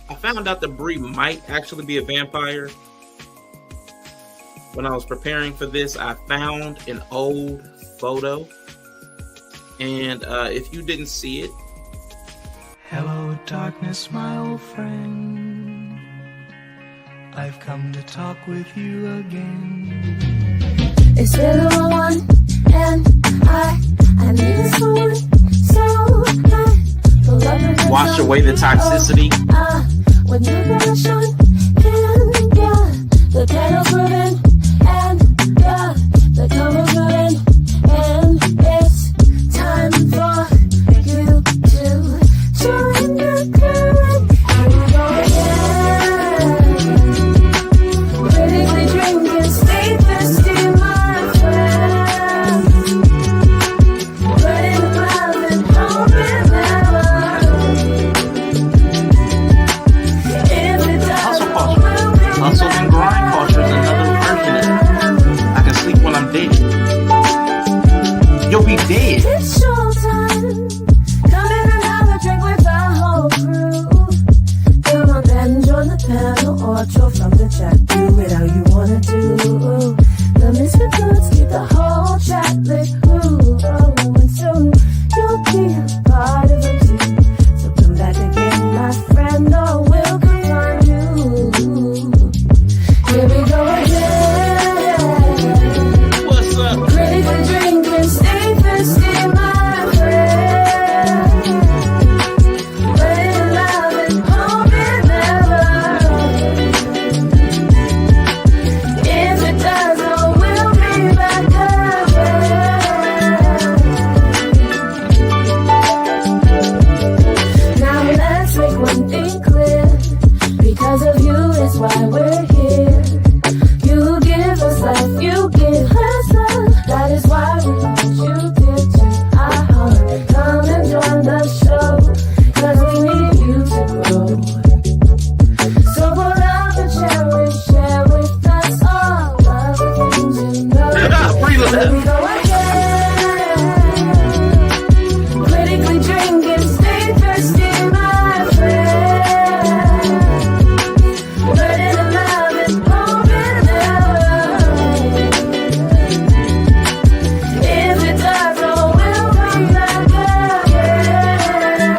I found out that Bree might actually be a vampire. When I was preparing for this, I found an old photo. And if you didn't see it, hello, darkness, my old friend. I've come to talk with you again. It's been a long one, and I need someone so high. Wash away the toxicity. With no passion, and the candles moving, and the candles moving, and it's time for you to join the current. Here we go again. Critically drinking, stay thirsty, my friend. Burning love and hoping never. If it does, hustle and grind culture is another version of it. I can sleep when I'm dead. You'll be dead. It's showtime. Come in and have a drink with the whole crew. Come on and join the panel or draw from the chat. Do it how you wanna do. The misfit birds keep the whole chat lit. Ooh, and soon you'll be a part of it too. So come back again, my friend, or we'll come find you. Here we go again. What's up? Critically drinking, stay thirsty, my friend. Burning love and hoping never. If it does, oh, we'll be back again. Now let's make one thing clear. Because of you is why we're here. You give us life, you give us love. That is why we hold you dear to our heart. Come and join the show, 'cause we need you to grow. So pull up a chair and share with us all of the things you know. Here we go again. Critically drinking, stay thirsty, my friend. Burning in love and hoping never. If it does, oh, we'll be back again.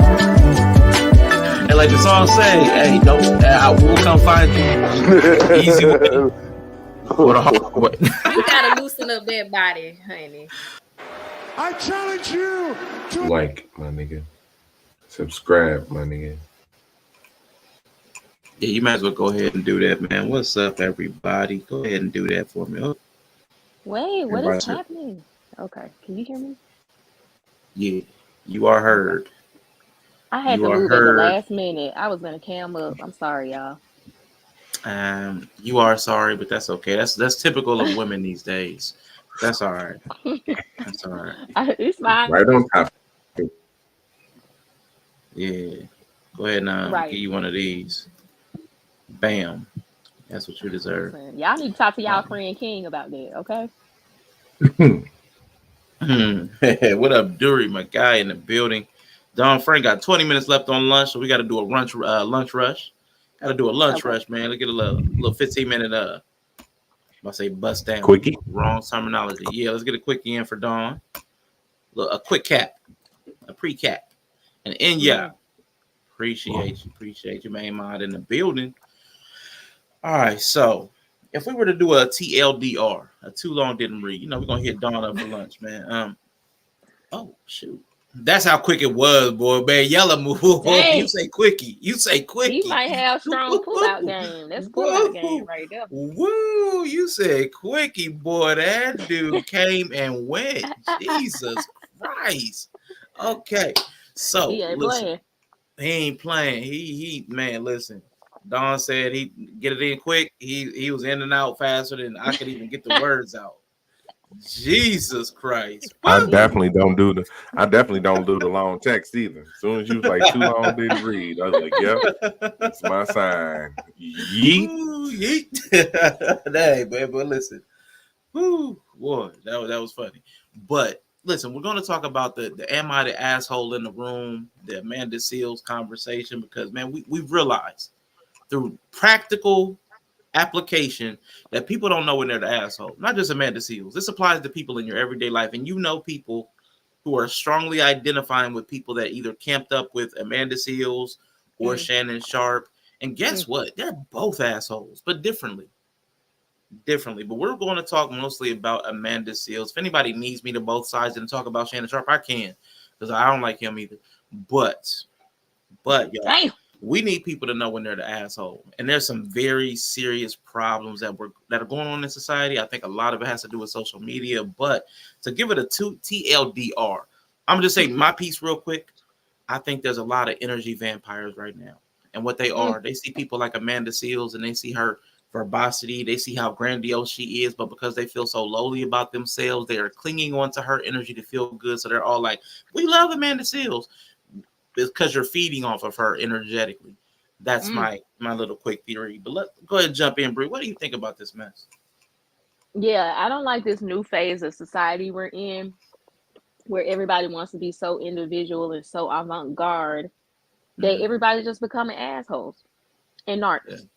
And like the song say, hey, don't, I will come find you. Easy way. Or the hard way. You gotta loosen up that body, honey. I challenge you to Like, my nigga. Subscribe, my nigga. Yeah, you might as well go ahead and do that, man. What's up, everybody? Go ahead and do that for me. Oh, Wait, what Invite is you. happening? Okay, can you hear me? yeah, you are heard. I had You to are move at the heard. last minute. I was gonna cam up. I'm sorry, y'all. You are sorry, but that's okay. That's typical of women these days. That's all right. That's all right. It's fine. Right on top. Yeah. Go ahead and Right. give you one of these. Bam. That's what you deserve. Listen, y'all need to talk to y'all friend King about that, okay? What up, Dury, my guy in the building? Don Frank got 20 minutes left on lunch, so we got to do a lunch rush. Got to do a lunch Okay. rush, man. Let's get a little 15-minute I say bust down. Quickie. Wrong terminology. Yeah, let's get a quickie in for Dawn. A quick cap, a pre-cap, and in Yeah. Appreciate you, main mod in the building. All right, so if we were to do a TLDR, a too long didn't read, we're gonna hit Dawn up for lunch, man. Oh shoot, that's how quick it was, boy. Man, yellow move. Dang. You say quickie. He might have strong pull-out game. That's pull-out game right there. Woo! You said quickie, boy. That dude came and went. Jesus Christ. Okay, so He ain't listen, playing. he ain't playing. He man, listen. Don said he get it in quick. He was in and out faster than I could even get the words out. Jesus Christ. I definitely don't do the long text either. As soon as you was like too long didn't read, I was like, yep, that's my sign. Yeet. Ooh, yeet. Dang, man, but listen. Woo, boy, that was funny. But listen, we're going to talk about the am I the asshole in the room, the Amanda Seals conversation, because man, we've realized through practical application that people don't know when they're the asshole. Not just Amanda Seals. This applies to people in your everyday life, and you know people who are strongly identifying with people that either camped up with Amanda Seals or Shannon Sharp. And guess what? They're both assholes, but differently. But we're going to talk mostly about Amanda Seals. If anybody needs me to both sides and talk about Shannon Sharp, I can, because I don't like him either. But y'all, Damn. we need people to know when they're the asshole. And there's some very serious problems that are going on in society. I think a lot of it has to do with social media. But to give it a TLDR, I'm just saying my piece real quick. I think there's a lot of energy vampires right now. And what they are, they see people like Amanda Seals and they see her verbosity. They see how grandiose she is, but because they feel so lowly about themselves, they are clinging on to her energy to feel good. So they're all like, we love Amanda Seals. It's because you're feeding off of her energetically. That's my little quick theory. But let's go ahead and jump in, Brie. What do you think about this mess? Yeah, I don't like this new phase of society we're in where everybody wants to be so individual and so avant-garde that everybody's just becoming assholes and narcs.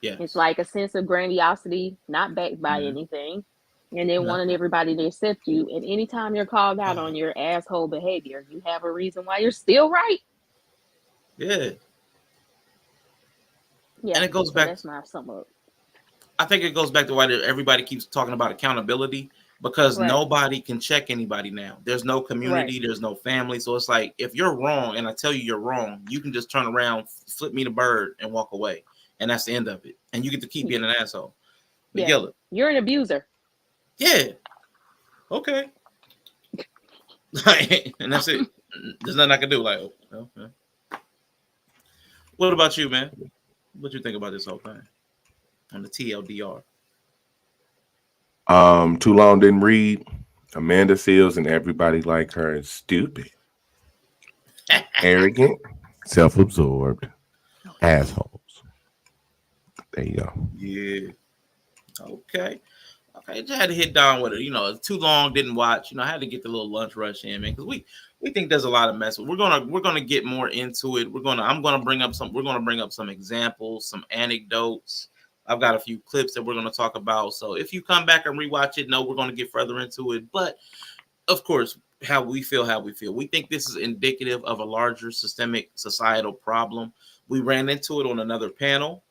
Yeah. It's like a sense of grandiosity, not backed by anything, and then wanting everybody to accept you. And anytime you're called out on your asshole behavior, you have a reason why you're still right. Yeah. Yeah. And it goes back. That's my sum up. I think it goes back to why everybody keeps talking about accountability, because nobody can check anybody now. There's no community. There's no family. So it's like, if you're wrong and I tell you you're wrong, you can just turn around, flip me the bird and walk away. And that's the end of it. And you get to keep being an asshole. But you're an abuser. Yeah. Okay. And that's it. There's nothing I can do. Like, okay. What about you, man? What you think about this whole thing on the TLDR? Too long didn't read. Amanda Seals and everybody like her is stupid, arrogant, self-absorbed assholes. There you go. Yeah. Okay. Just had to hit down with it. You know, too long didn't watch. You know, I had to get the little lunch rush in, man, because we think there's a lot of mess. We're gonna get more into it. We're gonna bring up some examples, some anecdotes. I've got a few clips that we're gonna talk about. So if you come back and rewatch it, no, we're gonna get further into it. But of course, how we feel. We think this is indicative of a larger systemic societal problem. We ran into it on another panel.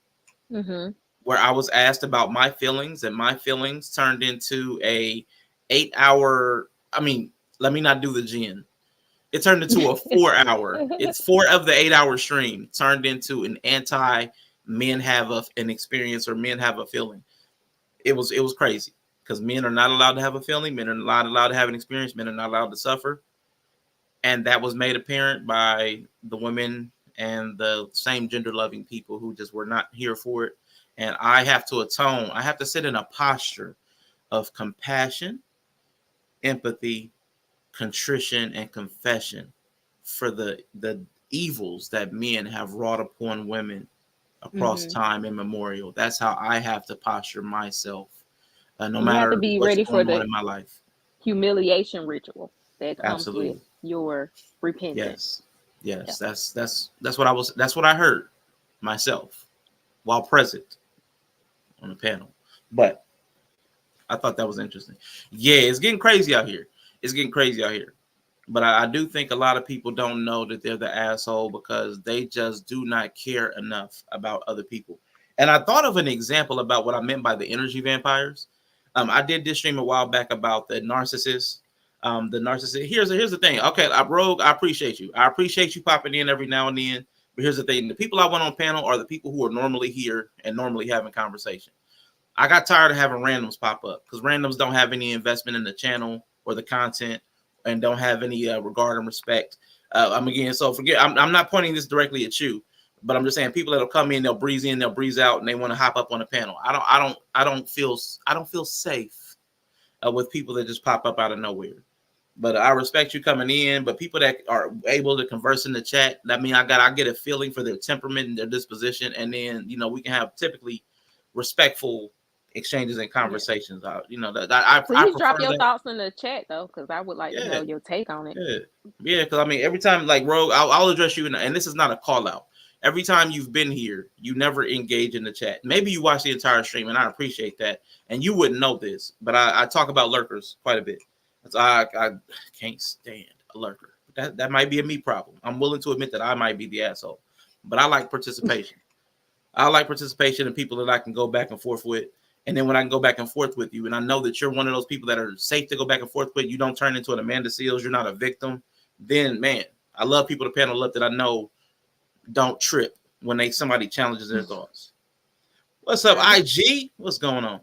Where I was asked about my feelings, and my feelings turned into a 8-hour. I mean, let me not do the gin. It turned into a 4-hour. It's 4 of the 8-hour stream turned into an anti-men have an experience or men have a feeling. It was crazy, because men are not allowed to have a feeling. Men are not allowed to have an experience. Men are not allowed to suffer. And that was made apparent by the women and the same gender loving people who just were not here for it. And I have to atone. I have to sit in a posture of compassion, empathy, contrition, and confession for the evils that men have wrought upon women across time immemorial. That's how I have to posture myself, no you matter have to be what's ready going for on the in my life. Humiliation ritual that comes with your repentance. Yes. That's what I was. That's what I heard myself while present on the panel. But I thought that was interesting. Yeah, it's getting crazy out here. But I do think a lot of people don't know that they're the asshole because they just do not care enough about other people. And I thought of an example about what I meant by the energy vampires. I did this stream a while back about the narcissist. Here's the thing. Okay, Rogue, I appreciate you. I appreciate you popping in every now and then. But here's the thing. The people I went on panel are the people who are normally here and normally having conversation. I got tired of having randoms pop up because randoms don't have any investment in the channel or the content and don't have any regard and respect. So forget. I'm not pointing this directly at you, but I'm just saying people that'll come in, they'll breeze in, they'll breeze out, and they want to hop up on a panel. I don't feel safe with people that just pop up out of nowhere. But I respect you coming in. But people that are able to converse in the chat, I mean, I get a feeling for their temperament and their disposition, and then we can have typically respectful exchanges and conversations. Please drop your thoughts in the chat though, because I would like to know your take on it. Yeah, because I mean, every time like Rogue, I'll address you, and this is not a call out. every time you've been here, you never engage in the chat. Maybe you watch the entire stream, and I appreciate that. And you wouldn't know this, but I talk about lurkers quite a bit. I can't stand a lurker. That might be a me problem. I'm willing to admit that I might be the asshole, but I like participation. I like participation and people that I can go back and forth with. And then when I can go back and forth with you, and I know that you're one of those people that are safe to go back and forth with, you don't turn into an Amanda Seals, you're not a victim, then man, I love people to panel up that I know don't trip when somebody challenges their thoughts. What's up, IG? What's going on?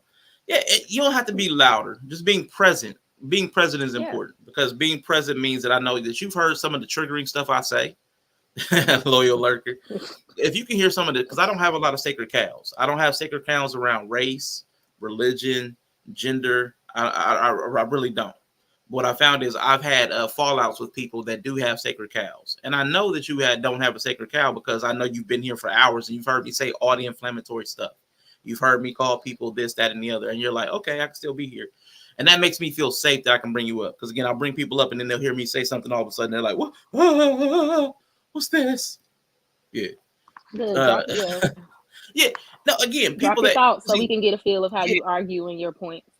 Yeah, you don't have to be louder. Just being present. Being present is important because being present means that I know that you've heard some of the triggering stuff I say. Loyal lurker. If you can hear some of it, because I don't have a lot of sacred cows. I don't have sacred cows around race, religion, gender. I really don't. What I found is I've had fallouts with people that do have sacred cows, and I know that you don't have a sacred cow because I know you've been here for hours and you've heard me say all the inflammatory stuff. You've heard me call people this, that, and the other, and you're like, okay, I can still be here, and that makes me feel safe that I can bring you up. Because again, I'll bring people up, and then they'll hear me say something all of a sudden. They're like, what? What's this? Yeah. Yeah. No, again, drop people your that thoughts so we can get a feel of how you argue and your points.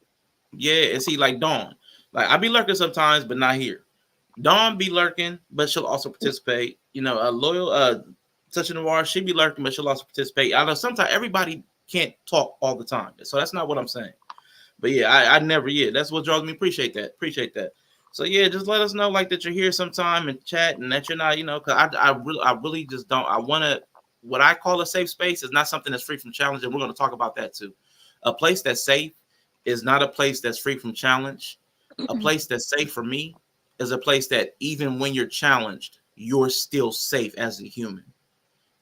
Yeah, and see, like Dawn, like I be lurking sometimes, but not here. Dawn be lurking, but she'll also participate. You know, loyal, Touch of Noir, she be lurking, but she'll also participate. I know sometimes everybody can't talk all the time, so that's not what I'm saying. But yeah, I never, that's what draws me. Appreciate that. So yeah, just let us know like that you're here sometime and chat, and that you're not, because I really just don't. I want to. What I call a safe space is not something that's free from challenge, and we're going to talk about that too. A place that's safe is not a place that's free from challenge. A place that's safe for me is a place that even when you're challenged, you're still safe as a human.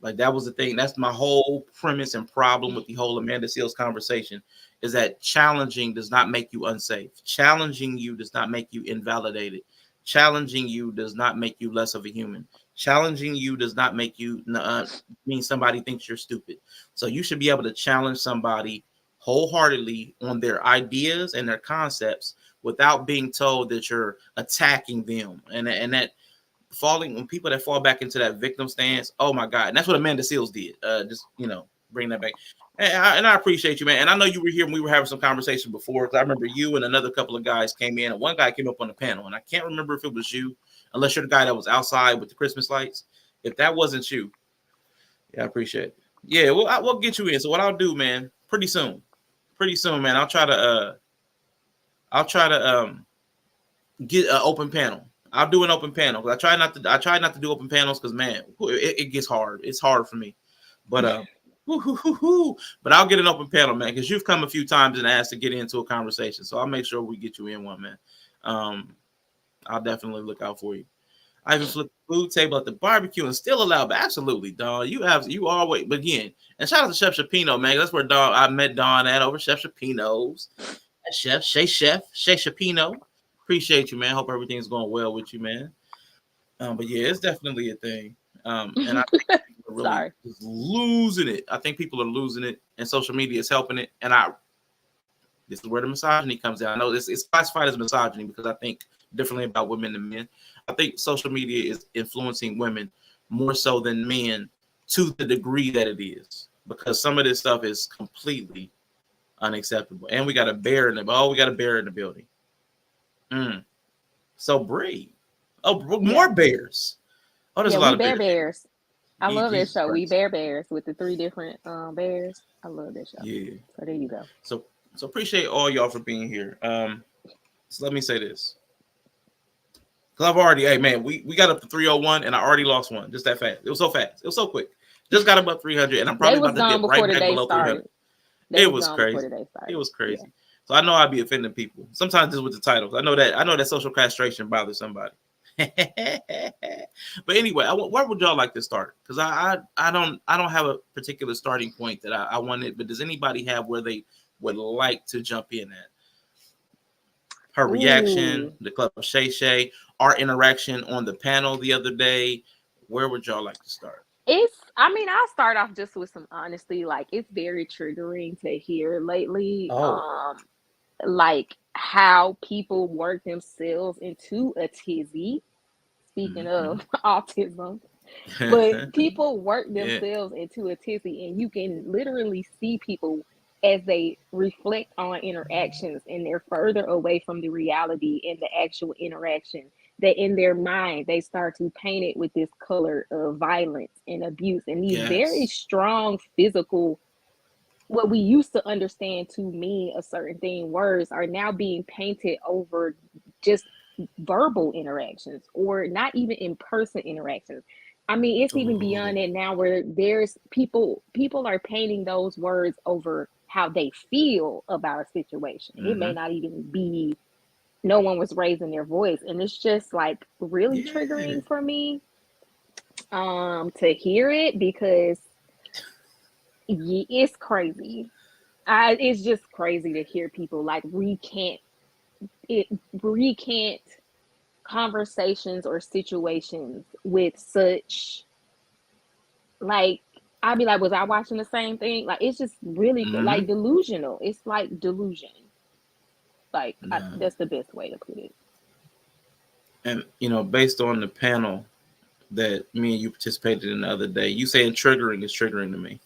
Like that was the thing. That's my whole premise and problem with the whole Amanda Seals conversation is that challenging does not make you unsafe. Challenging you does not make you invalidated. Challenging you does not make you less of a human. Challenging you does not make you mean somebody thinks you're stupid. So you should be able to challenge somebody wholeheartedly on their ideas and their concepts without being told that you're attacking them. And that when people that fall back into that victim stance, oh my God. And that's what Amanda Seals did. Just, bring that back. And I appreciate you, man. And I know you were here when we were having some conversation before, because I remember you and another couple of guys came in, and one guy came up on the panel, and I can't remember if it was you, unless you're the guy that was outside with the Christmas lights. If that wasn't you, I appreciate it. Yeah, well, we'll get you in. So what I'll do, man, pretty soon, man, I'll try to get an open panel. I'll do an open panel. I try not to do open panels because man, it gets hard. It's hard for me. But but I'll get an open panel, man, because you've come a few times and asked to get into a conversation. So I'll make sure we get you in one, man. I'll definitely look out for you. I even flipped the food table at the barbecue and still allowed, but absolutely, Dawn. You always, but again, and shout out to Chef Shapino, man. That's where I met Dawn at, over Chef Shapino's. Chef Shay Shapino. Appreciate you, man. Hope everything's going well with you, man. But yeah, it's definitely a thing. And I think people are really just losing it. I think people are losing it, and social media is helping it. And this is where the misogyny comes in. I know it's classified as misogyny because I think differently about women than men. I think social media is influencing women more so than men to the degree that it is, because some of this stuff is completely unacceptable. And we got a bear in the building. So Bree. Oh, more bears. Oh, there's a lot of bears. I love that show. We Bears with the 3 different bears. I love that show. Yeah. So there you go. So appreciate all y'all for being here. So let me say this. Because I've already, hey man, we got up to 301 and I already lost one. Just that fast. It was so fast. It was so quick. Just got above 300 and I'm probably about to dip right back below 300. It was crazy. It was crazy. Yeah. So I know I'd be offending people. Sometimes just with the titles. I know that social castration bothers somebody. But anyway, where would y'all like to start? Because I don't have a particular starting point that I wanted, but does anybody have where they would like to jump in at? Her reaction, the Club of Shay, our interaction on the panel the other day. Where would y'all like to start? I'll start off just with some honesty. Like, it's very triggering to hear lately. Like how people work themselves into a tizzy. Speaking of autism, But people work Yeah. themselves into a tizzy, and you can literally see people as they reflect on interactions and they're further away from the reality and the actual interaction, that in their mind they start to paint it with this color of violence and abuse and these very Yes. strong physical, what we used to understand to mean a certain thing, words are now being painted over just verbal interactions or not even in person interactions. I mean, it's even beyond Ooh. it now where there's people are painting those words over how they feel about a situation. It may Mm-hmm. not even be no one was raising their voice. And it's just like really Yeah. triggering for me to hear it because it's crazy. It's just crazy to hear people like recant conversations or situations with such like I'd be like, was I watching the same thing? Like it's just really Mm-hmm. like delusional. It's like delusion. Like No. that's the best way to put it. And based on the panel that me and you participated in the other day, you saying triggering is triggering to me.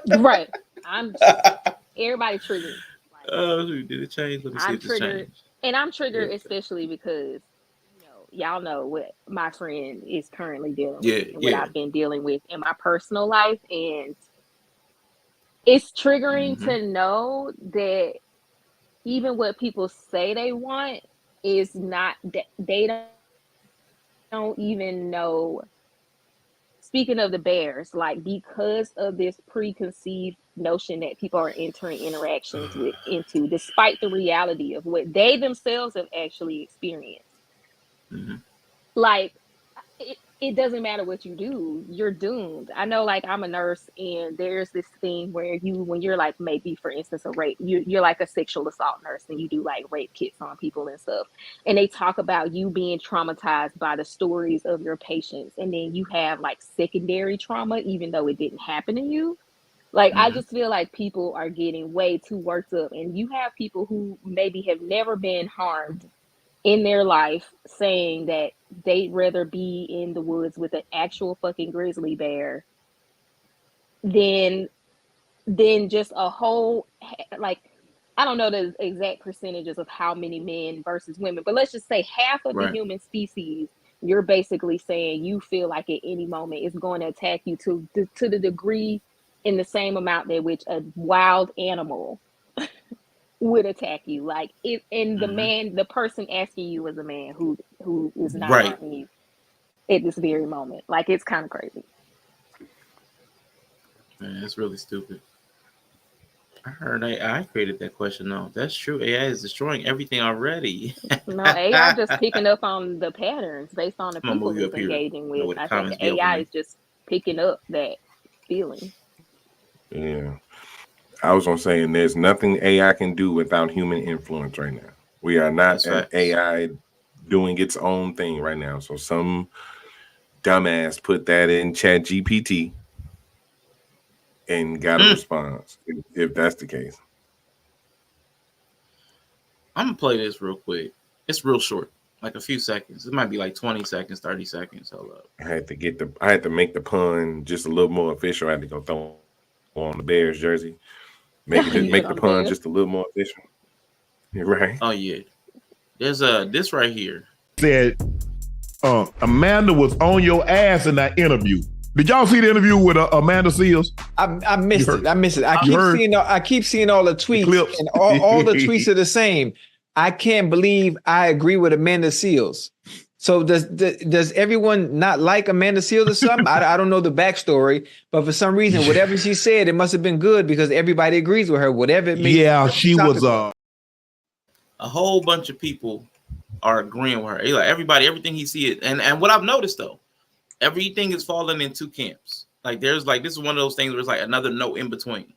Right. I'm everybody triggered. Like Oh, did it change? Let me see I'm if it's triggered, changed. and I'm triggered Yeah. especially because y'all know what my friend is currently dealing with Yeah. and what Yeah. I've been dealing with in my personal life, and it's triggering Mm-hmm. to know that even what people say they want is not that they don't even know. Speaking of the bears, like because of this preconceived notion that people are entering interactions with into, despite the reality of what they themselves have actually experienced, Mm-hmm. like it doesn't matter what you do, you're doomed. I know, like I'm a nurse, and there's this thing where when you're like maybe for instance a rape, you're like a sexual assault nurse and you do like rape kits on people and stuff, and they talk about you being traumatized by the stories of your patients, and then you have like secondary trauma even though it didn't happen to you. Like I Mm-hmm. just feel like people are getting way too worked up, and you have people who maybe have never been harmed in their life saying that they'd rather be in the woods with an actual fucking grizzly bear than just a whole like I don't know the exact percentages of how many men versus women, but let's just say half of the Right. human species. You're basically saying you feel like at any moment it's going to attack you to the degree in the same amount that which a wild animal would attack you. Like if and Mm-hmm. the person asking you is a man who is not Right. harming you at this very moment. Like it's kind of crazy. Man, it's really stupid. I heard AI created that question. No, that's true. AI is destroying everything already. No, AI just picking up on the patterns based on the I'm gonna move people you it's up here. engaging Know with. where the I think comments the be over AI me. is just picking up that feeling. Yeah. I was gonna say, and there's nothing AI can do without human influence right now. We are not That's at facts. AI doing its own thing right now. So some dumbass put that in Chat GPT and got a Mm. response. If that's the case, I'm gonna play this real quick. It's real short, like a few seconds. It might be like 20 seconds, 30 seconds. Hold up. I had to make the pun just a little more official. I had to go throw on the Bears jersey, You put make the on the pun bears. just a little more official. You're right. Oh yeah. There's this right here. Said Amanda was on your ass in that interview. Did y'all see the interview with Amanda Seals? I missed heard- it. I missed it. you heard I keep seeing all the the tweets, clips? and all the tweets are the same. I can't believe I agree with Amanda Seals. So does everyone not like Amanda Seals or something? I don't know the backstory, but for some reason, whatever she said, it must have been good because everybody agrees with her. Whatever it may be. Yeah, she was. A whole bunch of people are agreeing with her. Like everybody, everything he sees, and what I've noticed though, everything is falling in two camps. Like there's like this is one of those things where it's like another no in between.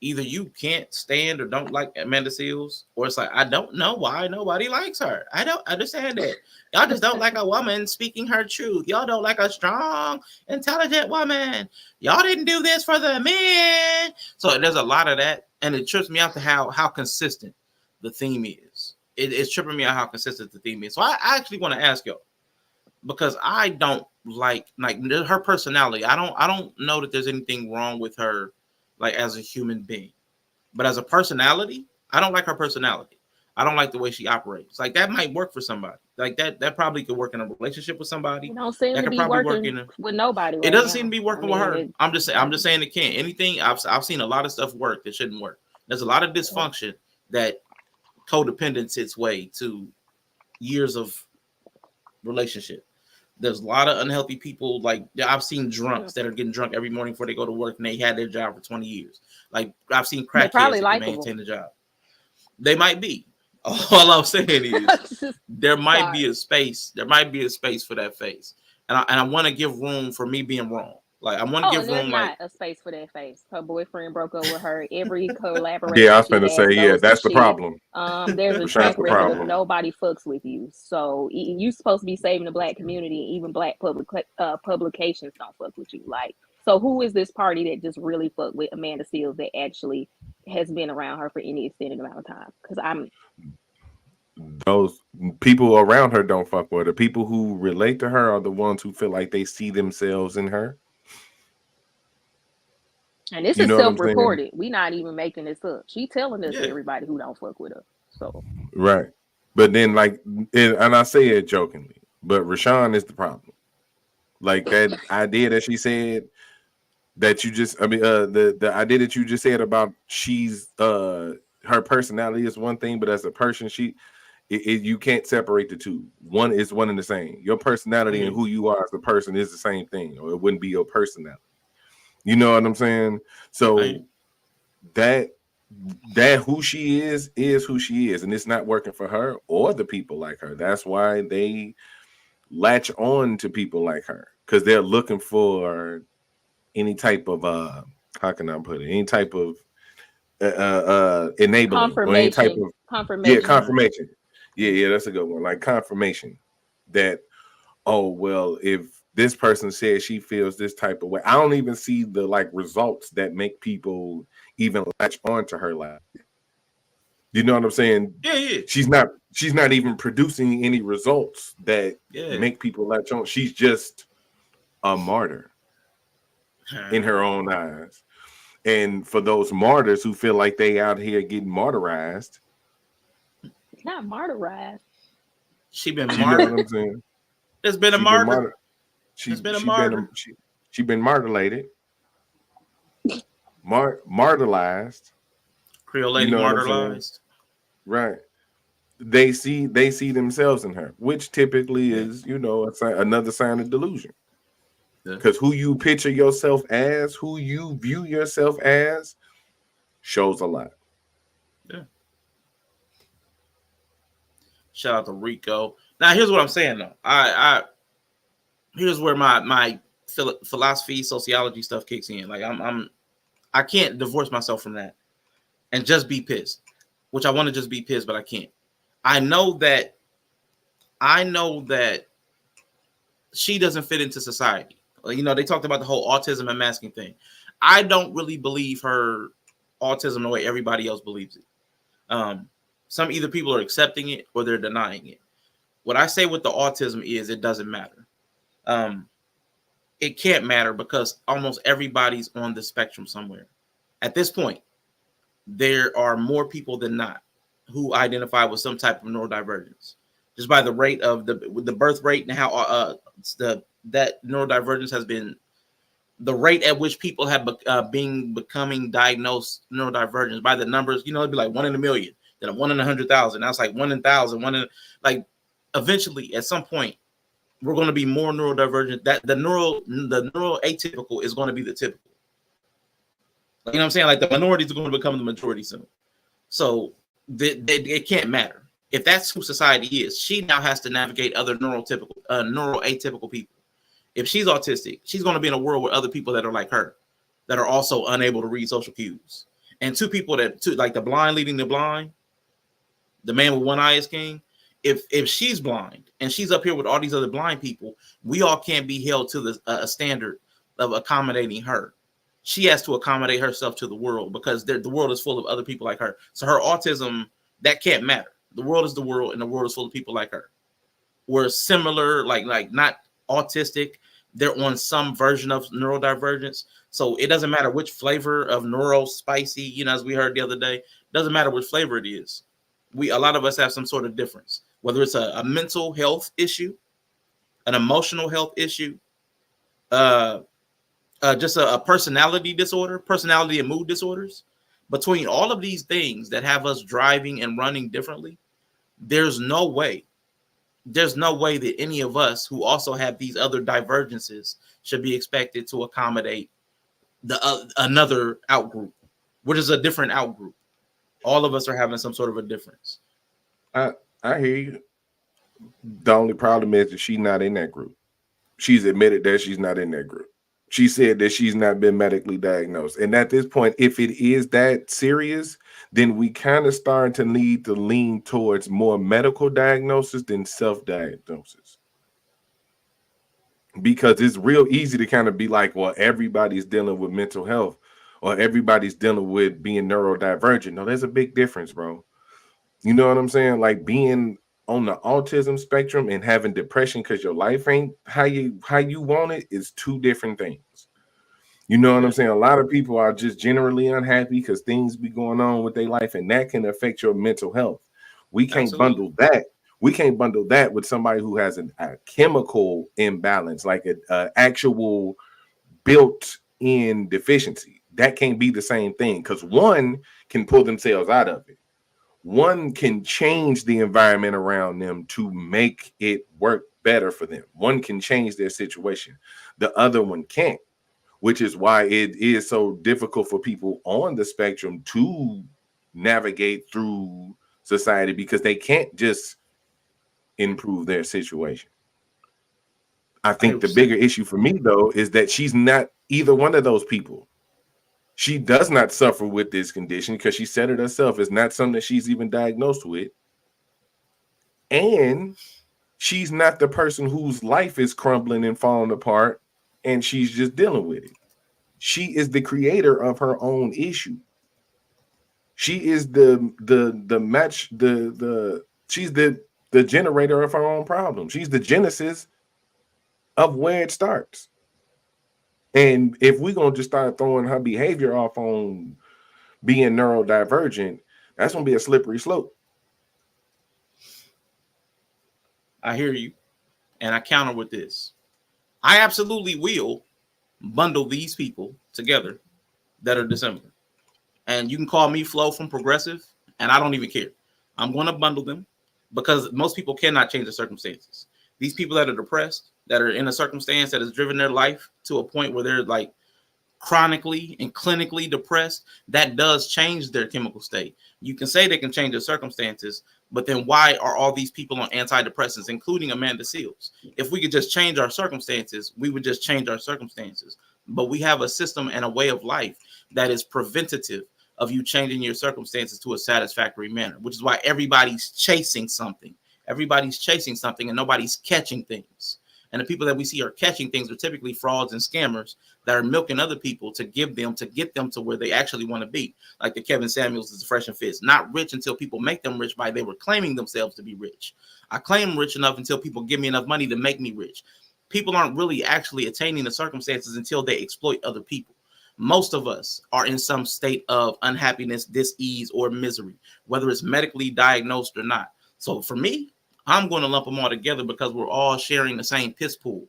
Either you can't stand or don't like Amanda Seals, or it's like I don't know why nobody likes her. I don't understand it. Y'all just don't like a woman speaking her truth. Y'all don't like a strong, intelligent woman. Y'all didn't do this for the men. So there's a lot of that, and it trips me out to how consistent the theme is. It's tripping me out how consistent the theme is. So I actually want to ask y'all, because I don't like her personality. I don't know that there's anything wrong with her, like as a human being, but as a personality, I don't like her personality. I don't like the way she operates. Like that might work for somebody. Like that probably could work in a relationship with somebody. It don't seem That to could be probably work working in a. with nobody It right doesn't seem to now. be I working with mean, her. I'm just saying it can't. Anything I've seen a lot of stuff work that shouldn't work. There's a lot of dysfunction that codependence its way to years of relationship. There's a lot of unhealthy people. Like I've seen drunks that are getting drunk every morning before they go to work, and they had their job for 20 years. Like I've seen they're crackheads probably that can likable. maintain the job. They might be. All I'm saying is there might be a space. There might be a space for that face, and I want to give room for me being wrong. Like I want to Oh, give and there's room. Like not a space for that face. Her boyfriend broke up with her. Every collaboration Yeah, I was she finna has say, yeah, goes to that's the shit. problem. There's a Rashawn's track the record of problem. nobody fucks with you. So you supposed to be saving the black community. Even black publications don't fuck with you. Like, so who is this party that just really fuck with Amanda Seales that actually has been around her for any extended amount of time? Because Those people around her don't fuck with her. People who relate to her are the ones who feel like they see themselves in her. and this You is know what I'm saying? self-reported. We not even making this up. She telling us yeah, everybody who don't fuck with her. So Right. But then, like, and I say it jokingly, but Rashawn is the problem. Like that idea that she said that you just, I mean, the idea that you just said about she's her personality is one thing, but as a person, you can't separate the two. One is one and the same. Your personality and who you are as a person is the same thing, or it wouldn't be your personality. You know what I'm saying? So that who she is who she is, and it's not working for her or the people like her. That's why they latch on to people like her, because they're looking for any type of how can I put it? Any type of enabling or any type of confirmation. confirmation. Yeah, that's a good one. Like confirmation that, oh well, if this person says she feels this type of way, I don't even see the like results that make people even latch on to her. Like, you know what I'm saying? yeah. She's not even producing any results that make people latch on. She's just a martyr in her own eyes. And for those martyrs who feel like they out here getting martyrized, Not martyrized. She been you know what martyred. I'm saying? There's been a She been martyr. martyred. There's been a martyr. She been martylated, martyrized. Creole You lady know what I'm saying? martyrized. Right. They see themselves in her, which typically is, another sign of delusion. Because who you picture yourself as, who you view yourself as, shows a lot. Yeah. Shout out to Rico. Now here's what I'm saying though. I here's where my philosophy, sociology stuff kicks in. Like I can't divorce myself from that and just be pissed, which I want to just be pissed, but I can't. I know that she doesn't fit into society. You know, they talked about the whole autism and masking thing. I don't really believe her autism the way everybody else believes it. Some either people are accepting it or they're denying it. What I say with the autism is it doesn't matter. It can't matter because almost everybody's on the spectrum somewhere. At this point, there are more people than not who identify with some type of neurodivergence, just by the rate of the birth rate and how that neurodivergence has been, the rate at which people have becoming diagnosed neurodivergence by the numbers. You know, it'd be like 1 in a million, then 1 in 100,000. Now it's like 1 in 1,000. Eventually, at some point, we're going to be more neurodivergent. That the neural atypical is going to be the typical. You know what I'm saying? Like the minorities are going to become the majority soon. So it can't matter. If that's who society is, she now has to navigate other neural atypical people. If she's autistic, she's going to be in a world with other people that are like her, that are also unable to read social cues. And like the blind leading the blind, the man with one eye is king. If she's blind and she's up here with all these other blind people, we all can't be held to a standard of accommodating her. She has to accommodate herself to the world because the world is full of other people like her. So her autism, that can't matter. The world is the world, and the world is full of people like her. were similar, like not autistic. They're on some version of neurodivergence. So it doesn't matter which flavor of neuro spicy, as we heard the other day, doesn't matter which flavor it is. A lot of us have some sort of difference, whether it's a mental health issue, an emotional health issue, uh, just a personality disorder, personality and mood disorders. Between all of these things that have us driving and running differently, there's no way that any of us who also have these other divergences should be expected to accommodate another outgroup, which is a different outgroup. All of us are having some sort of a difference. I hear you. The only problem is that she's not in that group. She's admitted that she's not in that group. She said that she's not been medically diagnosed. And at this point, if it is that serious, then we kind of start to need to lean towards more medical diagnosis than self-diagnosis. Because it's real easy to kind of be like, well, everybody's dealing with mental health or everybody's dealing with being neurodivergent. No, there's a big difference, bro. You know what I'm saying? Like being on the autism spectrum and having depression because your life ain't how you want it is two different things. You know what I'm saying? A lot of people are just generally unhappy because things be going on with their life, and that can affect your mental health. We can't Absolutely. bundle that. We can't bundle that with somebody who has a chemical imbalance, like a actual built-in deficiency. That can't be the same thing because one can pull themselves out of it. One can change the environment around them to make it work better for them. One can change their situation. The other one can't, which is why it is so difficult for people on the spectrum to navigate through society because they can't just improve their situation. I think the 100%. bigger issue for me, though, is that she's not either one of those people. She does not suffer with this condition because she said it herself. It's not something that she's even diagnosed with. And she's not the person whose life is crumbling and falling apart and she's just dealing with it. She is the creator of her own issue. She is she's the generator of her own problem. She's the genesis of where it starts. And if we're gonna just start throwing her behavior off on being neurodivergent, that's gonna be a slippery slope. I hear you. And I counter with this. I absolutely will bundle these people together that are dissimilar. And you can call me Flo from Progressive, and I don't even care. I'm going to bundle them because most people cannot change their circumstances. These people that are depressed, that are in a circumstance that has driven their life to a point where they're like chronically and clinically depressed, that does change their chemical state. You can say they can change their circumstances, but then why are all these people on antidepressants, including Amanda Seals? If we could just change our circumstances, we would just change our circumstances. But we have a system and a way of life that is preventative of you changing your circumstances to a satisfactory manner, which is why everybody's chasing something. Everybody's chasing something and nobody's catching things. And the people that we see are catching things are typically frauds and scammers that are milking other people to get them to where they actually want to be. Like the Kevin Samuels is the Fresh and Fits. Not rich until people make them rich by they were claiming themselves to be rich. I claim rich enough until people give me enough money to make me rich. People aren't really actually attaining the circumstances until they exploit other people. Most of us are in some state of unhappiness, dis-ease, or misery, whether it's medically diagnosed or not. So for me, I'm going to lump them all together because we're all sharing the same piss pool.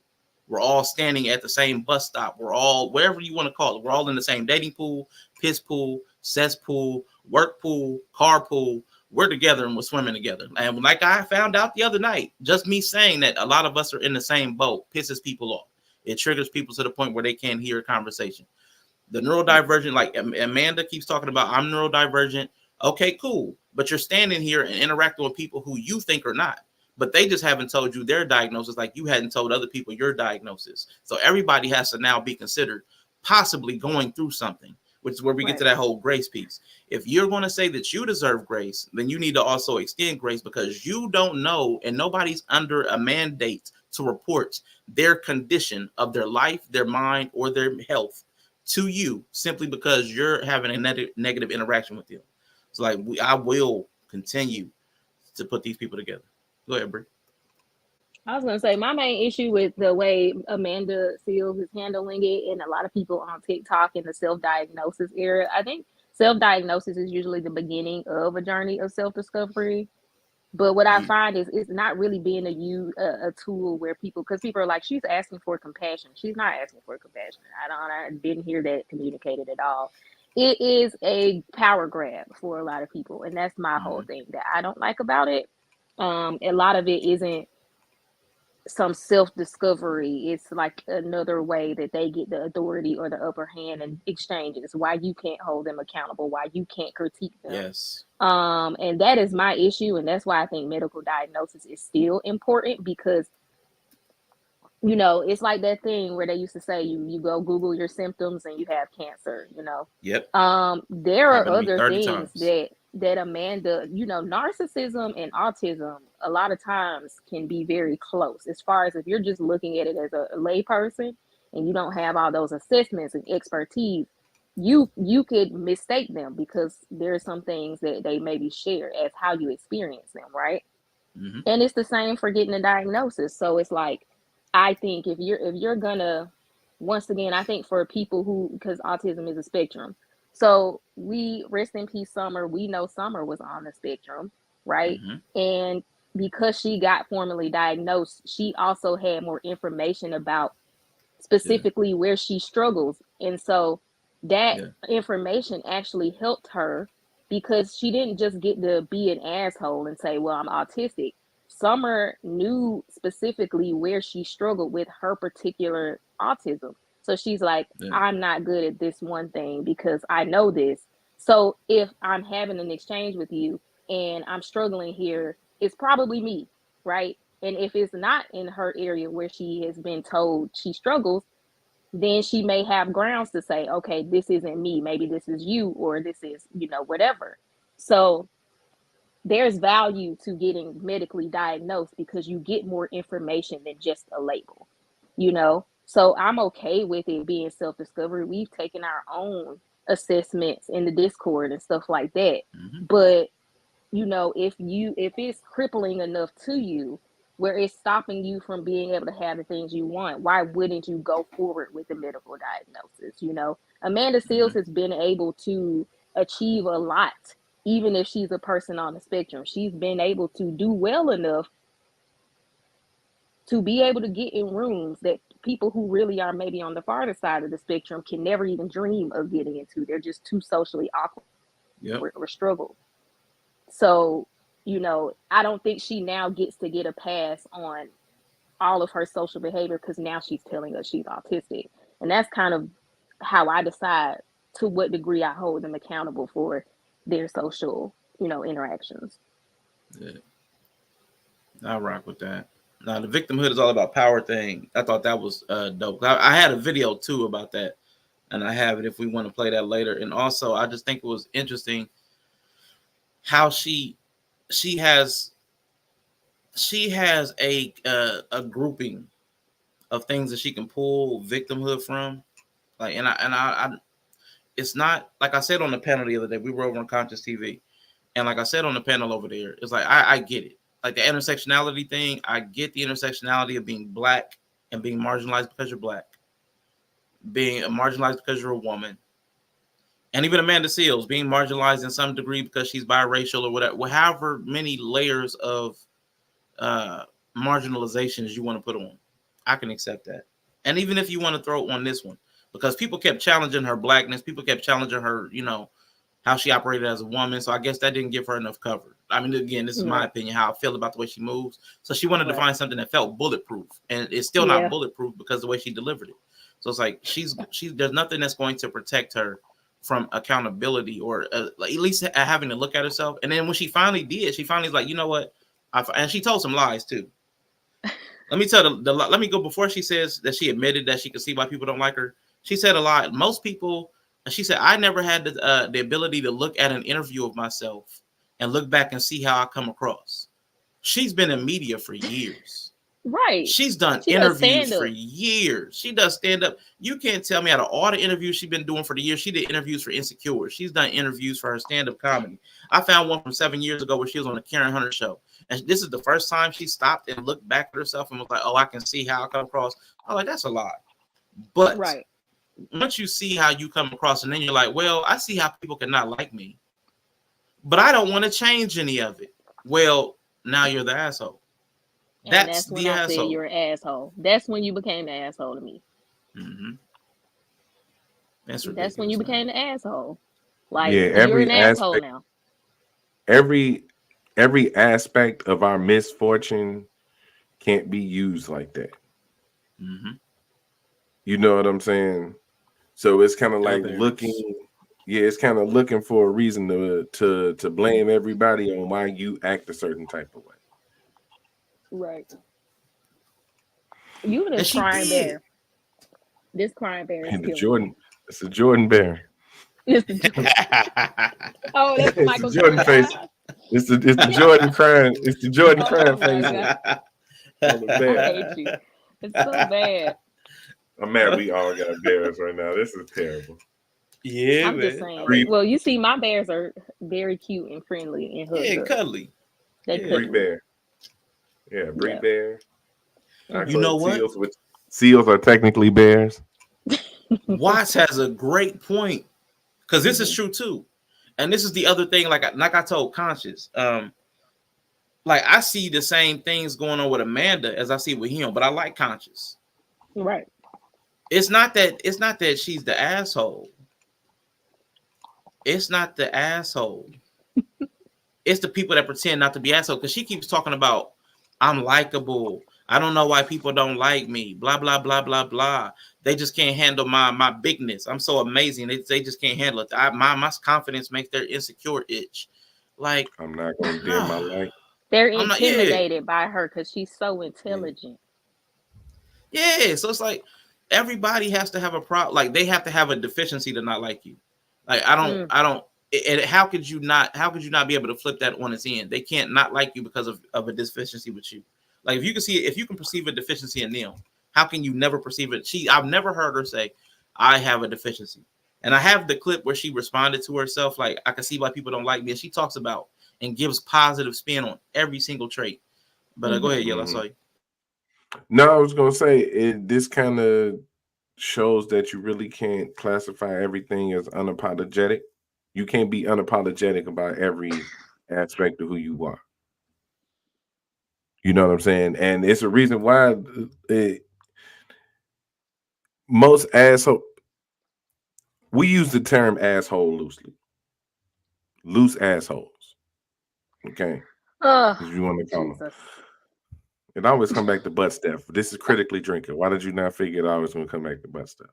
We're all standing at the same bus stop. We're all, wherever you want to call it, we're all in the same dating pool, piss pool, cesspool, work pool, car pool. We're together and we're swimming together. And like I found out the other night, just me saying that a lot of us are in the same boat pisses people off. It triggers people to the point where they can't hear a conversation. The neurodivergent, like Amanda keeps talking about, I'm neurodivergent. Okay, cool. But you're standing here and interacting with people who you think are not. But they just haven't told you their diagnosis like you hadn't told other people your diagnosis. So everybody has to now be considered possibly going through something, which is where we get to that whole grace piece. If you're going to say that you deserve grace, then you need to also extend grace because you don't know and nobody's under a mandate to report their condition of their life, their mind, or their health to you simply because you're having a negative interaction with them. So like I will continue to put these people together. Go ahead, Brie. I was gonna say my main issue with the way Amanda Seals is handling it, and a lot of people on TikTok in the self-diagnosis era. I think self-diagnosis is usually the beginning of a journey of self-discovery. But what I find is it's not really being a tool where people, because people are like, she's asking for compassion. She's not asking for compassion. I didn't hear that communicated at all. It is a power grab for a lot of people, and that's my whole thing that I don't like about it. A lot of it isn't some self discovery. It's like another way that they get the authority or the upper hand in exchanges. Why you can't hold them accountable? Why you can't critique them? Yes. And that is my issue, and that's why I think medical diagnosis is still important because it's like that thing where they used to say you go Google your symptoms and you have cancer. Yep. There are Happened to me other 30 things times. that Amanda, narcissism and autism a lot of times can be very close as far as if you're just looking at it as a lay person and you don't have all those assessments and expertise, you could mistake them because there are some things that they maybe share as how you experience them, right? Mm-hmm. And it's the same for getting a diagnosis. So it's like, I think if you're gonna, once again, I think for people who, because autism is a spectrum, so we, rest in peace Summer, we know Summer was on the spectrum, right? Mm-hmm. And because she got formally diagnosed, she also had more information about Yeah. specifically where she struggles. And so that Yeah. information actually helped her because she didn't just get to be an asshole and say, well, I'm autistic. Summer knew specifically where she struggled with her particular autism. So she's like, Yeah. I'm not good at this one thing because I know this. So if I'm having an exchange with you and I'm struggling here, it's probably me, right? And if it's not in her area where she has been told she struggles, then she may have grounds to say, okay, this isn't me. Maybe this is you, or this is, whatever. So there's value to getting medically diagnosed because you get more information than just a label, So I'm okay with it being self discovery. We've taken our own assessments in the Discord and stuff like that. Mm-hmm. But if it's crippling enough to you where it's stopping you from being able to have the things you want, why wouldn't you go forward with the medical diagnosis? Amanda Mm-hmm. Seals has been able to achieve a lot, even if she's a person on the spectrum. She's been able to do well enough to be able to get in rooms that people who really are maybe on the farther side of the spectrum can never even dream of getting into. They're just too socially awkward Yep. or struggle. So, I don't think she now gets to get a pass on all of her social behavior because now she's telling us she's autistic. And that's kind of how I decide to what degree I hold them accountable for their social, interactions. Yeah. I rock with that. Now the victimhood is all about power thing. I thought that was dope. I had a video too about that, and I have it if we want to play that later. And also, I just think it was interesting how she has she has a grouping of things that she can pull victimhood from. Like, I it's not like I said on the panel the other day. We were over on Conscious TV, and like I said on the panel over there, it's like I get it. Like the intersectionality thing, I get the intersectionality of being black and being marginalized because you're black, being marginalized because you're a woman, and even Amanda Seals being marginalized in some degree because she's biracial or whatever, however many layers of uh, marginalizations you want to put on, I can accept that. And even if you want to throw on this one, because people kept challenging her blackness, people kept challenging her, how she operated as a woman. So I guess that didn't give her enough cover. I mean, again, this is my Right. opinion, how I feel about the way she moves. So she wanted to Right. find something that felt bulletproof, and it's still not Yeah. bulletproof because of the way she delivered it. So it's like she's there's nothing that's going to protect her from accountability or like at least having to look at herself. And then when she finally did, she finally was like, you know what? And she told some lies too. Let me tell let me go before she says that she admitted that she could see why people don't like her. She said a lot. Most people, she said, I never had the ability to look at an interview of myself and look back and see how I come across. She's been in media for years. Right. She's done She does interviews stand for up. years. She does stand up. You can't tell me out of all the interviews she's been doing for the years, she did interviews for Insecure. She's done interviews for her stand up comedy. I found one from 7 years ago where she was on the Karen Hunter show. and this is the first time she stopped and looked back at herself and was like, "Oh, I can see how I come across." I'm like, that's a lot. But Right. once you see how you come across, and then you're like, "Well, I see how people cannot like me, but I don't want to change any of it." Well, now you're the asshole. And That's that's when the I said asshole. you're an asshole. That's when you became the asshole to me. Mm-hmm. That's That's when you ridiculous, man. became the asshole. Like, Yeah, you're an asshole now. every every aspect of our misfortune can't be used like that. Mm-hmm. You know what I'm saying? So it's kind of like looking, Others. yeah, it's kind of looking for a reason to blame everybody on why you act a certain type of way. Right. You And this she crying did. bear. This crying bear is And the killing me. Jordan, it's a Jordan bear. It's the oh, that's the It's the Michael Jordan Jordan. face. It's the Jordan crying. It's the Jordan Oh crying my face god, on the I bear. hate you. It's so bad. I'm mad we all got bears right now. This is terrible. Yeah, I'm just man. saying. Bree, Well, you see, my bears are very cute and friendly and hug Yeah, up. cuddly. They Yeah. Bree cuddly. bear. Yeah, Bree Yeah. bear. I You Mhm. know call what? seals, which seals are technically bears. Watts has a great point because this is Mhm. true too, and this is the other thing. Like I told Conscious, like I see the same things going on with Amanda as I see with him, but I like Conscious. Right. It's not that she's the asshole. It's not the asshole. It's the people that pretend not to be asshole because she keeps talking about I'm likable. I don't know why people don't like me. Blah blah blah blah blah. They just can't handle my bigness. I'm so amazing. They just can't handle it. My confidence makes their insecure itch. Like, I'm not gonna dim my light. They're I'm not. Yeah, intimidated by her because she's so Yeah. intelligent. yeah. So it's like everybody has to have a problem. Like they have to have a deficiency to not like you. Like Mm. I don't. And how could you not? How could you not be able to flip that on its end? They can't not like you because of a deficiency with you. Like if you can see, if you can perceive a deficiency in them, how can you never perceive it? I've never heard her say, "I have a deficiency." And I have the clip where she responded to herself, like, "I can see why people don't like me." And she talks about and gives positive spin on every single trait. But go ahead, Mhm. Yella. I Mhm. saw you. No, I was gonna say this kind of shows that you really can't classify everything as unapologetic. You can't be unapologetic about every aspect of who you are. You know what I'm saying? And it's a reason why most asshole we use the term asshole loosely. Loose assholes. Okay. Oh, If you want to call them. Jesus. It always come back to butt stuff. This is critically drinking. Why did you not figure it always gonna come back to butt stuff?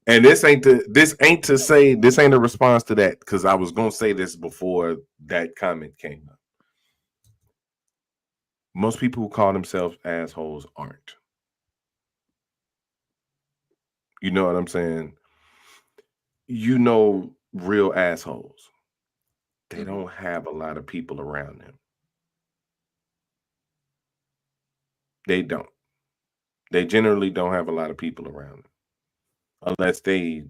And this ain't to say this ain't a response to that because I was gonna say this before that comment came up. Most people who call themselves assholes aren't. You know what I'm saying? You know, real assholes. They Mhm. don't have a lot of people around them. They don't. They generally don't have a lot of people around them unless they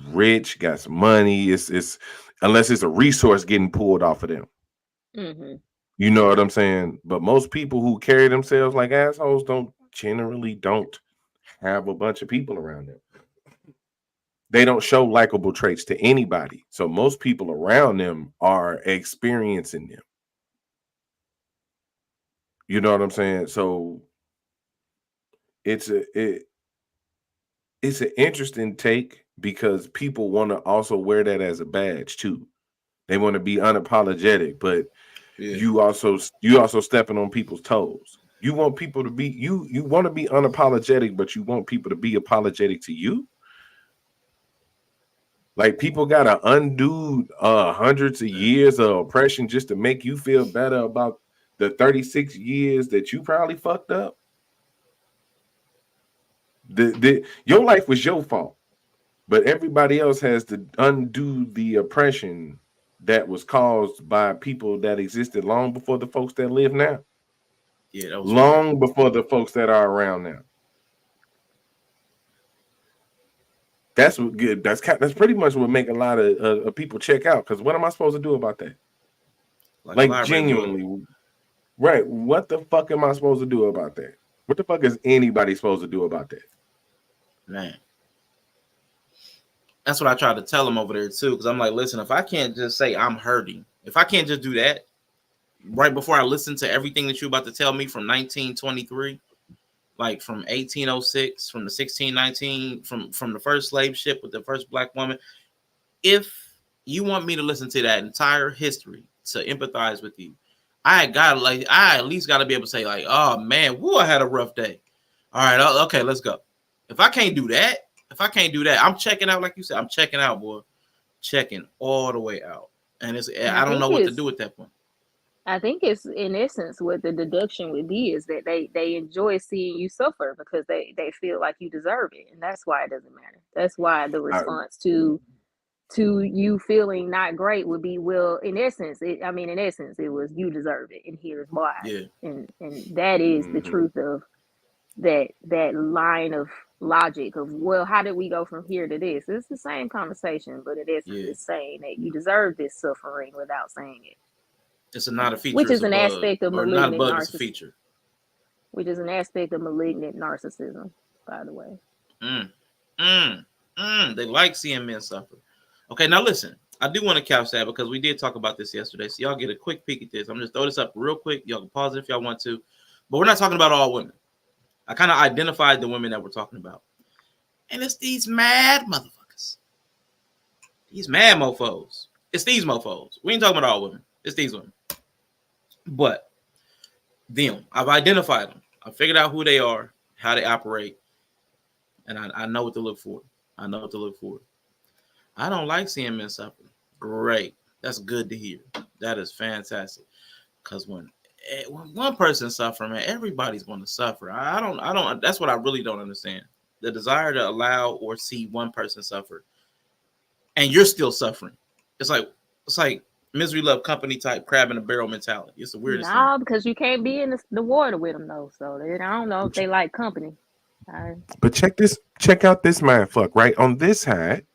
rich, got some money. It's unless it's a resource getting pulled off of them. Mhm. You know what I'm saying? But most people who carry themselves like assholes don't have a bunch of people around them. They don't show likable traits to anybody. So most people around them are experiencing them. You know what I'm saying? So it's it's an interesting take because people want to also wear that as a badge too. They want to be unapologetic, but Yeah. you also stepping on people's toes. You want people to be you want to be unapologetic, but you want people to be apologetic to you. Like people gotta undo hundreds of years of oppression just to make you feel better about the 36 years that you probably fucked up. Your life was your fault, but everybody else has to undo the oppression that was caused by people that existed long before the folks that live now. Yeah, that was wild. Long before the folks that are around now. That's what good. That's pretty much what make a lot of people check out. Because what am I supposed to do about that? Like Like elaborate more. genuinely, Right. What the fuck am I supposed to do about that? What the fuck is anybody supposed to do about that? Man. That's what I tried to tell him over there too. Because I'm like, listen, if I can't just say I'm hurting, if I can't just do that right before I listen to everything that you're about to tell me from 1923, like from 1806, from the 1619, from the first slave ship with the first black woman. If you want me to listen to that entire history to empathize with you, I at least got to be able to say like, oh man, woo, I had a rough day. All right, okay, let's go. If I can't do that, I'm checking out. Like you said, I'm checking out, boy, checking all the way out. And And I don't know what to do at that point. I think it's in essence what the deduction would be is that they enjoy seeing you suffer because they feel like you deserve it, and that's why it doesn't matter. That's why the I, response to you feeling not great would be, well, in essence, it was you deserve it, and here's why. Yeah, And that is the mm-hmm. truth of that line of logic of, well, how did we go from here to this? It's the same conversation, but in essence, yeah. it's saying that you deserve this suffering without saying it. It's not a feature, Which it's is a an bug. aspect of Or not a malignant bug, it's a narcissism. feature. Which is an aspect of malignant narcissism, by the way. They like seeing men suffer. Okay, now listen. I do want to couch that because we did talk about this yesterday. So y'all get a quick peek at this. I'm just throw this up real quick. Y'all can pause it if y'all want to. But we're not talking about all women. I kind of identified the women that we're talking about. And it's these mad motherfuckers. These mad mofos. It's these mofos. We ain't talking about all women. It's these women. But them, I've identified them. I figured out who they are, how they operate, and I know what to look for. I know what to look for. I don't like seeing men suffer. Great. That's good to hear. That is fantastic. Because when one person suffers, man, everybody's going to suffer. I don't. That's what I really don't understand. The desire to allow or see one person suffer, and you're still suffering. It's like misery love company type crab in a barrel mentality. It's the weirdest thing. No, because you can't be in the water with them though. So I don't know if they like company. But check out this mind fuck, right? On this side,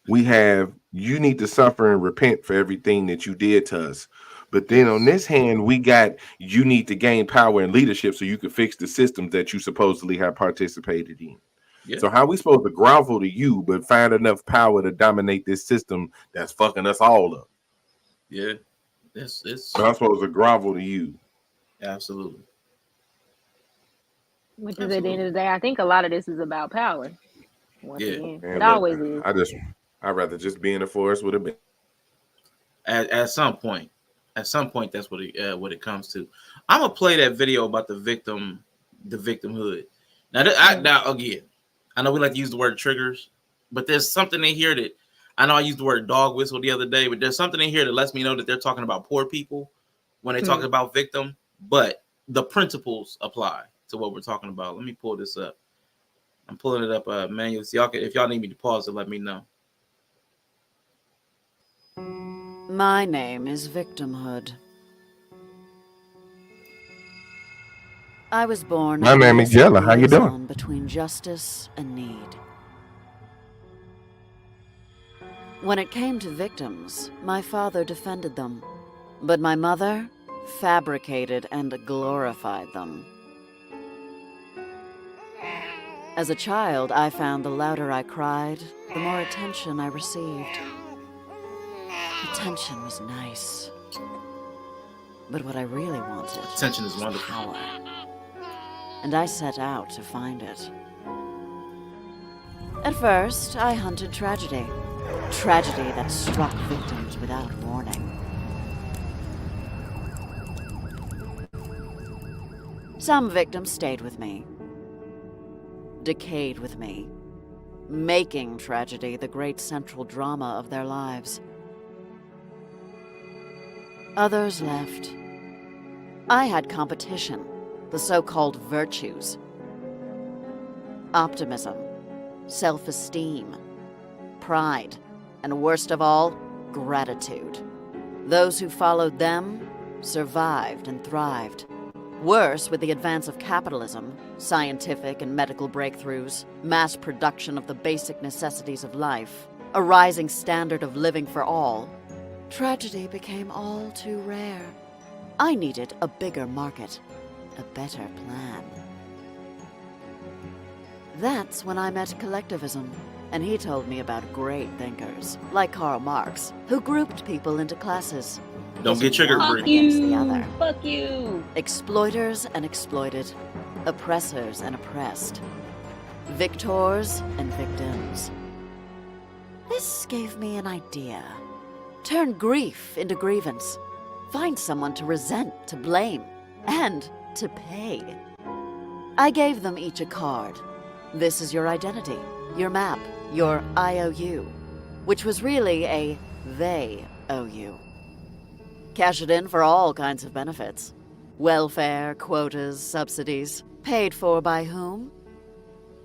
we have you need to suffer and repent for everything that you did to us. But then on this hand, we got you need to gain power and leadership so you can fix the systems that you supposedly have participated in. Yeah. So how we supposed to grovel to you but find enough power to dominate this system that's fucking us all up? Yeah. It's So I'm supposed to grovel to you. Absolutely. Which is at the end of the day, I think a lot of this is about power. Once Yeah. again, Man, it look, always is. I'd rather just be in the forest with a bit. At some point, that's what it comes to. I'm gonna play that video about the victimhood. Now again, I know we like to use the word triggers, but there's something in here that I know I used the word dog whistle the other day, but there's something in here that lets me know that they're talking about poor people when they talk about victim, but the principles apply to what we're talking about. Let me pull this up. I'm pulling it up manually. So if y'all need me to pause it, let me know. My name is Victimhood. I was born My in name the is Jella. How you doing? liaison between justice and need. When it came to victims, my father defended them, but my mother fabricated and glorified them. As a child, I found the louder I cried, the more attention I received. Attention was nice, but what I really wanted Attention is was wonderful. power. And I set out to find it. At first, I hunted tragedy. Tragedy that struck victims without warning. Some victims stayed with me, decayed with me, making tragedy the great central drama of their lives. Others left. I had competition, the so-called virtues. Optimism, self-esteem, pride, and worst of all, gratitude. Those who followed them survived and thrived. Worse, with the advance of capitalism, scientific and medical breakthroughs, mass production of the basic necessities of life, a rising standard of living for all, tragedy became all too rare. I needed a bigger market, a better plan. That's when I met collectivism, and he told me about great thinkers, like Karl Marx, who grouped people into classes. Don't get triggered, One Brittany. against the other. Fuck you. Exploiters and exploited, oppressors and oppressed, victors and victims. This gave me an idea. Turn grief into grievance. Find someone to resent, to blame, and to pay. I gave them each a card. This is your identity, your map, your IOU, which was really a they owe you. Cash it in for all kinds of benefits. Welfare, quotas, subsidies. Paid for by whom?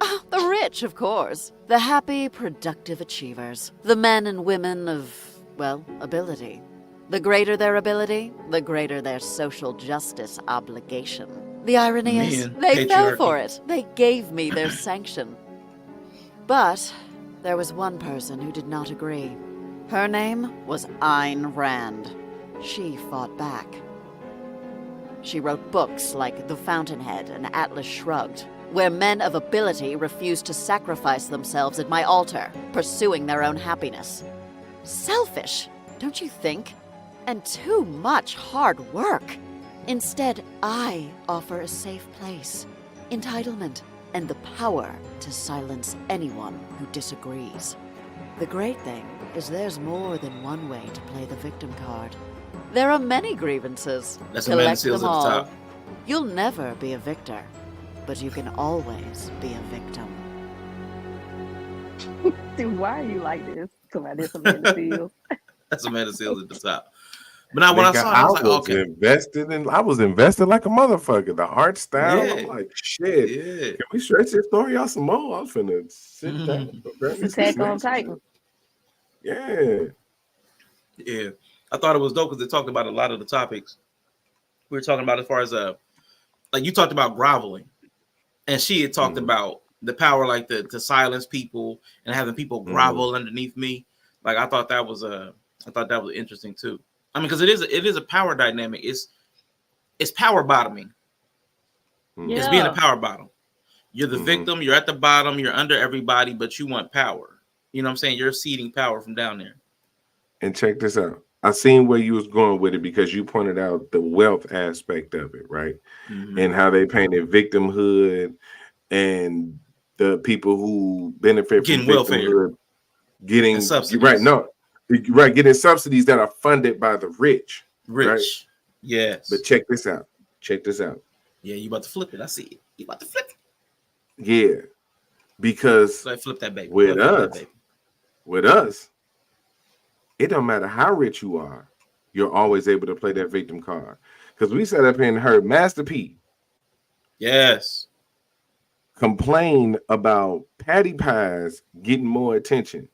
Oh, the rich, of course. The happy, productive achievers. The men and women of, well, ability. The greater their ability, the greater their social justice obligation. The irony is, they fell for it. They gave me their sanction. But there was one person who did not agree. Her name was Ayn Rand. She fought back. She wrote books like The Fountainhead and Atlas Shrugged, where men of ability refused to sacrifice themselves at my altar, pursuing their own happiness. Selfish, don't you think? And too much hard work. Instead, I offer a safe place, entitlement, and the power to silence anyone who disagrees. The great thing is there's more than one way to play the victim card. There are many grievances. That's Amanda Collect Seals them at the all. top. You'll never be a victor, but you can always be a victim. Dude, why are you like this? Come on, this Amanda Seals. That's Amanda Seals at the top. But now when I Nigga, saw it, I was like, okay. I was invested like a motherfucker. The art style, Yeah. I'm like, shit. Yeah. Can we stretch this story out some more? I'm finna sit down. grab me some Attack on snacks. Titan. Yeah. Yeah. I thought it was dope because they talked about a lot of the topics we were talking about as far as like you talked about groveling. And she had talked about the power like to silence people and having people grovel underneath me. Like I thought that was interesting too. I mean, because it is a power dynamic. It's power bottoming. Yeah. It's being a power bottom. You're the victim. You're at the bottom. You're under everybody, but you want power. You know what I'm saying? You're ceding power from down there. And check this out. I seen where you was going with it because you pointed out the wealth aspect of it, right? And how they painted victimhood and the people who benefit Getting from welfare. victimhood getting subsidies. right. No, right, getting subsidies that are funded by the rich. Right? Yes. But check this out. Check this out. Yeah, you about to flip it. I see it. You about to flip it. Yeah. Because So I flip that baby. with Flip that us, baby. with us, it don't matter how rich you are, you're always able to play that victim card. Because we sat up here and heard Master P Yes. complain about patty pies getting more attention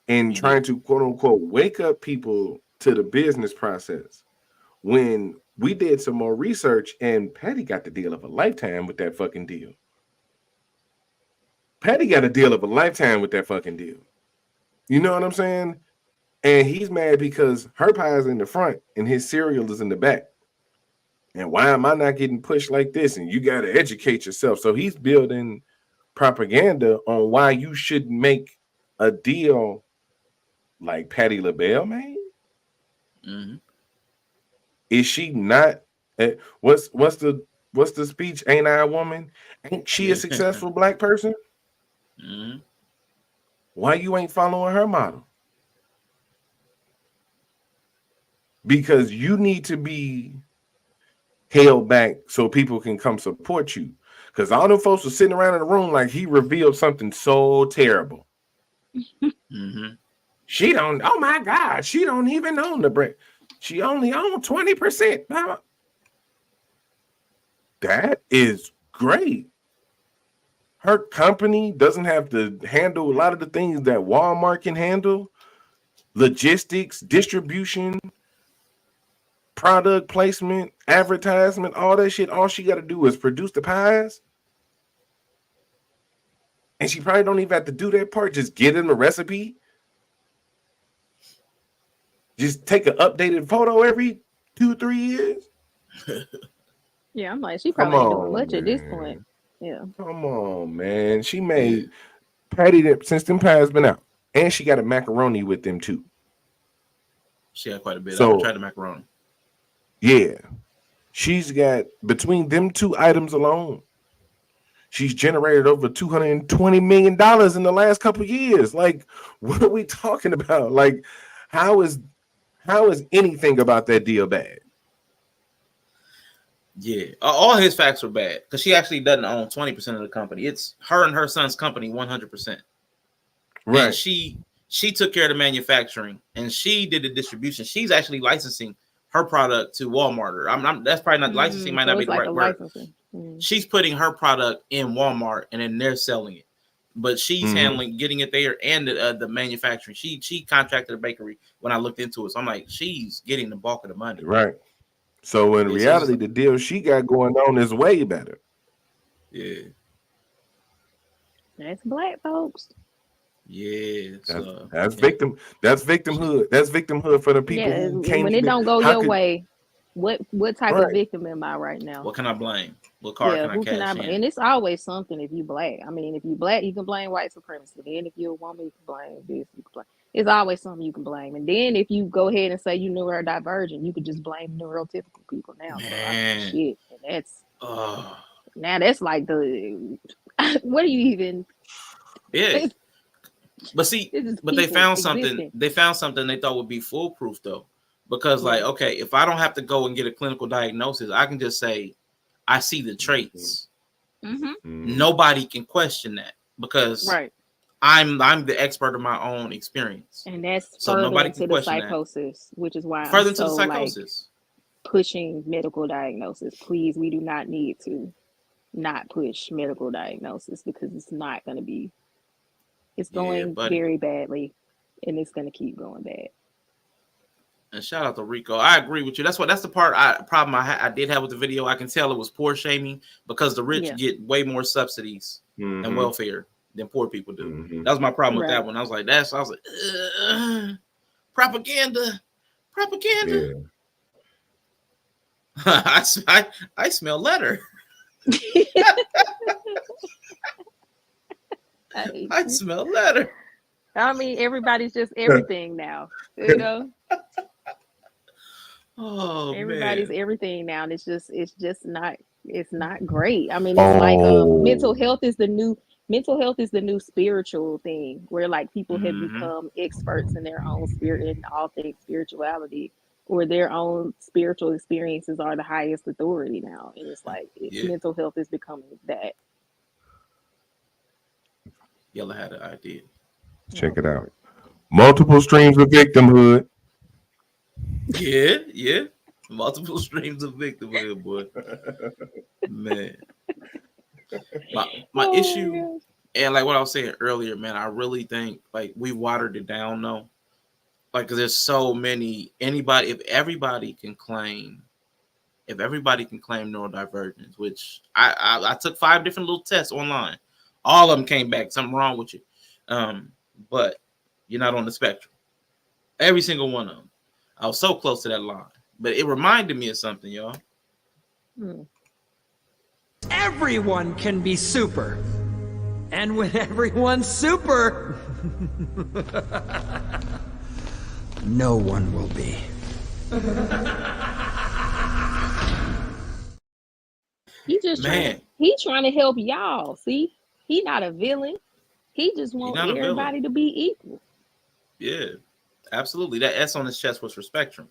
and trying to quote unquote wake up people to the business process. When we did some more research and Patty got the deal of a lifetime with that fucking deal. Patty got a deal of a lifetime with that fucking deal. You know what I'm saying? And he's mad because her pie is in the front and his cereal is in the back. And why am I not getting pushed like this? And you got to educate yourself. So he's building propaganda on why you should make a deal like Patti LaBelle made. Is she not? What's the speech? Ain't I a woman? Ain't she a successful black person? Why you ain't following her model? Because you need to be held back so people can come support you. Because all them folks were sitting around in the room like he revealed something so terrible. She don't, oh my God, she don't even own the brand. She only owns 20%. That is great. Her company doesn't have to handle a lot of the things that Walmart can handle. Logistics, distribution, product placement, advertisement, all that shit. All she got to do is produce the pies. And she probably don't even have to do that part. Just get in the recipe. Just take an updated photo every 2-3 years. Yeah, I'm like, she Come probably ain't doing on, much at this man. point. Yeah. Come on, man. She made Patty since them pies been out, and she got a macaroni with them too. She had quite a bit. I haven't So tried the macaroni. yeah, she's got between them two items alone. She's generated over $220 million in the last couple of years. Like, what are we talking about? Like, how is anything about that deal bad? Yeah, all his facts were bad because she actually doesn't own 20% of the company. It's her and her son's company 100%. Right. And she took care of the manufacturing and she did the distribution. She's actually licensing her product to Walmart. Or that's probably not licensing. Might So not be it's the like right a word. licensing. She's putting her product in Walmart and then they're selling it. But she's handling getting it there and the manufacturing. She contracted a bakery when I looked into it. So I'm like, she's getting the bulk of the money. Right. So in reality, the deal she got going on is way better. Yeah. That's black folks. Yeah. That's victimhood. That's victimhood for the people who can't when it even, don't go your way. What type Right. of victim am I right now? What can I blame? What card can I cash in? And it's always something if you black. I mean, if you black, you can blame white supremacy. Then if you're a woman, you can blame this. You can blame. It's always something you can blame. And then if you go ahead and say you neurodivergent, you could just blame neurotypical people now. Man. So I mean, shit. And that's now that's like the what do you even? Yeah. But see, but they found something. They found something they thought would be foolproof though. Because like, okay, if I don't have to go and get a clinical diagnosis, I can just say I see the traits. Nobody can question that because I'm the expert of my own experience. And that's so nobody can into the question psychosis, which is why further I'm into the so psychosis. Like pushing medical diagnosis. Please, we do not need to not push medical diagnosis because it's not going to be. It's going very badly, and it's going to keep going bad. And shout out to Rico. I agree with you. That's the problem I did have with the video. I can tell it was poor shaming because the rich get way more subsidies and welfare than poor people do. That was my problem with that one. I was like, propaganda. Yeah. I smell letter. I smell letter. I mean, everybody's just everything now, you know. Oh, everybody's everything now, and it's just not great. I mean, it's like mental health is the new spiritual thing, where like people have become experts in their own spirit and all things spirituality, or their own spiritual experiences are the highest authority now, and it's like mental health is becoming that. Yella had an idea. Check it out. Multiple streams of victimhood. Yeah. Multiple streams of victimhood, boy. Man. My issue, and like what I was saying earlier, man, I really think like we watered it down though. Like, cause there's so many. If everybody can claim neurodivergence, which I took 5 different little tests online. All of them came back something wrong with you. But you're not on the spectrum. Every single one of them. I was so close to that line. But it reminded me of something, y'all. Everyone can be super. And when everyone's super, no one will be. He's trying to help y'all. See, he not a villain. He just wants everybody to be equal. Yeah, absolutely. That S on his chest was for Spectrum.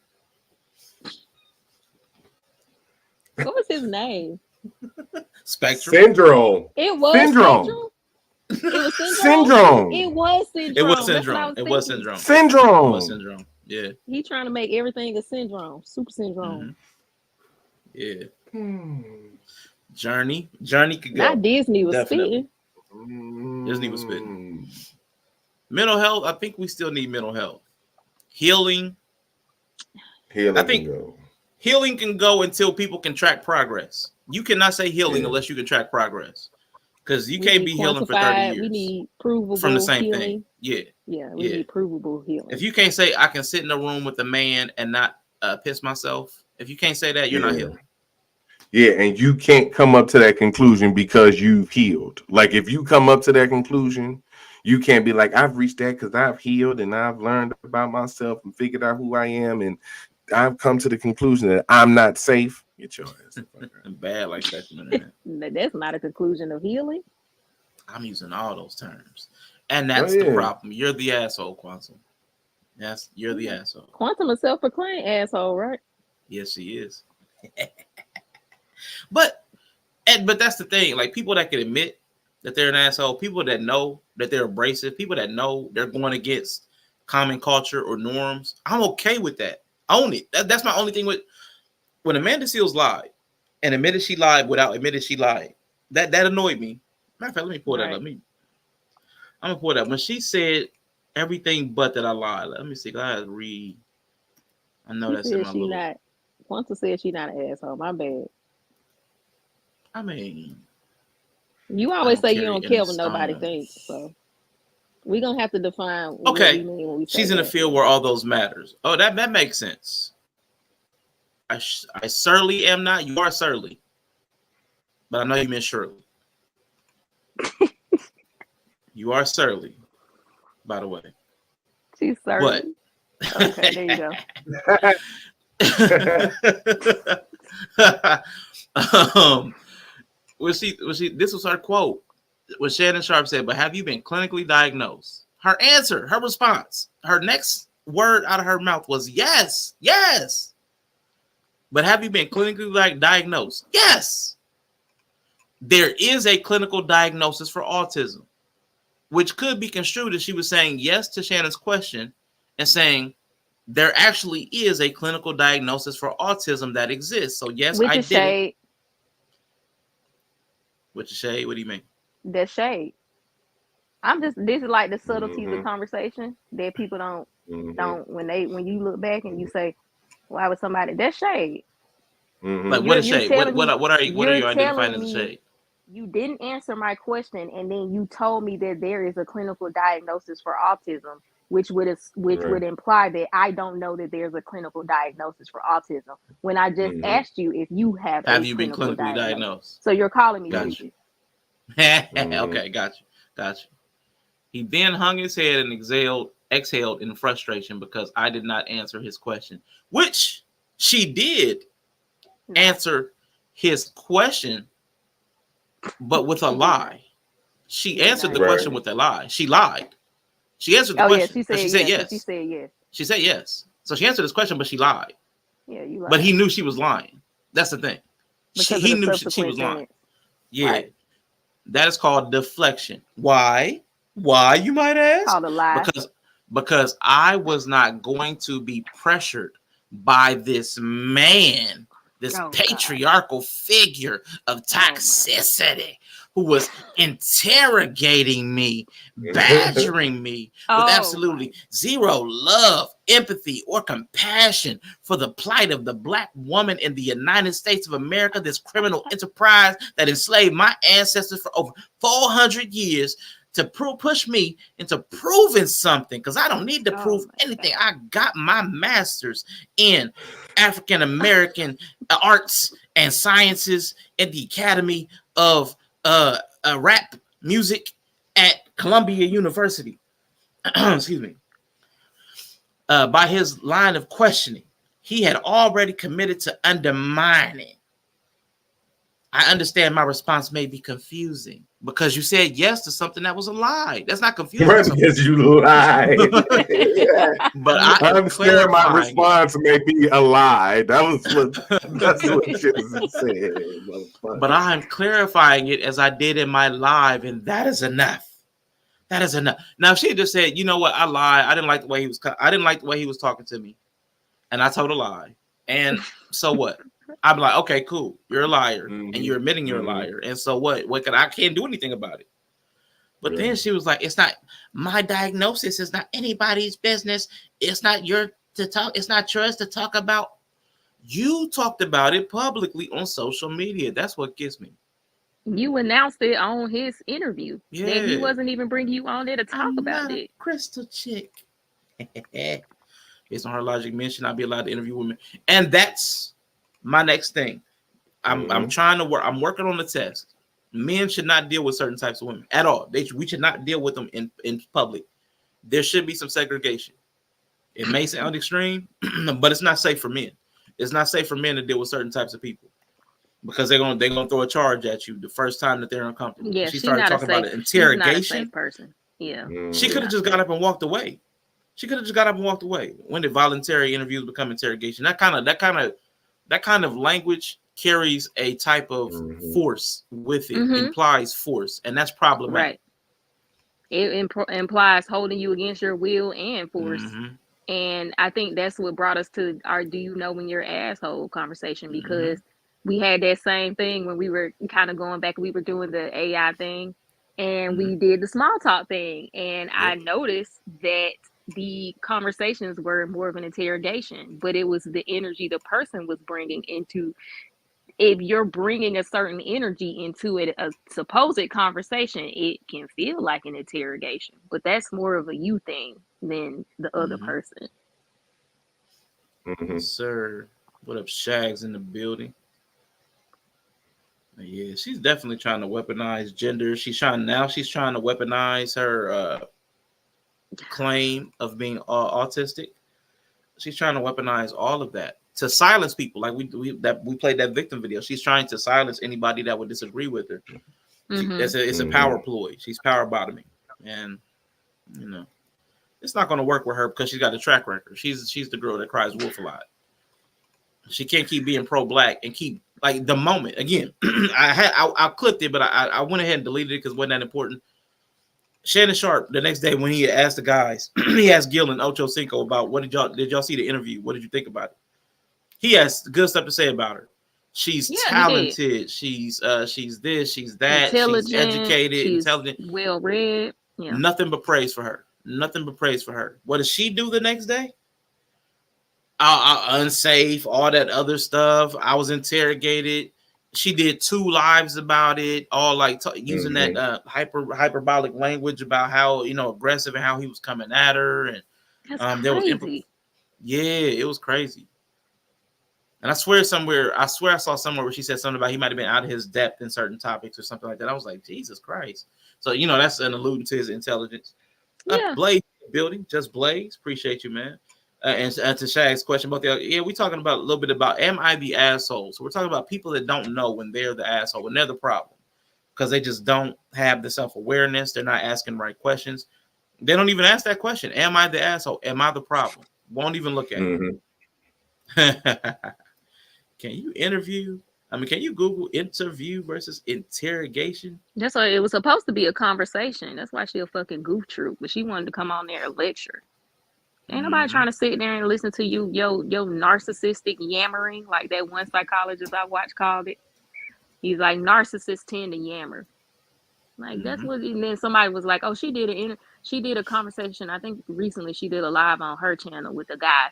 What was his name? Spectrum. Syndrome. It was Syndrome. It was Syndrome. It was syndrome. It was syndrome. It was syndrome. Syndrome. It was syndrome. Yeah. He trying to make everything a syndrome. Super syndrome. Yeah. Journey could go. Not Disney was spitting. Disney was spitting. Mental health. I think we still need mental health. Healing. I think healing can go until people can track progress. You cannot say healing unless you can track progress. Because you can't be healing for 30 years. We need provable from the same healing. thing. Yeah. Yeah, we need provable healing. If you can't say I can sit in a room with a man and not piss myself, If you can't say that, you're not healing. Yeah, and you can't come up to that conclusion because you've healed. Like if you come up to that conclusion, you can't be like, I've reached that because I've healed and I've learned about myself and figured out who I am, and I've come to the conclusion that I'm not safe. Get your ass the fuck out. Bad like sexual internet. That's not a conclusion of healing. I'm using all those terms. And that's the problem. You're the asshole, Quantum. Yes, you're the asshole. Quantum is self-proclaimed asshole, right? Yes, he is. But that's the thing. Like people that can admit that they're an asshole, people that know that they're abrasive, people that know they're going against common culture or norms. I'm okay with that. Own it. That's my only thing with when Amanda Seales lied and admitted she lied without admitting she lied. That annoyed me. Matter of fact, let me pull that up. I'm gonna pull that up. When she said everything but that I lied. Let me see. I had to read. I know She that's in my she little. not. Quantum said she not an asshole. My bad. I mean, you always say you carry don't any care what nobody stones. thinks. So we're gonna have to define what Okay. we mean when we say She's in a that. field where all those matters. Oh, that makes sense. I surely am not. You are surly, but I know you meant surely. You are surly, by the way. She's surly. Okay, there you go. Was she? This was her quote. What Shannon Sharp said. But have you been clinically diagnosed? Her answer, her response, her next word out of her mouth was yes, yes. But have you been clinically diagnosed? Yes. There is a clinical diagnosis for autism, which could be construed as she was saying yes to Shannon's question and saying there actually is a clinical diagnosis for autism that exists. So yes, Which I is did shade. it. Which is shade? What do you mean? That's shade. This is like the subtleties of conversation that people don't when you look back and you say, why would somebody, that's shade. Like what is shade? What are you identifying as shade? You didn't answer my question, and then you told me that there is a clinical diagnosis for autism, which would imply that I don't know that there's a clinical diagnosis for autism. When I just asked you if you have you been clinically diagnosed? So you're calling me stupid. Okay, got you. He then hung his head and exhaled in frustration because I did not answer his question, which she did answer his question, but with a lie. She answered the question with a lie. She lied. She answered the question. Yeah, she said yes. She said yes. She said yes. So she answered his question, but she lied. Yeah, you lied. But he knew she was lying. That's the thing. He knew she was lying. Yeah. Right. That is called deflection. Why? Why, you might ask? Called a lie. Because I was not going to be pressured by this man, this patriarchal figure of toxicity who was interrogating me, badgering me with absolutely zero love, empathy, or compassion for the plight of the Black woman in the United States of America, this criminal enterprise that enslaved my ancestors for over 400 years to push me into proving something, because I don't need to prove anything. I got my master's in African American arts and sciences in the Academy of rap music at Columbia University. Excuse me. By his line of questioning, he had already committed to undermining. I understand my response may be confusing because you said yes to something that was a lie. That's not confusing. Right, because you lied. But I understand my response may be a lie. That's what she said. But I'm clarifying it as I did in my live, and that is enough. That is enough. Now, if she had just said, you know what, I lied. I didn't like the way he was talking to me, and I told a lie. And so what? I'm like, okay, cool. You're a liar, and you're admitting you're a liar. And so what? I can't do anything about it. But then she was like, it's not my diagnosis. It's not anybody's business. It's not yours to talk. It's not yours to talk about. You talked about it publicly on social media. That's what gets me. You announced it on his interview. Yeah. That he wasn't even bringing you on there to talk about it. Crystal chick. Based on her logic mention, I'd be allowed to interview women. And that's My next thing, I'm trying to work. I'm working on the test. Men should not deal with certain types of women at all. We should not deal with them in public. There should be some segregation. It may sound extreme, but it's not safe for men. It's not safe for men to deal with certain types of people because they're gonna throw a charge at you the first time that they're uncomfortable. Yeah, She she's started not a talking about safe. an She's not a interrogation. safe person. Yeah, She could have just got up and walked away. She could have just got up and walked away. When did voluntary interviews become interrogation? That kind of language carries a type of force with it, implies force, and that's problematic. right. It implies holding you against your will and force. And I think that's what brought us to our "Do you know when you're an asshole" conversation, because we had that same thing when we were kind of going back. We were doing the AI thing, and we did the small talk thing, and I noticed that the conversations were more of an interrogation, but it was the energy the person was bringing into. If you're bringing a certain energy into it, a supposed conversation, it can feel like an interrogation, but that's more of a you thing than the other person. Sir, what up, Shags in the building? Yeah, she's definitely trying to weaponize gender. She's trying to weaponize her claim of being autistic. She's trying to weaponize all of that to silence people. Like we played that victim video. She's trying to silence anybody that would disagree with her. It's a power ploy. She's power bottoming, and it's not going to work with her because she's got a track record. She's the girl that cries wolf a lot. She can't keep being pro-black and keep like the moment again. I clipped it, but I went ahead and deleted it because it wasn't that important. Shannon Sharp, the next day when he asked the guys, he asked Gil and Ocho Cinco about did y'all see the interview? What did you think about it? He has good stuff to say about her. She's talented. She's this, she's that. She's educated, intelligent, well read. Yeah. Nothing but praise for her. Nothing but praise for her. What does she do the next day? Unsafe, all that other stuff. I was interrogated. She did 2 lives about it, all like using that hyperbolic language about how aggressive and how he was coming at her, and there was it was crazy. And I swear I saw somewhere where she said something about he might have been out of his depth in certain topics or something like that. I was like, Jesus Christ. So that's an alluding to his intelligence. Blaze building, just Blaze. Appreciate you, man. And to Shag's question about we're talking about a little bit about am I the asshole? So we're talking about people that don't know when they're the asshole, when they're the problem, because they just don't have the self-awareness. They're not asking the right questions. They don't even ask that question. Am I the asshole? Am I the problem? Won't even look at it. Can you interview? Can you Google interview versus interrogation? That's why it was supposed to be a conversation. That's why she a fucking goof troop, but she wanted to come on there and lecture. Ain't nobody trying to sit there and listen to you, yo narcissistic yammering, like that one psychologist I watched called it. He's like, narcissists tend to yammer. Like that's what. And then somebody was like, oh, she did a conversation. I think recently she did a live on her channel with a guy,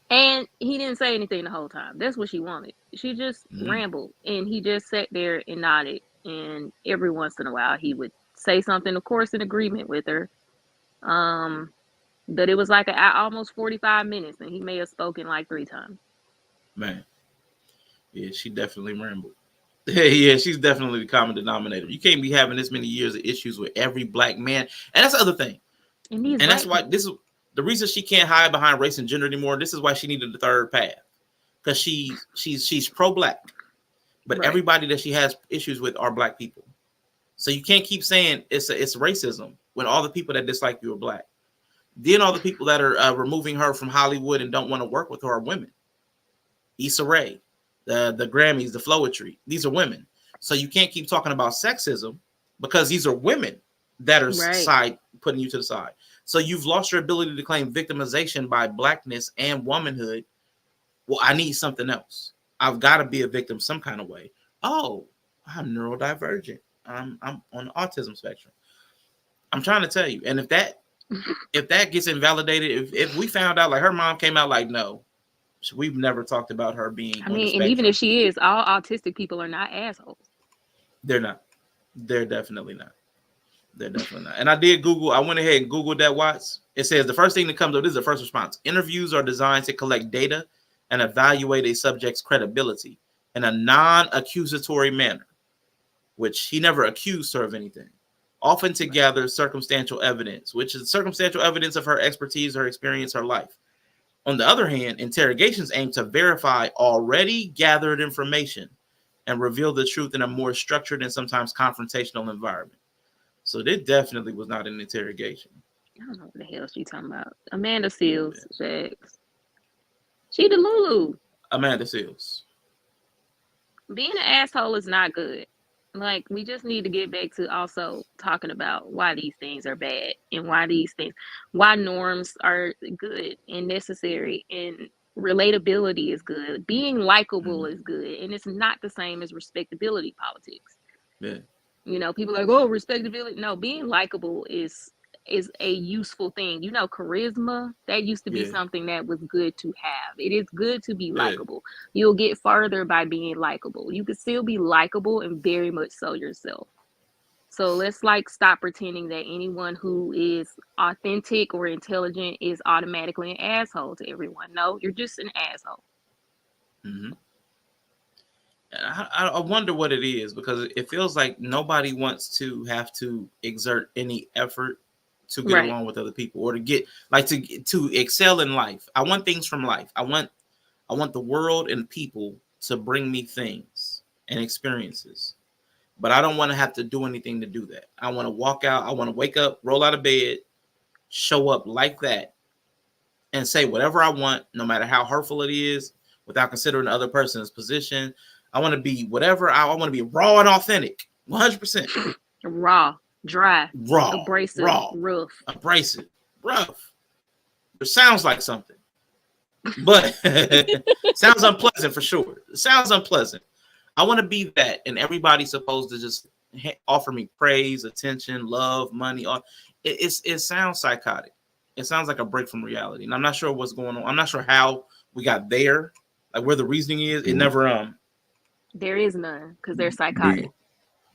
and he didn't say anything the whole time. That's what she wanted. She just rambled, and he just sat there and nodded. And every once in a while, he would say something, of course, in agreement with her. But it was like almost 45 minutes, and he may have spoken like 3 times. Man, yeah, she definitely rambled. Yeah, she's definitely the common denominator. You can't be having this many years of issues with every black man, and that's the other thing. And that's why this is the reason she can't hide behind race and gender anymore. This is why she needed the third path, because she's pro-black, but everybody that she has issues with are black people. So you can't keep saying it's racism when all the people that dislike you are black. Then all the people that are removing her from Hollywood and don't want to work with her are women. Issa Rae, the Grammys, the Floetry, these are women. So you can't keep talking about sexism because these are women that are putting you to the side. So you've lost your ability to claim victimization by blackness and womanhood. Well, I need something else. I've got to be a victim some kind of way. Oh, I'm neurodivergent. I'm on the autism spectrum. I'm trying to tell you. And if that gets invalidated, if we found out, like her mom came out like, no, we've never talked about her being. I mean, and even if she is, all autistic people are not assholes. They're not. They're definitely not. They're definitely not. And I did Google. I went ahead and Googled that, Watts. It says the first thing that comes up, this is the first response. Interviews are designed to collect data and evaluate a subject's credibility in a non-accusatory manner, which he never accused her of anything, often to gather circumstantial evidence, which is circumstantial evidence of her expertise, her experience, her life. On the other hand, interrogations aim to verify already gathered information and reveal the truth in a more structured and sometimes confrontational environment. So this definitely was not an interrogation. I don't know what the hell she talking about. Amanda Seals, Shags. She the Lulu. Amanda Seals. Being an asshole is not good. Like, we just need to get back to also talking about why these things are bad and why norms are good and necessary and relatability is good. Being likable is good, and it's not the same as respectability politics. Yeah. You know, people are like, oh, respectability. No, being likable is a useful thing. You know, charisma, that used to be something that was good to have. It is good to be likable. You'll get further by being likable. You can still be likable and very much so yourself. So let's like stop pretending that anyone who is authentic or intelligent is automatically an asshole to everyone. No, you're just an asshole. Mm-hmm. I wonder what it is, because it feels like nobody wants to have to exert any effort to get along with other people, or to get like to excel in life. I want things from life. I want the world and people to bring me things and experiences, but I don't want to have to do anything to do that. I want to walk out. I want to wake up, roll out of bed, show up like that, and say whatever I want, no matter how hurtful it is, without considering the other person's position. I want to be whatever. I want to be raw and authentic, 100%. Raw. Dry, abrasive, rough. Abrasive, rough. It sounds like something, but sounds unpleasant for sure. It sounds unpleasant. I want to be that, and everybody's supposed to just offer me praise, attention, love, money. It sounds psychotic. It sounds like a break from reality, and I'm not sure what's going on. I'm not sure how we got there, like where the reasoning is. It never There is none, because they're psychotic.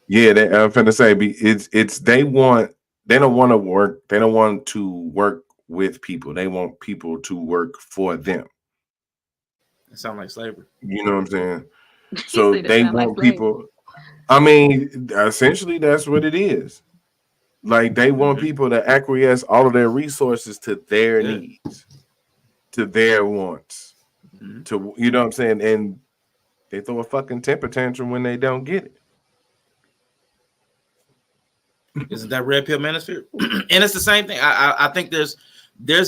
Yeah, I'm finna say it's they don't want to work. They don't want to work with people. They want people to work for them. It sounds like slavery. You know what I'm saying? So they want people. I mean, essentially, that's what it is. Like, they want people to acquiesce all of their resources to their needs, to their wants, to, you know what I'm saying? And they throw a fucking temper tantrum when they don't get it. Isn't that red pill manosphere? And it's the same thing. I think there's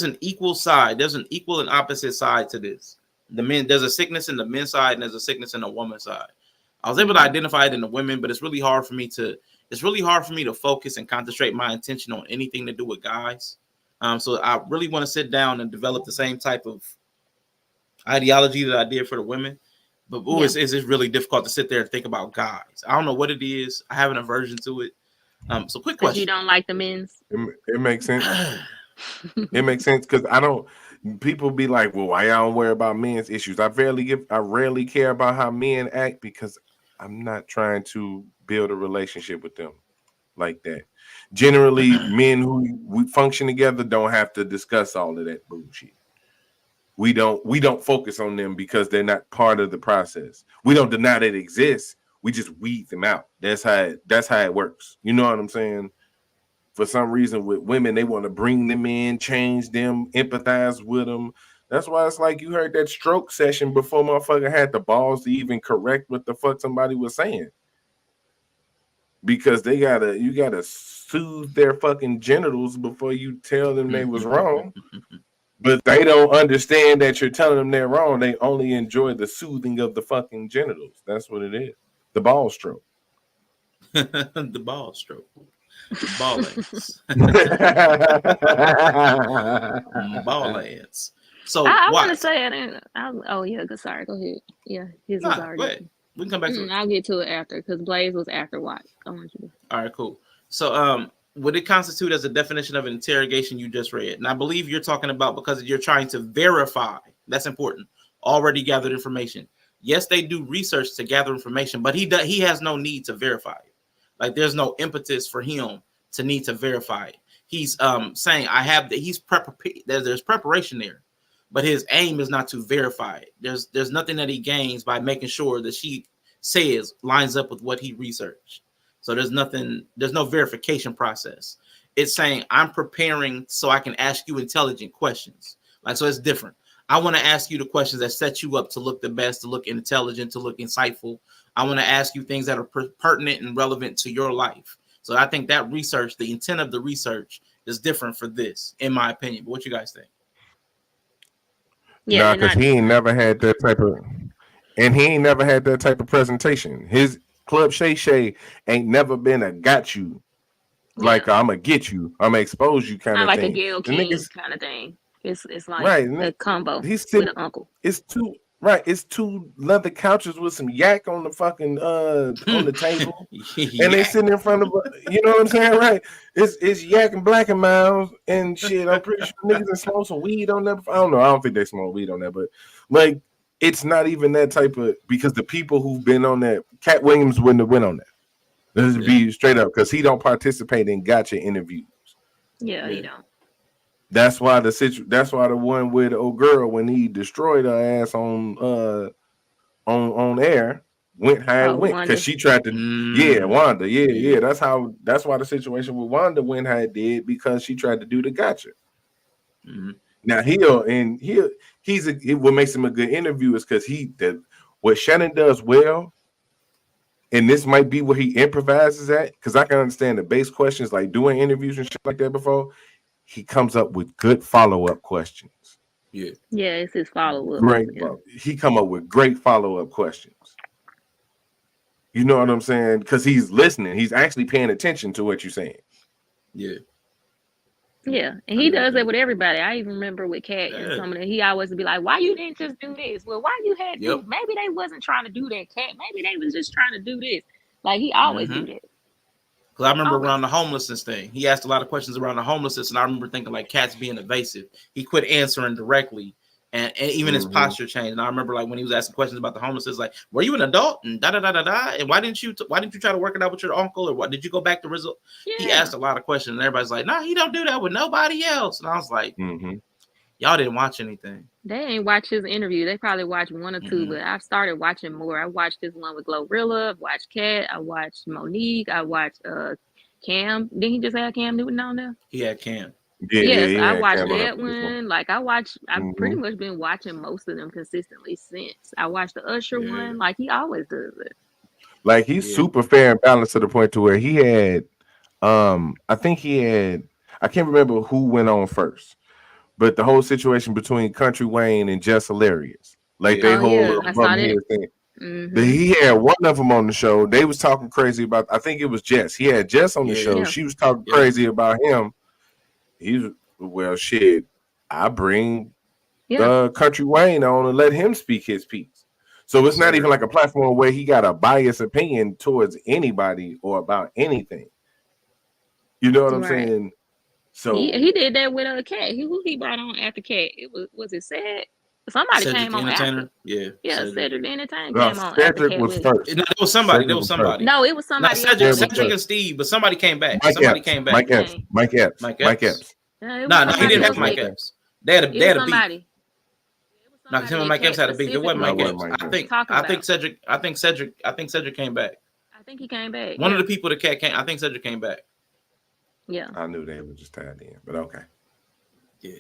an equal side. There's an equal and opposite side to this. There's a sickness in the men's side and there's a sickness in the woman's side. I was able to identify it in the women, but it's really hard for me to focus and concentrate my attention on anything to do with guys. So I really want to sit down and develop the same type of ideology that I did for the women. But it's really difficult to sit there and think about guys. I don't know what it is. I have an aversion to it. So quick question. You don't like the men's? It makes sense. It makes sense, because people be like, well, why y'all don't worry about men's issues? I rarely care about how men act, because I'm not trying to build a relationship with them like that. Generally, men who we function together don't have to discuss all of that bullshit. We don't focus on them because they're not part of the process. We don't deny that it exists. We just weed them out. That's how it works. You know what I'm saying? For some reason, with women, they want to bring them in, change them, empathize with them. That's why it's like you heard that stroke session before motherfucker had the balls to even correct what the fuck somebody was saying. Because you gotta soothe their fucking genitals before you tell them they was wrong. But they don't understand that you're telling them they're wrong. They only enjoy the soothing of the fucking genitals. That's what it is. The ball stroke. The ball stroke. Ball lands. Ball lands. So I want to say sorry, go ahead. Yeah, his was already. Go ahead. We can come back to it. I'll get to it after, because Blaze was after Watch. I want you to. All right, cool. So would it constitute as a definition of interrogation you just read? And I believe you're talking about because you're trying to verify. That's important. Already gathered information. Yes, they do research to gather information, but he has no need to verify it. Like, there's no impetus for him to need to verify it. He's saying there's preparation there, but his aim is not to verify it. There's nothing that he gains by making sure that she says lines up with what he researched. So there's no verification process. It's saying I'm preparing so I can ask you intelligent questions. Like, so it's different. I want to ask you the questions that set you up to look the best, to look intelligent, to look insightful. I want to ask you things that are pertinent and relevant to your life. So I think that research, the intent of the research, is different for this, in my opinion. But what you guys think? Yeah, Nah, they're because not. he ain't never had that type of, and he ain't never had that type of presentation. His Club Shay Shay ain't never been a got you, Yeah, like I'm gonna get you, I'm gonna expose you kind not of like a thing. Gail The King niggas, kind of thing. It's like right? a combo He's with sitting. an uncle. It's two right. It's two leather couches with some yak on the fucking on the table, and they Yeah. sitting in front of you know what I'm saying, right? It's yak and black and miles and shit. I'm pretty sure niggas that smoke some weed on that. I don't know. I don't think they smoke weed on that, but like it's not even that type of because the people who've been on that, Cat Williams wouldn't have went on that. Let's be straight up because he don't participate in gotcha interviews. Yeah, you don't. That's why that's why the one with the old girl when he destroyed her ass on air went how it Oh, went because Wanda. she tried to Wanda that's why the situation with Wanda went how it did because she tried to do the gotcha. Now what makes him a good interview is because what Shannon does well, and this might be where he improvises at because I can understand the base questions like doing interviews and shit like that before. He comes up with good follow-up questions. Yeah. Yeah, it's his follow up. Great. Yeah. He come up with great follow-up questions. You know what I'm saying? Because he's listening. He's actually paying attention to what you're saying. Yeah. Yeah, and he does it with everybody. I even remember with Cat and some of them. He always would be like, "Why you didn't just do this? Well, why you had this? Maybe they wasn't trying to do that, Cat. Maybe they was just trying to do this." Like he always do that. Because I remember around the homelessness thing, he asked a lot of questions around the homelessness, and I remember thinking like Cat's being evasive. He quit answering directly, and even his posture changed. And I remember like when he was asking questions about the homelessness, like, "Were you an adult?" and da da da da da. And why didn't you try to work it out with your uncle, or what did you go back to Rizzo? Yeah. He asked a lot of questions, and everybody's like, "Nah, he don't do that with nobody else." And I was like, "Y'all didn't watch anything." They ain't watch his interview. They probably watched one or two, but I've started watching more. I watched this one with Glorilla. I've watched Cat. I watched Monique. I watched Cam. Didn't he just have Cam Newton on there? He had Cam. Yes, I watched that one. Like I've pretty much been watching most of them consistently since. I watched the Usher one. Like he always does it. Like he's super fair and balanced to the point to where he had, I think he had, I can't remember who went on first, but the whole situation between Country Wayne and Jess Hilarious, like they whole bum head thing. He had one of them on the show. They was talking crazy about. I think it was Jess. He had Jess on the show. She was talking crazy about him. He's well, shit. I bring Country Wayne on and let him speak his piece. So it's not even like a platform where he got a biased opinion towards anybody or about anything. You know what I'm saying? So he did that with a Cat. Who he brought on after Cat? It was it Sad? Somebody Cedric came on Entertainer? after. Cedric the Entertainer came on Cedric after was Cat. first. No, there was somebody. No, it was somebody else. else. Cedric and Steve, but somebody came back. Mike Epps. Mike Epps. No, he didn't have Mike Epps. They had a beef. No, him and Mike Epps had a beef. It wasn't Mike Epps. I think Cedric came back. I think he came back. One of the people that Cat came. I think Cedric came back. Yeah. I knew they were just tied in, but okay. Yeah.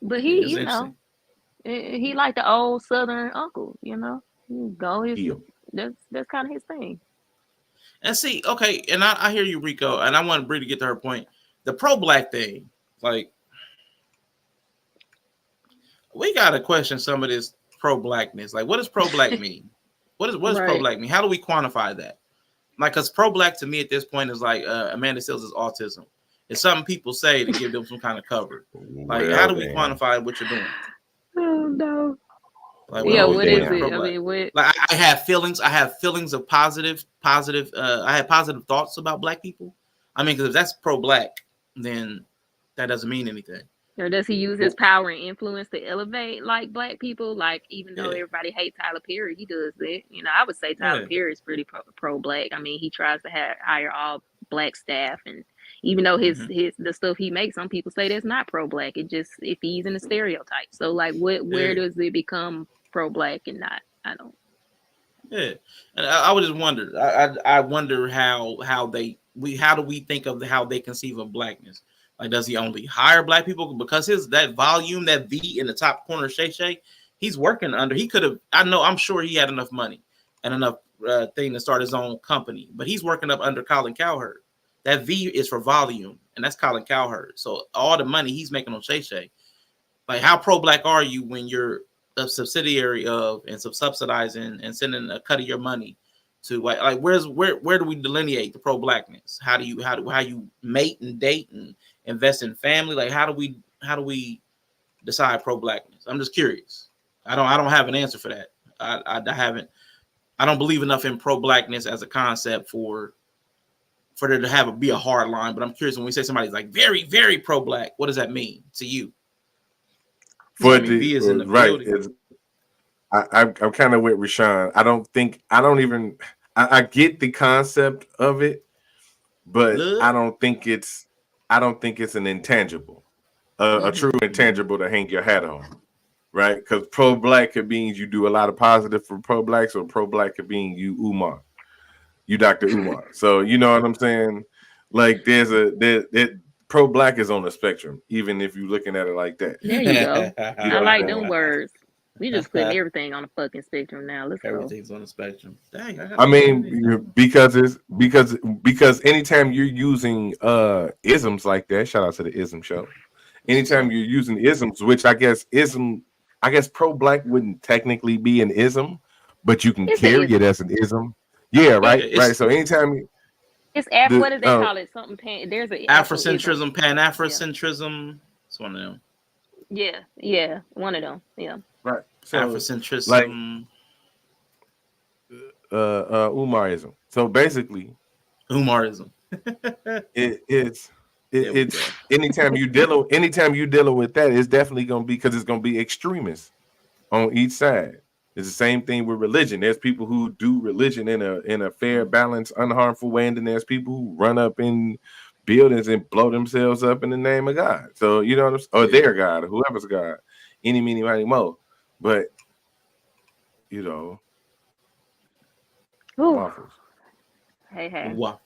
But he, you know, he like the old Southern uncle, you know. That's kind of his thing. And see, okay, and I hear you, Rico, and I want Bree to get to her point. The pro-black thing, like, we gotta question some of this pro-blackness. Like, what does pro-black mean? What does pro-black mean? How do we quantify that? Like, because pro-black to me at this point is like Amanda Seales' autism. It's something people say to give them some kind of cover. Like, how do we quantify what you're doing? Oh no. Like, what is it? I mean, what? Like, I have feelings. I have feelings of positive. I have positive thoughts about black people. I mean, because if that's pro-black, then that doesn't mean anything. Or does he use his power and influence to elevate like black people? Like, even though everybody hates Tyler Perry, he does that. You know, I would say Tyler Perry is pretty pro-black. I mean, he tries to hire all black staff, and Even though Mhm. his the stuff he makes, some people say that's not pro black. It feeds in the stereotype. So like, where Yeah, does it become pro black and not? I don't. yeah. And I would just wonder. I wonder how do we think of how they conceive of blackness? Like, does he only hire black people because his that volume, that V in the top corner, Shay Shay, he's working under. He could have. I'm sure he had enough money and enough thing to start his own company, but he's working up under Colin Cowherd. That V is for volume, and that's Colin Cowherd. So all the money he's making on Shay Shay. Like, how pro black are you when you're a subsidiary of and subsidizing and sending a cut of your money to like where do we delineate the pro blackness? How you mate and date and invest in family? Like, how do we decide pro blackness? I'm just curious. I don't have an answer for that. I haven't. I don't believe enough in pro blackness as a concept for there to be a hard line. But I'm curious, when we say somebody's like very very pro black, what does that mean to you? So I For mean, the V is in the right, building. I'm kind of with Rashawn. I get the concept of it, but Blood. I don't think it's an intangible, a true intangible to hang your hat on, right? Because pro black could mean you do a lot of positive for pro blacks, or pro black could mean you Dr. Umar. So you know what I'm saying? Like pro black is on the spectrum, even if you're looking at it like that. There you go. You I know what I'm like saying? them words. We just putting everything on the fucking spectrum now. Let's go. Everything's on the spectrum. Dang, I I gotta write mean, everything down. because anytime you're using isms like that, shout out to the ism show. That's what's Anytime up. you're using isms, which I guess pro black wouldn't technically be an ism, but you can It's an carry it ism. as an ism. Yeah, It right, Yeah, right. So anytime it's the what do they call it? Something there's an actual ism. Afrocentrism, Pan Yeah. Afrocentrism. It's one of them. Yeah. Yeah. One of them. Yeah. right, so like Afrocentrism, Umarism. So basically, Umarism. it's There we go. anytime you dealing with that, it's definitely gonna be, because it's gonna be extremists on each side. It's the same thing with religion. There's people who do religion in a fair, balanced, unharmful way, and then there's people who run up in buildings and blow themselves up in the name of God. So you know what I'm saying? Or their God, or whoever's God, any, meeny, miny, mo. But you know, Ooh. waffles. Hey. Waffles.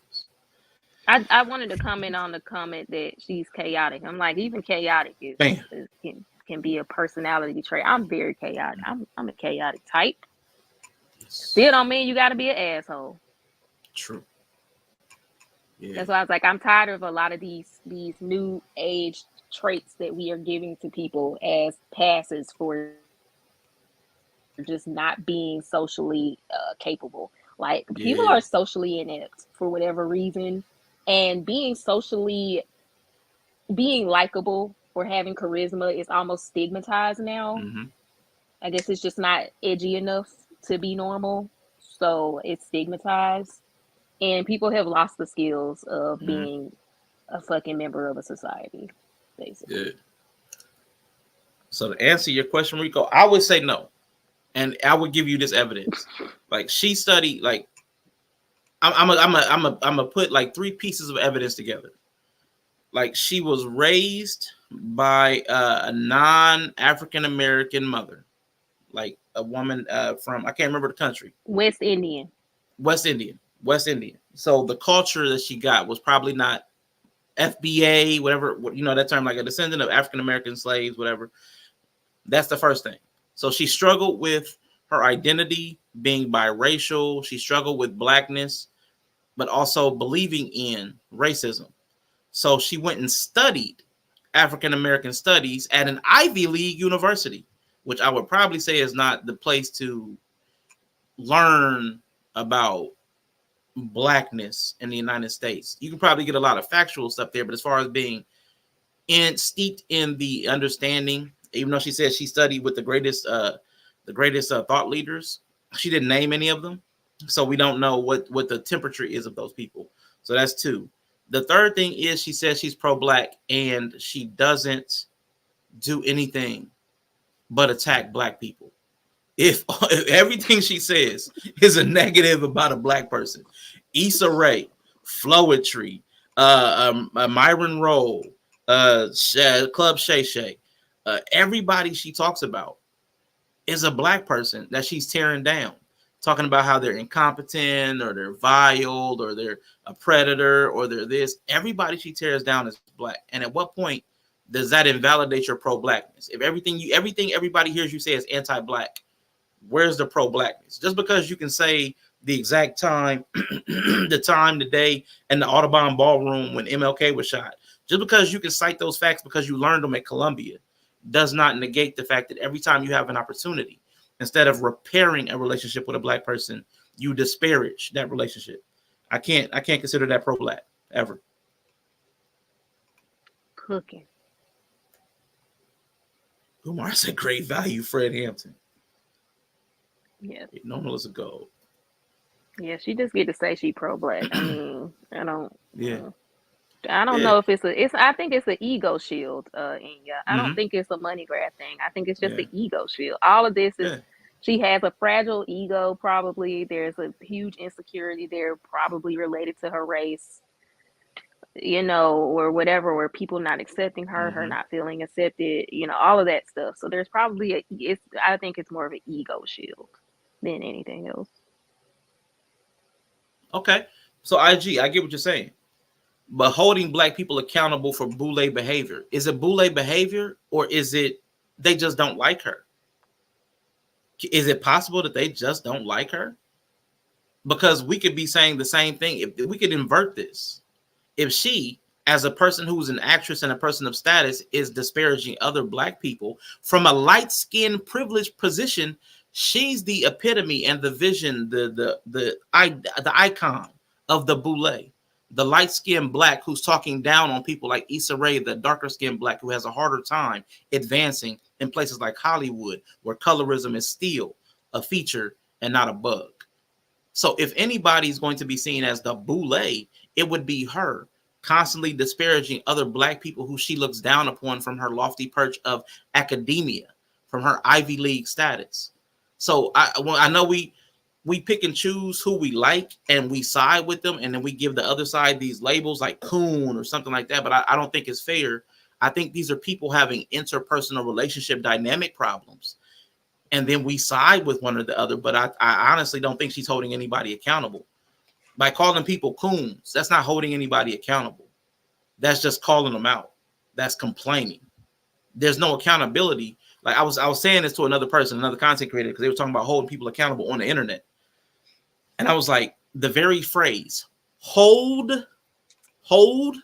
I wanted to comment on the comment that she's chaotic. I'm like, even chaotic Bam. can be a personality trait. I'm very chaotic. I'm a chaotic type. Yes. Still don't mean you got to be an asshole. True. Yeah. That's why I was like, I'm tired of a lot of these new age traits that we are giving to people as passes for just not being socially capable. Like, people Yeah. are socially inept for whatever reason, and being likable or having charisma is almost stigmatized now. Mm-hmm. I guess it's just not edgy enough to be normal, so it's stigmatized, and people have lost the skills of Mm-hmm. being a fucking member of a society, basically. Yeah. So to answer your question, Rico, I would say no, and I would give you this evidence. Like, she studied. Like, I'm a put like three pieces of evidence together. Like, she was raised by a non-African American mother, like a woman from, I can't remember the country. West Indian. West Indian. So the culture that she got was probably not FBA, whatever, that term, like a descendant of African American slaves, whatever. That's the first thing. So she struggled with her identity, being biracial. She struggled with blackness, but also believing in racism. So she went and studied African American studies at an Ivy League university, which I would probably say is not the place to learn about blackness in the United States. You can probably get a lot of factual stuff there, but as far as being steeped in the understanding, even though she said she studied with the greatest thought leaders, she didn't name any of them, so we don't know what the temperature is of those people. So that's two. The third thing is, she says she's pro-black and she doesn't do anything but attack black people. If everything she says is a negative about a black person, Issa Rae, Floetry, Myron Roll, Club Shay Shay, everybody she talks about is a black person that she's tearing down, talking about how they're incompetent or they're vile or they're a predator or they're this. Everybody she tears down is black. And at what point does that invalidate your pro-blackness? If everything everybody hears you say is anti-black, where's the pro-blackness? Just because you can say the exact time, the time, the day, and the Audubon ballroom when MLK was shot, just because you can cite those facts because you learned them at Columbia, does not negate the fact that every time you have an opportunity, instead of repairing a relationship with a black person, you disparage that relationship. I can't consider that pro-black ever. Cooking. Umar said great value, Fred Hampton. Yes. Normal as a gold. Yeah, she just get to say she pro-black. I mean, I don't. Yeah. I don't know if it's I think it's an ego shield, Inya. I don't think it's a money grab thing. I think it's just an ego shield. All of this is she has a fragile ego, probably. There's a huge insecurity there, probably related to her race, or whatever, or people not accepting her, her not feeling accepted, all of that stuff. So there's probably I think it's more of an ego shield than anything else. Okay. So I get what you're saying. But holding black people accountable for boule behavior, is it boule behavior or is it they just don't like her? Is it possible that they just don't like her? Because we could be saying the same thing. If we could invert this, if she, as a person who's an actress and a person of status, is disparaging other black people from a light-skinned privileged position, she's the epitome and the vision, the icon of the boule. The light-skinned black who's talking down on people like Issa Rae, the darker-skinned black who has a harder time advancing in places like Hollywood, where colorism is still a feature and not a bug. So if anybody's going to be seen as the boule, it would be her, constantly disparaging other black people who she looks down upon from her lofty perch of academia, from her Ivy League status. So I know we pick and choose who we like and we side with them, and then we give the other side these labels like coon or something like that. But I don't think it's fair. I think these are people having interpersonal relationship dynamic problems, and then we side with one or the other. But I honestly don't think she's holding anybody accountable. By calling people coons, that's not holding anybody accountable. That's just calling them out. That's complaining. There's no accountability. Like I was saying this to another person, another content creator, because they were talking about holding people accountable on the internet. And I was like, the very phrase hold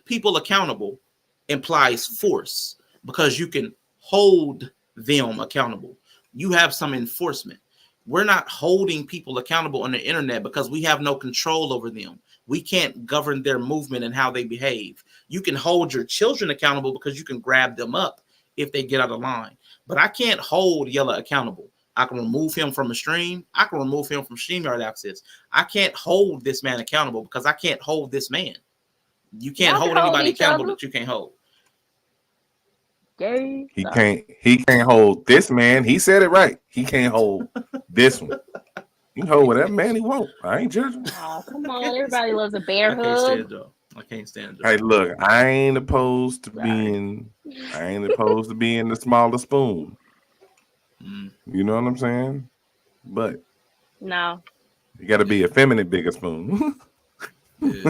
people accountable implies force, because you can hold them accountable. You have some enforcement. We're not holding people accountable on the internet because we have no control over them. We can't govern their movement and how they behave. You can hold your children accountable because you can grab them up if they get out of line. But I can't hold Yella accountable. I can remove him from a stream. I can remove him from StreamYard access. I can't hold this man accountable because I can't hold this man. You can't hold anybody accountable that you can't hold. He can't hold this man. He said it right. He can't hold this one. He can hold whatever man he want. I ain't judging. Oh, come on. Everybody loves a bear hug. I can't stand it. Hey, look, I ain't opposed to being the smaller spoon. You know what I'm saying? But no, you got to be a feminine bigger spoon. You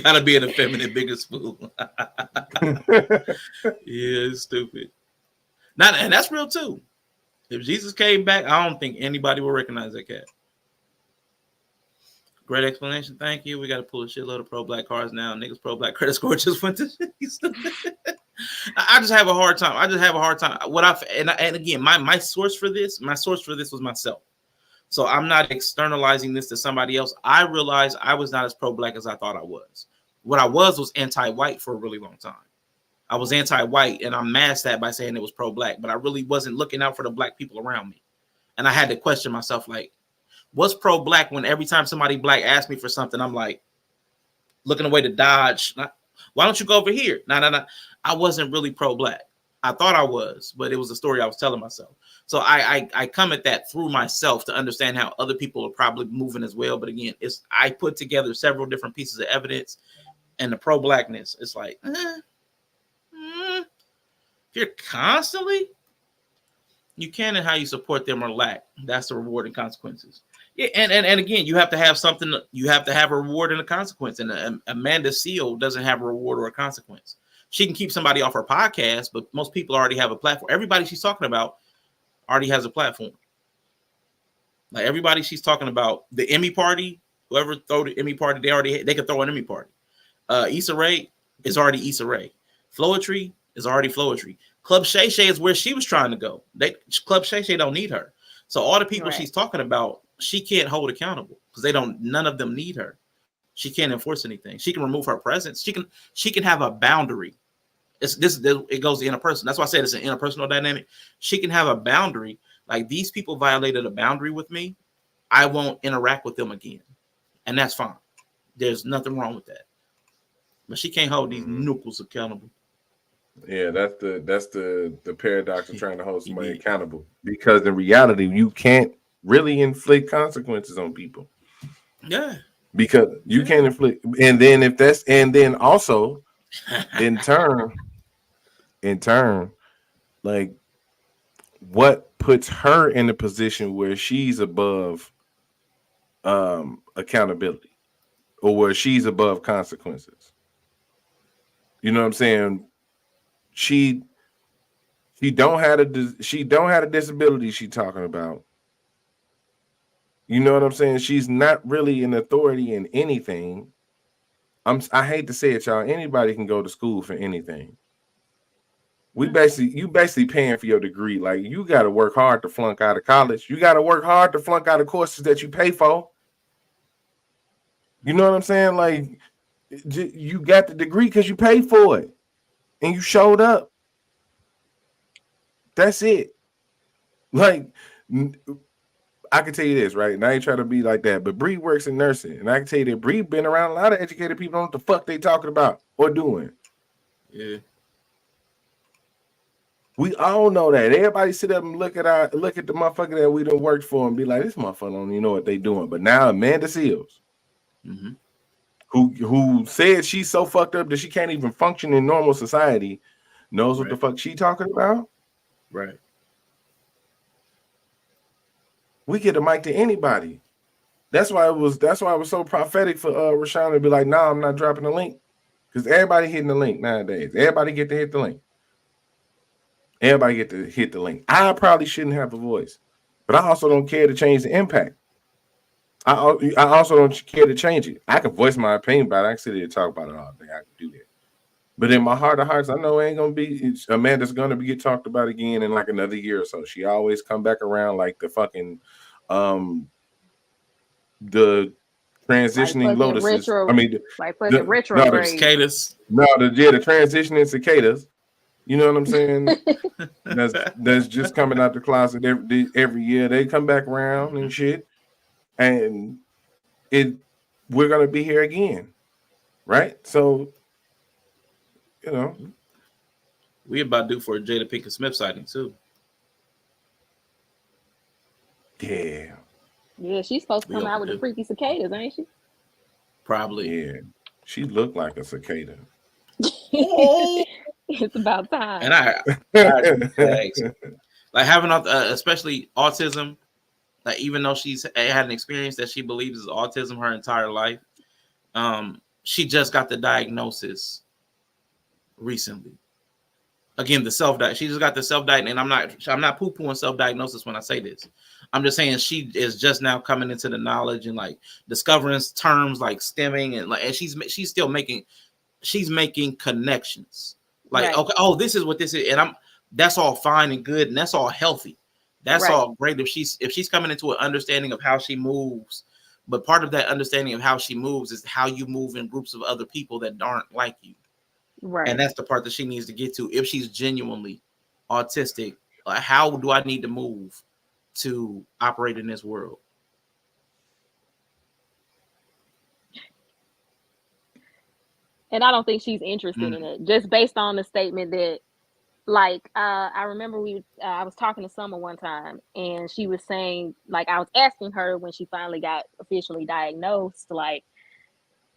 gotta be an effeminate bigger spoon. Yeah, it's stupid. And that's real too. If Jesus came back, I don't think anybody will recognize that cat. Great explanation. Thank you. We got to pull a shitload of pro-black cars now. Niggas pro-black credit score just went to I just have a hard time. And again, my source for this was myself. So I'm not externalizing this to somebody else. I realized I was not as pro-black as I thought I was. What I was anti-white for a really long time. I was anti-white, and I masked that by saying it was pro-black, but I really wasn't looking out for the black people around me. And I had to question myself, like, what's pro-black when every time somebody black asks me for something, I'm like, looking away to dodge. Why don't you go over here? No. I wasn't really pro-black. I thought I was, but it was a story I was telling myself. So I come at that through myself to understand how other people are probably moving as well. But again, it's I put together several different pieces of evidence, and the pro-blackness. It's like, if you're constantly, you can and how you support them or lack. That's the reward and consequences. Yeah, and again, you have to have something. You have to have a reward and a consequence. And Amanda Seal doesn't have a reward or a consequence. She can keep somebody off her podcast, but most people already have a platform. Everybody she's talking about already has a platform. Like everybody she's talking about, the Emmy party, whoever throw the Emmy party, they could throw an Emmy party. Issa Rae is already Issa Rae. Floetry is already Floetry. Club Shay Shay is where she was trying to go. Club Shay Shay don't need her. So all the people she's talking about, she can't hold accountable because none of them need her. She can't enforce anything. She can remove her presence. She can have a boundary. It goes to interpersonal. That's why I said it's an interpersonal dynamic. She can have a boundary. Like these people violated a boundary with me. I won't interact with them again. And that's fine. There's nothing wrong with that. But she can't hold these nookles accountable. Yeah, that's the paradox of trying to hold somebody accountable. Because in reality, you can't really inflict consequences on people. Yeah. Because you can't inflict, and then also in turn, like what puts her in a position where she's above accountability or where she's above consequences. You know what I'm saying? She don't have a disability she's talking about. You know what I'm saying? She's not really an authority in anything. I hate to say it, y'all. Anybody can go to school for anything. You basically paying for your degree. Like you got to work hard to flunk out of college. You got to work hard to flunk out of courses that you pay for. You know what I'm saying? Like you got the degree because you paid for it and you showed up. That's it. Like I can tell you this, right? And I ain't trying to be like that, but Bree works in nursing, and I can tell you that Bree been around a lot of educated people. Don't know what the fuck they talking about or doing. Yeah. We all know that. Everybody sit up and look at the motherfucker that we done worked for and be like, this motherfucker don't even know what they doing. But now Amanda Seals, who said she's so fucked up that she can't even function in normal society, knows what the fuck she talking about. Right. We get a mic to anybody. That's why it was so prophetic for Rashawn to be like, nah, I'm not dropping the link. Because everybody hitting the link nowadays. Everybody get to hit the link. Everybody get to hit the link. I probably shouldn't have a voice, but I also don't care to change the impact. I also don't care to change it. I can voice my opinion about it. I can sit here and talk about it all day. I can do that. But in my heart of hearts, I know it ain't gonna be. Amanda's gonna get talked about again in like another year or so. She always come back around like the fucking the transitioning like lotuses. Retro, I mean, retrograde. Cicadas. The transitioning cicadas. You know what I'm saying? that's just coming out the closet every year. They come back around and shit, and we're gonna be here again, right? So, you know, we about due for a Jada Pinkett Smith sighting too. Yeah. Yeah, she's supposed to come out with the freaky cicadas, ain't she? Probably. Yeah, she looked like a cicada. It's about time. And I like having especially autism. Like even though she's had an experience that she believes is autism her entire life, she just got the diagnosis recently. Again, she just got the self-diagnosis, and I'm not poo-pooing self-diagnosis when I say this. I'm just saying she is just now coming into the knowledge and like discovering terms like stemming and she's still making connections. Like, okay, oh, this is what this is, and that's all fine and good, and that's all healthy. That's all great if she's coming into an understanding of how she moves. But part of that understanding of how she moves is how you move in groups of other people that aren't like you. Right. And that's the part that she needs to get to. If she's genuinely autistic, how do I need to move to operate in this world? And I don't think she's interested in it, just based on the statement that like I remember I was talking to Summer one time, and she was saying, like, I was asking her when she finally got officially diagnosed, like,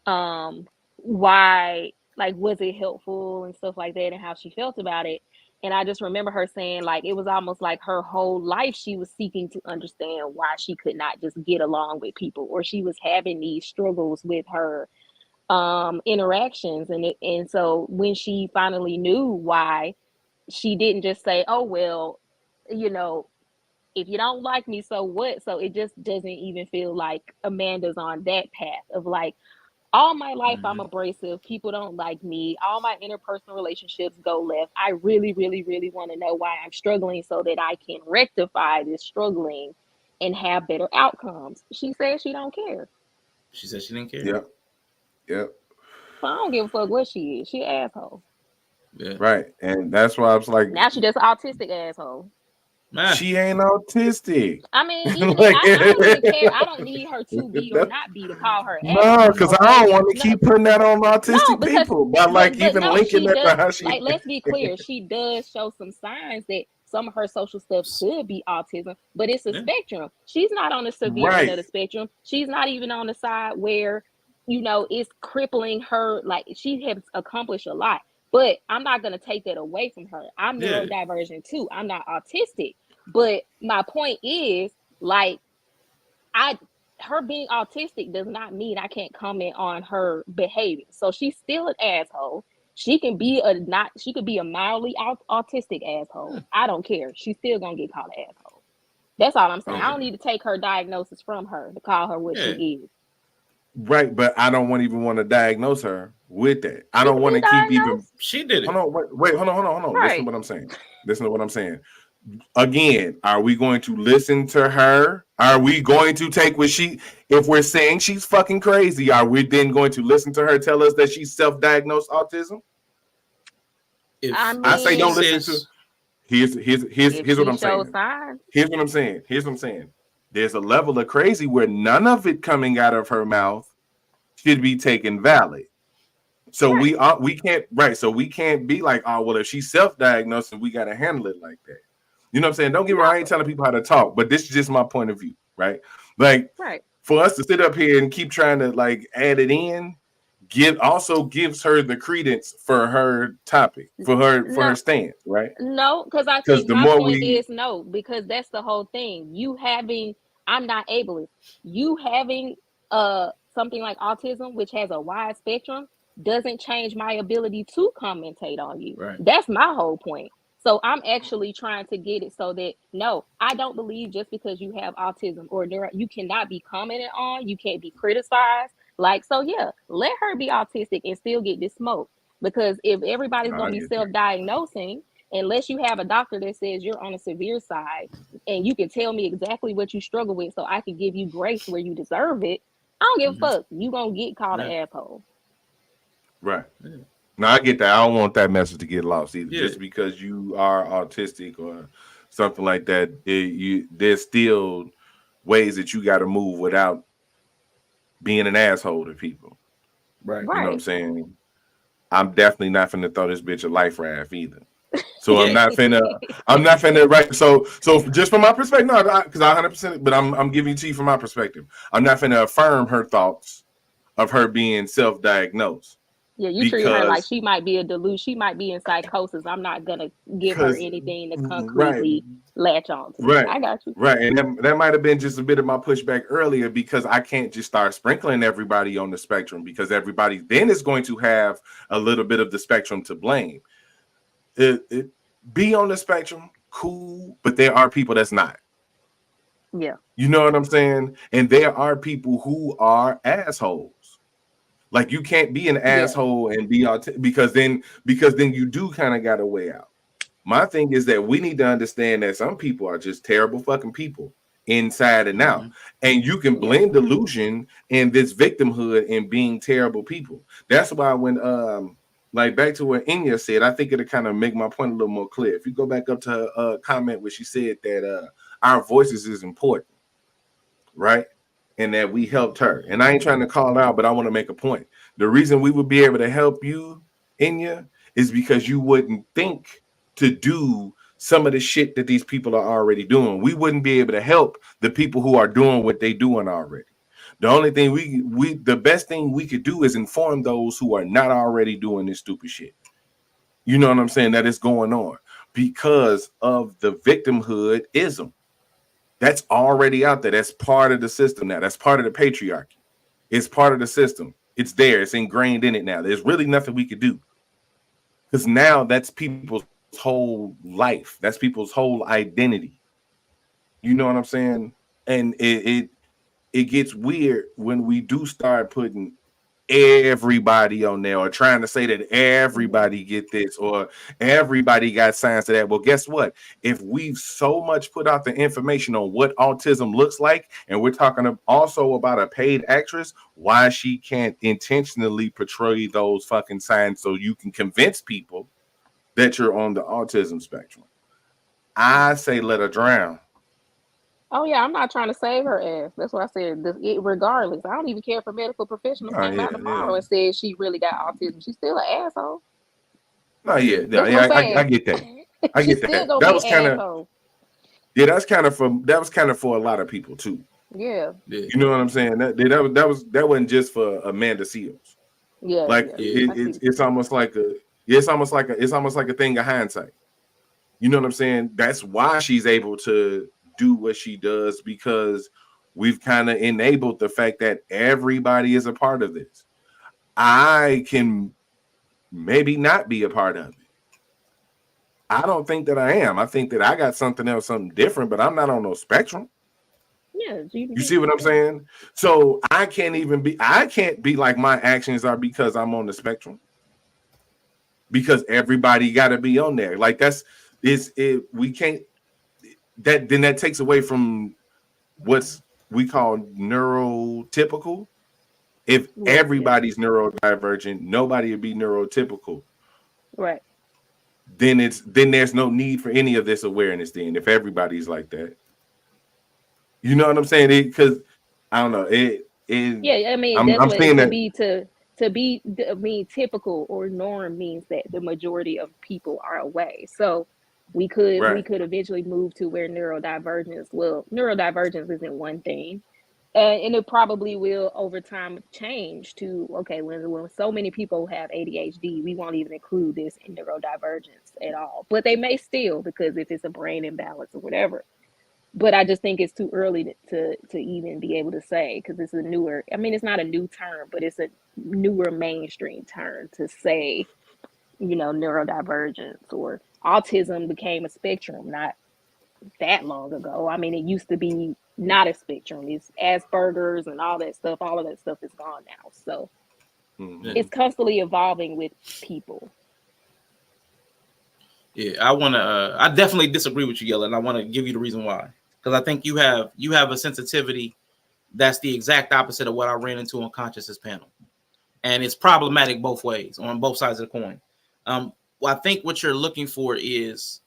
why, like, was it helpful and stuff like that, and how she felt about it. And I just remember her saying, like, it was almost like her whole life she was seeking to understand why she could not just get along with people, or she was having these struggles with her interactions. And so when she finally knew why, she didn't just say, oh well, you know, if you don't like me, so what? So it just doesn't even feel like Amanda's on that path of like, all my life I'm Mhm. abrasive, people don't like me, all my interpersonal relationships go left, I really really really want to know why I'm struggling so that I can rectify this struggling and have better outcomes. She says she don't care. She said she didn't care. Yep. Yep. So I don't give a fuck what she is. She an asshole. Yeah. Right. And that's why I was like, Now she just an autistic asshole. Man. she ain't autistic. I mean, even if Like, I don't even care. I don't need her to be or not be to call her no, asshole. because I Okay, don't want to no, keep putting that on no, autistic because people by like but even no, linking she that to does. how she. Like, let's be clear, she does show some signs that some of her social stuff could be autism, but it's a Yeah. spectrum. She's not on the severe end Right. of the spectrum. She's not even on the side where, you know, it's crippling her. Like, she has accomplished a lot, but I'm not gonna take that away from her. I'm Yeah. neurodivergent too. I'm not autistic. But my point is, like, I her being autistic does not mean I can't comment on her behavior. So she's still an asshole. She could be a mildly autistic asshole. I don't care. She's still gonna get called an asshole. That's all I'm saying. I Okay. don't need to take her diagnosis from her to call her what Yeah. she is. Right, but I don't even want to diagnose her with that. I She don't can want be to keep even. diagnosed. She did Hold it. on, wait, hold on. Listen to Right. what I'm saying. Listen to what I'm saying. Again, are we going to listen to her? Are we going to take what she? If we're saying she's fucking crazy, are we then going to listen to her tell us that she's self-diagnosed autism? I If I say she don't mean, listen to. says, if Here's what she I'm shows saying. signs, Here's what I'm saying. There's a level of crazy where none of it coming out of her mouth should be taken valid. So right. we can't right. So we can't be like, oh well, if she's self-diagnosed, and we got to handle it like that. You know what I'm saying? Don't get me wrong. I ain't No. telling people how to talk, but this is just my point of view, right? Like Right. for us to sit up here and keep trying to like add it in, also gives her the credence for her topic, for her No. stance, right? No, because I Because think the my more point we is no, because that's the whole thing. I'm not ableist. You having something like autism, which has a wide spectrum, doesn't change my ability to commentate on you. right. That's my whole point. So I'm actually trying to get it so that no, I don't believe just because you have autism or you cannot be commented on, you can't be criticized. Like, so yeah, let her be autistic and still get this smoke. Because if everybody's no, gonna I be get that. self-diagnosing, unless you have a doctor that says you're on a severe side and you can tell me exactly what you struggle with so I can give you grace where you deserve it, I don't give a Mm-hmm. fuck. You gonna get called an Yeah. asshole. Right. Yeah. No, I get that. I don't want that message to get lost either. Yeah. Just because you are autistic or something like that, there's still ways that you got to move without being an asshole to people. Right. You know what I'm Right. saying? I'm definitely not finna throw this bitch a life raft either. So I'm Yeah. not finna. I'm not finna. Right. So just from my perspective, no, because I 100%. But I'm giving it to you from my perspective. I'm not finna affirm her thoughts of her being self-diagnosed Yeah, you treat her like because she might be a delusion. She might be in psychosis. I'm not gonna give her because anything to right. concretely latch on to. Right. I got you. Right. And that might have been just a bit of my pushback earlier because I can't just start sprinkling everybody on the spectrum because everybody then is going to have a little bit of the spectrum to blame. It be on the spectrum, cool, but there are people that's not. Yeah. You know what I'm saying? And there are people who are assholes. Like you can't be an Yeah. asshole and be because then you do kind of got a way out. My thing is that we need to understand that some people are just terrible fucking people inside and out. Mm-hmm. And you can Yeah. blend delusion and this victimhood in being terrible people. That's why when like back to what Inya said, I think it'll kind of make my point a little more clear. If you go back up to her comment where she said that our voices is important, right? And that we helped her. And I ain't trying to call out, but I want to make a point. The reason we would be able to help you, Inya, is because you wouldn't think to do some of the shit that these people are already doing. We wouldn't be able to help the people who are doing what they doing already. The only thing the best thing we could do is inform those who are not already doing this stupid shit. You know what I'm saying? That is going on because of the victimhood ism. That's already out there. That's part of the system now. That's part of the patriarchy. It's part of the system. It's there. It's ingrained in it now. There's really nothing we could do. Because now that's people's whole life. That's people's whole identity. You know what I'm saying? And it gets weird when we do start putting everybody on there or trying to say that everybody get this or everybody got signs of that. Well, guess what? If we've so much put out the information on what autism looks like, and we're talking also about a paid actress, why she can't intentionally portray those fucking signs so you can convince people that you're on the autism spectrum. I say let her drown. Oh yeah, I'm not trying to save her ass. That's what I said. Regardless, I don't even care if a medical professional came out tomorrow and said she really got autism. She's still an asshole. No, yeah, That's what I'm saying. I get that. I get that. That was kind of that's kind of for a lot of people too. Yeah. You know what I'm saying? That wasn't just for Amanda Seals. Yeah. Like it's almost like a thing of hindsight. You know what I'm saying? That's why she's able to do what she does, because we've kind of enabled the fact that everybody is a part of this. I can maybe not be a part of it. I don't think that I am. I think that I got something else, something different, but I'm not on no spectrum. Yeah, you see what I'm saying? So I can't be like my actions are because I'm on the spectrum. Because everybody got to be on there. Like we can't. That takes away from what's we call neurotypical. If everybody's neurodivergent, nobody would be neurotypical. Right. Then there's no need for any of this awareness. Then if everybody's like that, you know what I'm saying? Because I don't know. Yeah, I mean I'm that's what saying it that be typical or norm means that the majority of people are away. So we could eventually move to where neurodivergence isn't one thing. And it probably will over time change to, okay, when so many people have ADHD, we won't even include this in neurodivergence at all. But they may still, because if it's a brain imbalance or whatever. But I just think it's too early to even be able to say, because it's a newer, I mean, it's not a new term, but it's a newer mainstream term to say, neurodivergence or autism became a spectrum not that long ago. I mean, it used to be not a spectrum. It's Asperger's and all that stuff. All of that stuff is gone now. So it's constantly evolving with people. Yeah, I definitely disagree with you, Yella, and I want to give you the reason why. Because I think you have a sensitivity that's the exact opposite of what I ran into on Consciousness panel. And it's problematic both ways, on both sides of the coin. Well, I think what you're looking for is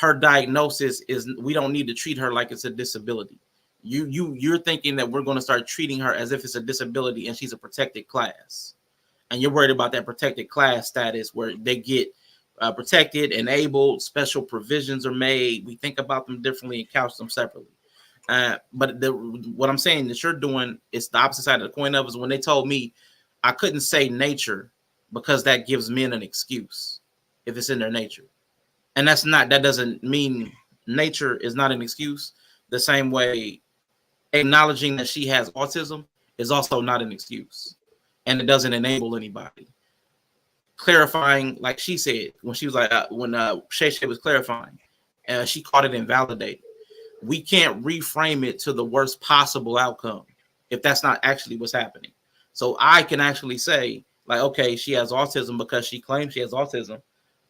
her diagnosis is we don't need to treat her like it's a disability. You're thinking that we're going to start treating her as if it's a disability and she's a protected class. And you're worried about that protected class status where they get protected, enabled, special provisions are made. We think about them differently and couch them separately. But what I'm saying that you're doing is the opposite side of the coin of is when they told me I couldn't say nature because that gives men an excuse if it's in their nature. And that doesn't mean nature is not an excuse. The same way acknowledging that she has autism is also not an excuse. And it doesn't enable anybody. Clarifying, like she said, when she was like, when Shay was clarifying, she called it invalidating. We can't reframe it to the worst possible outcome if that's not actually what's happening. So I can actually say, like, okay, she has autism because she claims she has autism.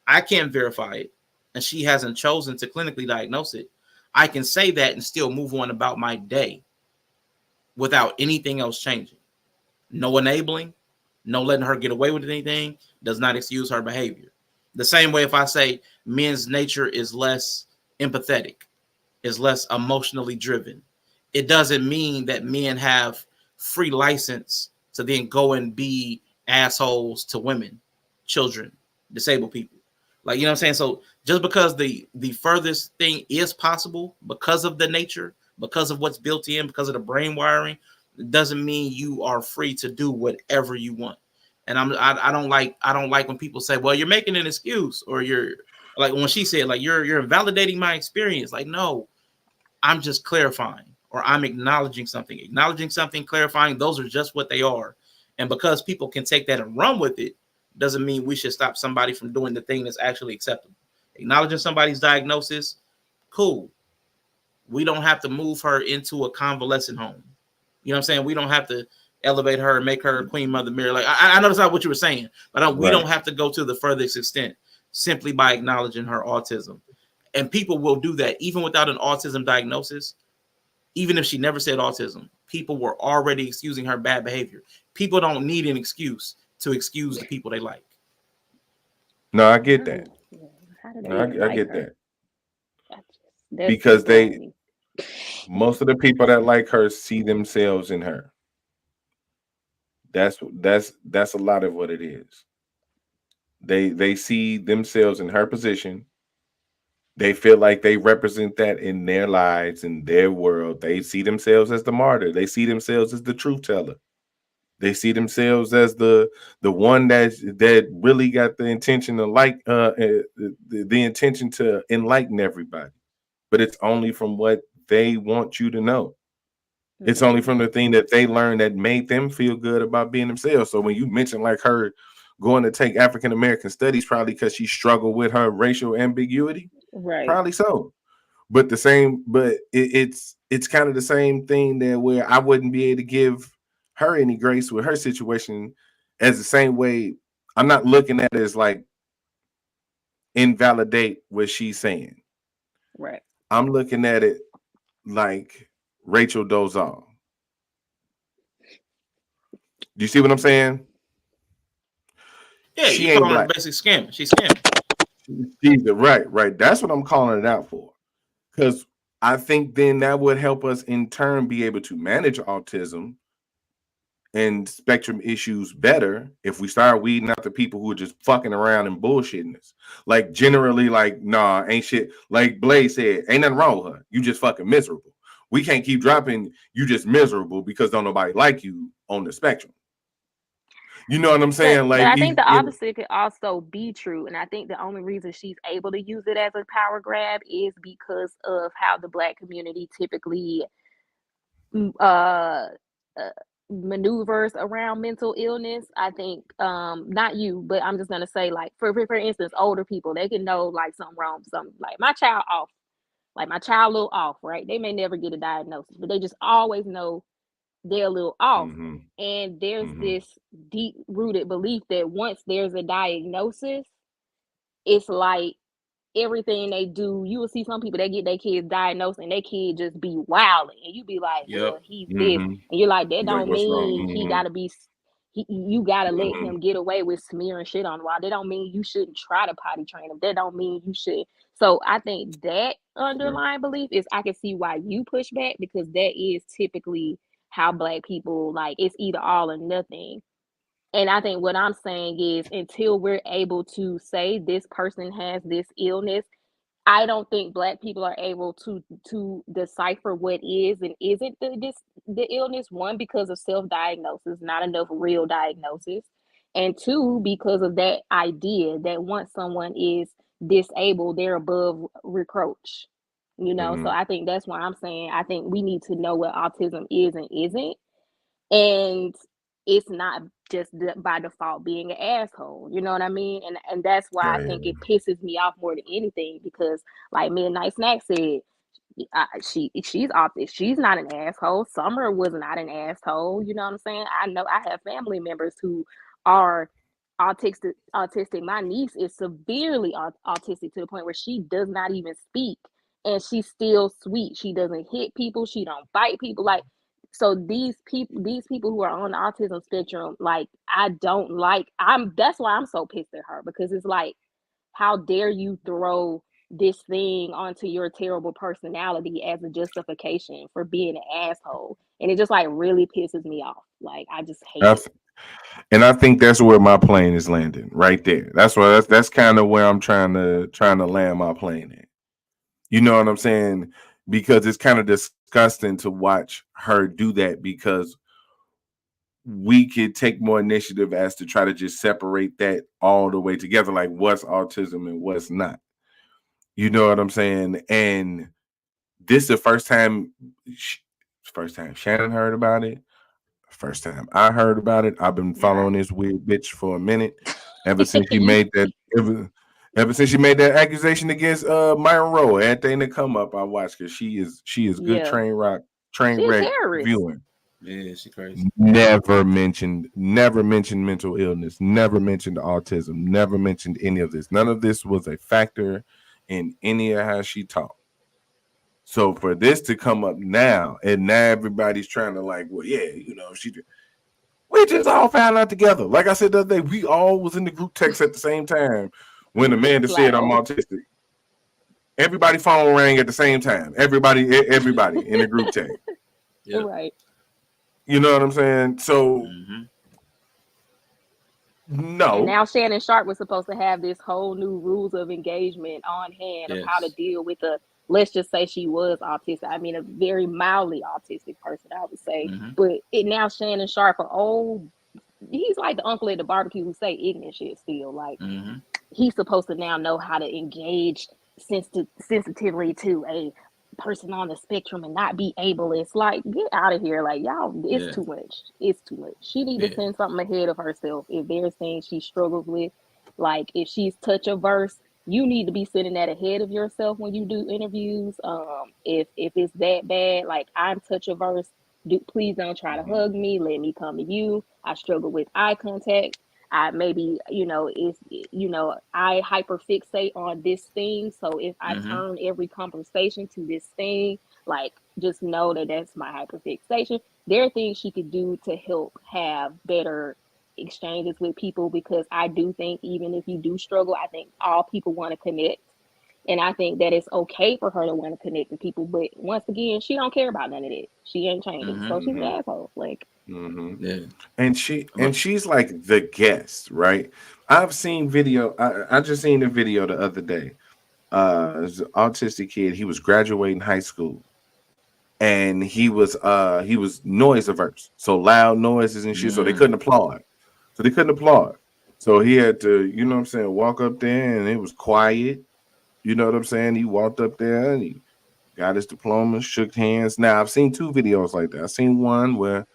I can't verify it, and she hasn't chosen to clinically diagnose it. I can say that and still move on about my day without anything else changing. No enabling, no letting her get away with anything does not excuse her behavior. The same way if I say men's nature is less empathetic, is less emotionally driven, it doesn't mean that men have free license to then go and be assholes to women, children, disabled people. Like, you know what I'm saying? So Just because the furthest thing is possible because of the nature, because of what's built in, because of the brain wiring, doesn't mean you are free to do whatever you want. And I don't like when people say, well, you're making an excuse, or you're like when she said, like, you're invalidating my experience. Like, no, I'm just clarifying, or I'm acknowledging something. Acknowledging something, clarifying, those are just what they are. And because people can take that and run with it, doesn't mean we should stop somebody from doing the thing that's actually acceptable. Acknowledging somebody's diagnosis, cool. We don't have to move her into a convalescent home. You know what I'm saying? We don't have to elevate her and make her Queen Mother Mary. Like, I know that's not what you were saying, but we don't have to go to the furthest extent simply by acknowledging her autism. And people will do that even without an autism diagnosis. Even if she never said autism, people were already excusing her bad behavior. People don't need an excuse to excuse the people they like. No, I get that. How do they No, even I like get her? that. Because most of the people that like her see themselves in her. That's a lot of what it is. They see themselves in her position. They feel like they represent that in their lives, in their world. They see themselves as the martyr. They see themselves as the truth teller. They see themselves as the one that really got the intention to the intention to enlighten everybody. But it's only from what they want you to know. It's only from the thing that they learned that made them feel good about being themselves. So when you mention like her going to take African American studies, probably because she struggled with her racial ambiguity, right? probably so. But it's kind of the same thing there, where I wouldn't be able to give her any grace with her situation, as the same way I'm not looking at it as like invalidate what she's saying. Right. I'm looking at it like Rachel Dolezal. Do you see what I'm saying? Yeah, She you ain't calling her black. basically scamming. She's scamming. She's right. That's what I'm calling it out for. Because I think then that would help us in turn be able to manage autism and spectrum issues better if we start weeding out the people who are just fucking around and bullshitting us. Like generally, like, nah, ain't shit. Like Blaze said, ain't nothing wrong with her. You just fucking miserable. We can't keep dropping you just miserable because don't nobody like you on the spectrum. You know what I'm saying? But Like I think the opposite could also be true, and I think the only reason she's able to use it as a power grab is because of how the Black community typically uh, uh maneuvers around mental illness. I think not you, but I'm just gonna say, like, for instance, older people, they can know like something wrong with something. Like my child off, like my child a little off, right? They may never get a diagnosis, but they just always know they're a little off. And there's this deep rooted belief that once there's a diagnosis, it's like everything they do, you will see some people that get their kids diagnosed and their kid just be wilding, and you be like, well, Yep. he's this, and you're like, that Like, don't what's mean he wrong? gotta be. You gotta let him get away with smearing shit on the wall. That don't mean you shouldn't try to potty train him. That don't mean you should. So I think that underlying belief is, I can see why you push back, because that is typically how Black people, like, it's either all or nothing. And I think what I'm saying is, until we're able to say this person has this illness, I don't think Black people are able to decipher what is and isn't the illness. One, because of self-diagnosis, not enough real diagnosis, and two, because of that idea that once someone is disabled, they're above reproach. So I think that's why I'm saying, I think we need to know what autism is and isn't, and it's not just by default being an asshole. You know what I mean? And that's why I think it pisses me off more than anything, because like Midnight Snack said, she's autistic. She's not an asshole. Summer was not an asshole. You know what I'm saying? I know I have family members who are autistic. My niece is severely autistic, to the point where she does not even speak, and she's still sweet. She doesn't hit people. She don't bite people. Like, so these people who are on the autism spectrum, like, I don't like. That's why I'm so pissed at her, because it's like, how dare you throw this thing onto your terrible personality as a justification for being an asshole? And it just like really pisses me off. Like, I just hate it. And I think that's where my plane is landing, right there. That's kind of where I'm trying to land my plane at. You know what I'm saying? Because it's kind of disgusting to watch her do that, because we could take more initiative as to try to just separate that all the way together, like what's autism and what's not. You know what I'm saying? And this is the first time Shannon heard about it. First time I heard about it. I've been following this weird bitch for a minute. Ever since she made that ever since she made that accusation against Myron Rowe, everything that come up, I watch, because she is good Yeah. train She a wreck terrorist. viewing. Yeah, she crazy. Never mentioned mental illness, never mentioned autism, never mentioned any of this. None of this was a factor in any of how she talked. So for this to come up now, and now everybody's trying to like, well, yeah, you know, we just all found out together. Like I said the other day, we all was in the group text at the same time when Amanda said I'm autistic. Everybody phone rang at the same time. Everybody in the group text. Yep. Right. You know what I'm saying? So no. And now Shannon Sharp was supposed to have this whole new rules of engagement on hand of how to deal with let's just say she was autistic. I mean, a very mildly autistic person, I would say. But now Shannon Sharp, he's like the uncle at the barbecue who say ignorant shit still. Like, he's supposed to now know how to engage sensitively to a person on the spectrum and not be ableist. Like, get out of here. Like, y'all, it's too much. It's too much. She need to send something ahead of herself if there's things she struggles with. Like, if she's touch averse, you need to be sending that ahead of yourself when you do interviews. If it's that bad, like, I'm touch averse, please don't try to hug me. Let me come to you. I struggle with eye contact. I maybe, I hyperfixate on this thing. So if I turn every conversation to this thing, like, just know that that's my hyperfixation. There are things she could do to help have better exchanges with people, because I do think even if you do struggle, I think all people want to connect. And I think that it's okay for her to want to connect with people. But once again, she don't care about none of that. She ain't changing. So she's an asshole. Like, and she's like the guest, right? I've seen video. I just seen a video the other day. There's an autistic kid. He was graduating high school, and he was noise averse, so loud noises and shit. So they couldn't applaud. So he had to, you know what I'm saying, walk up there, and it was quiet. You know what I'm saying? He walked up there and he got his diploma, shook hands. Now, I've seen two videos like that. I've seen one where,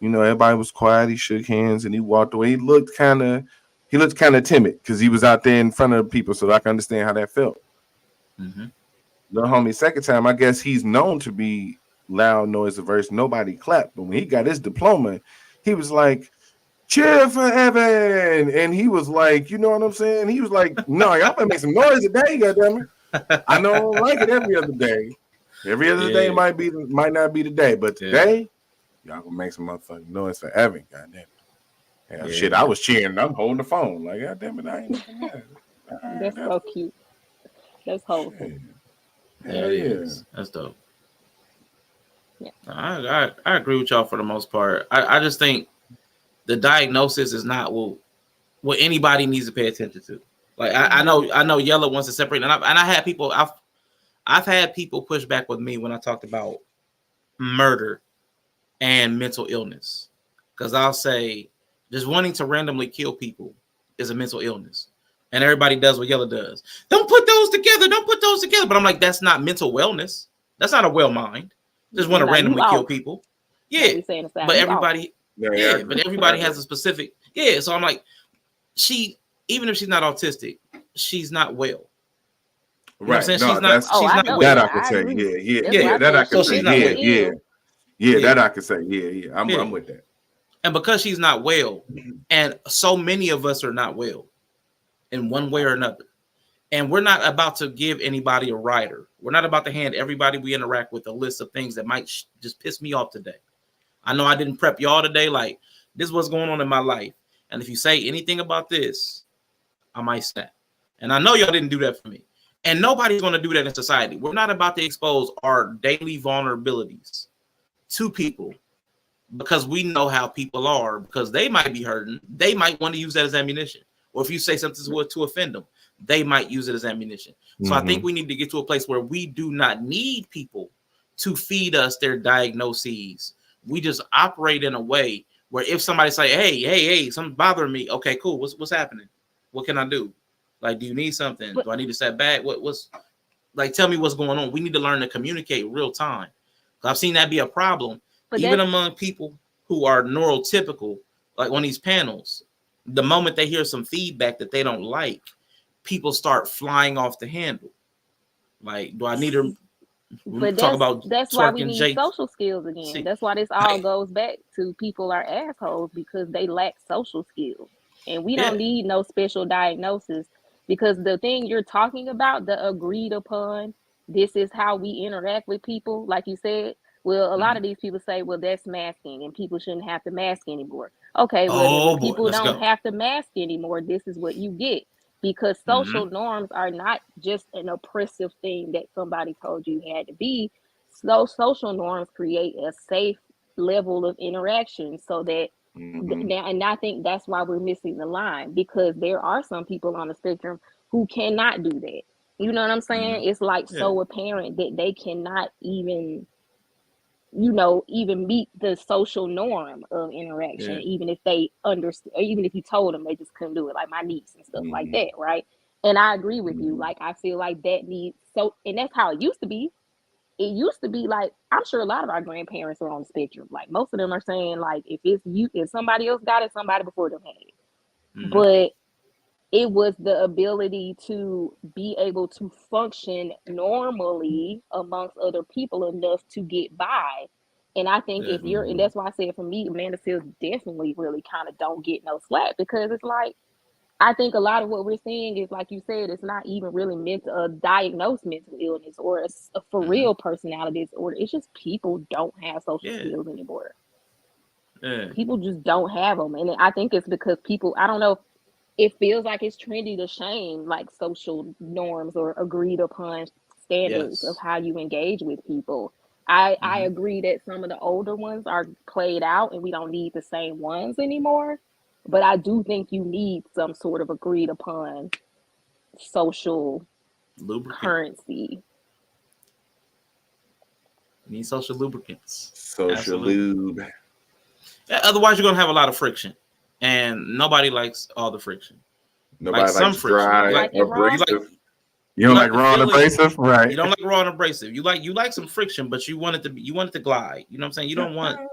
you know, everybody was quiet. He shook hands and he walked away. He looked kind of timid because he was out there in front of people, so I can understand how that felt. The homie, second time, I guess he's known to be loud, noise averse. Nobody clapped. But when he got his diploma, he was like, cheer for Evan. And he was like, you know what I'm saying? He was like, no, y'all better make some noise today, goddammit. I know I don't like it every other day. Every other day might not be the day, but today, y'all gonna make some motherfucking noise for Evan, goddamn. Shit, I was cheering and I'm holding the phone. Like, goddamn it, I ain't looking at it. That's so cute. That's wholesome. That's dope. Yeah. I agree with y'all for the most part. I just think the diagnosis is not what anybody needs to pay attention to. Like, I know Yella wants to separate, and I had people. I've had people push back with me when I talked about murder and mental illness, because I'll say just wanting to randomly kill people is a mental illness, and everybody does what Yella does. Don't put those together. But I'm like, that's not mental wellness. That's not a well mind. Just want to randomly kill people. Yeah, but everybody. Yeah, but everybody has a specific. Yeah, so I'm like, even if she's not autistic, she's not well. You know what I'm saying? She's not well. That I could say. Yeah. That I could say. That I could say. Yeah. I'm with that. And because she's not well, and so many of us are not well in one way or another, and we're not about to give anybody a rider. We're not about to hand everybody we interact with a list of things that might just piss me off today. I know I didn't prep y'all today. Like, this is what's going on in my life. And if you say anything about this, I might snap. And I know y'all didn't do that for me. And nobody's going to do that in society. We're not about to expose our daily vulnerabilities to people because we know how people are, because they might be hurting. They might want to use that as ammunition. Or if you say something to offend them, they might use it as ammunition. So I think we need to get to a place where we do not need people to feed us their diagnoses. We just operate in a way where if somebody say, hey, something's bothering me. Okay, cool. What's happening? What can I do? Like, do you need something? Do I need to step back? What's like, tell me what's going on. We need to learn to communicate real time. I've seen that be a problem, even among people who are neurotypical, like on these panels. The moment they hear some feedback that they don't like, people start flying off the handle. Like, do I need to But talk about that's why we twerking need Jake? social skills again. See, That's why this all goes back to people are assholes because they lack social skills. And we don't yeah. need no special diagnosis because the thing you're talking about, the agreed upon, this is how we interact with people, like you said. Well, a lot of these people say, well, that's masking and people shouldn't have to mask anymore. Okay, well, then when Oh boy, people let's don't go. have to mask anymore, this is what you get because social norms are not just an oppressive thing that somebody told you had to be. So social norms create a safe level of interaction so that now, and I think that's why we're missing the line because there are some people on the spectrum who cannot do that. You know what I'm saying? It's like Yeah. so apparent that they cannot even, you know, even meet the social norm of interaction, Yeah. even if they understood, even if you told them they just couldn't do it, like my niece and stuff like that, right? And I agree with you. Like I feel like that needs so, and that's how it used to be. It used to be like I'm sure a lot of our grandparents are on the spectrum. Like most of them are saying like if it's you, if somebody else got it, somebody before them had it. But it was the ability to be able to function normally amongst other people enough to get by. And I think Yeah. if you're, and that's why I said for me, Amanda Seals definitely really kind of don't get no slack because it's like, I think a lot of what we're seeing is, like you said, it's not even really meant to diagnose mental illness or a for real personality disorder. It's just people don't have social Yeah. skills anymore. Yeah. People just don't have them. And I think it's because people, I don't know, it feels like it's trendy to shame like social norms or agreed upon standards of Yes. how you engage with people. I agree that some of the older ones are played out and we don't need the same ones anymore. But I do think you need some sort of agreed upon social Lubricant. currency. You need social lubricants. Social Absolutely. lube. Yeah, otherwise, you're gonna have a lot of friction, and nobody likes all the friction. Nobody Like some likes friction. dry, You like it raw? abrasive. You You don't like like to raw and feel it. abrasive, right? You don't like raw and abrasive. You like some friction, but you want it to be, you want it to glide. You know what I'm saying? You don't want I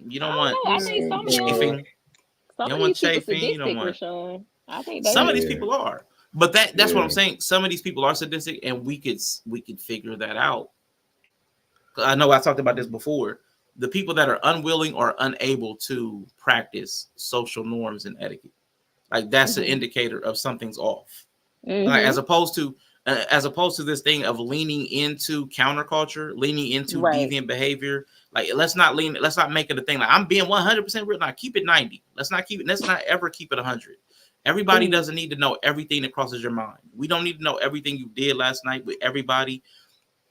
don't know. I think some of them, chafing. You some don't of want these people chafing. You don't sadistic, want Rashawn. I think they some of these do. people are. But that's what I'm Yeah. saying. Some of these people are sadistic, and we could figure that out. I know I talked about this before. The people that are unwilling or unable to practice social norms and etiquette, like that's an Mm-hmm. indicator of something's off. Like Mm-hmm. as opposed to this thing of leaning into counterculture, leaning into Right. deviant behavior. Like let's not make it a thing. Like I'm being 100% real. Now keep it 90. Let's not ever keep it 100. Everybody Please. doesn't need to know everything that crosses your mind. We don't need to know everything you did last night with everybody.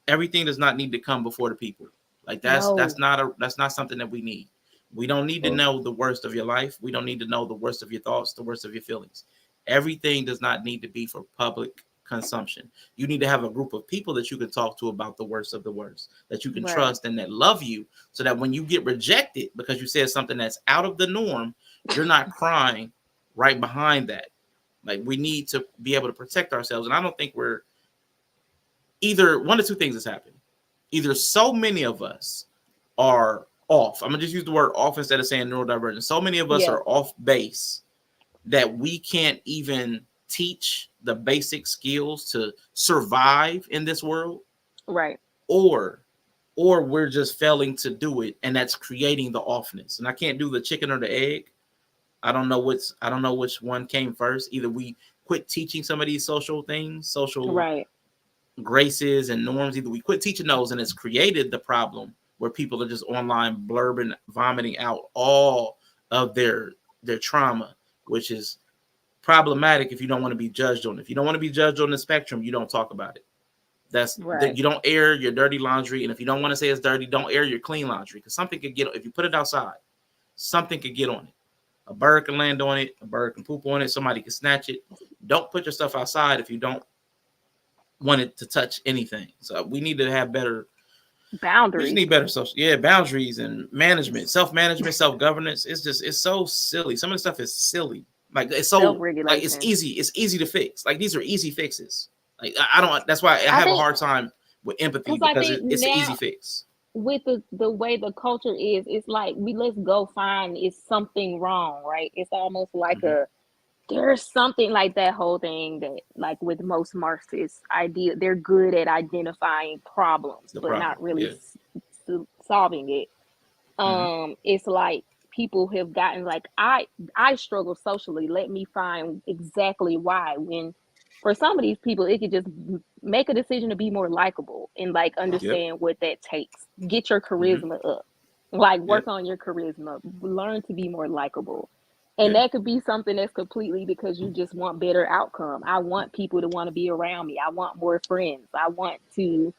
Everything does not need to come before the people. Like No. that's not something that we need. We don't need to know the worst of your life. We don't need to know the worst of your thoughts, the worst of your feelings. Everything does not need to be for public consumption. You need to have a group of people that you can talk to about the worst of the worst, that you can Right. trust and that love you, so that when you get rejected because you said something that's out of the norm, you're not crying right behind that. Like we need to be able to protect ourselves. And I don't think we're either one of two things has happened. Either so many of us are off. I'm gonna just use the word off instead of saying neurodivergent. So many of us Yeah. are off base that we can't even teach the basic skills to survive in this world, Right. or we're just failing to do it, and that's creating the offness. And I can't do the chicken or the egg. I don't know which one came first. Either we quit teaching some of these social things, social Right. graces and norms. Either we quit teaching those, and it's created the problem where people are just online blurbing, vomiting out all of their trauma, which is problematic if you don't want to be judged on it. If you don't want to be judged on the spectrum, you don't talk about it. Right. You don't air your dirty laundry, and if you don't want to say it's dirty, don't air your clean laundry because something could get if you put it outside, something could get on it. A bird can land on it, a bird can poop on it, somebody can snatch it. Don't put your stuff outside if you don't want it to touch anything. So we need to have better. We just Boundaries. need better social, boundaries and management, self-management, self-governance. It's so silly. Some of the stuff is silly. Like it's so like Self-regulation. it's easy to fix. Like these are easy fixes. Like I don't. That's why I I have a think hard time with empathy because I because think it's an easy now fix. with the way the culture is, it's like we let's go find is something wrong, right? It's almost like Mhm. a there's something like that whole thing that like with most Marxists idea they're good at identifying problems The but problem, not really yeah. solving it. Mhm. It's like people have gotten like I struggle socially, let me find exactly why. When for some of these people it could just make a decision to be more likable and like Yep. understand what that takes, get your Mhm. charisma up, like work Yep. on your charisma, learn to be more likable. And Yeah. that could be something that's completely because you just want better outcome. I want people to want to be around me, I want more friends, I want to,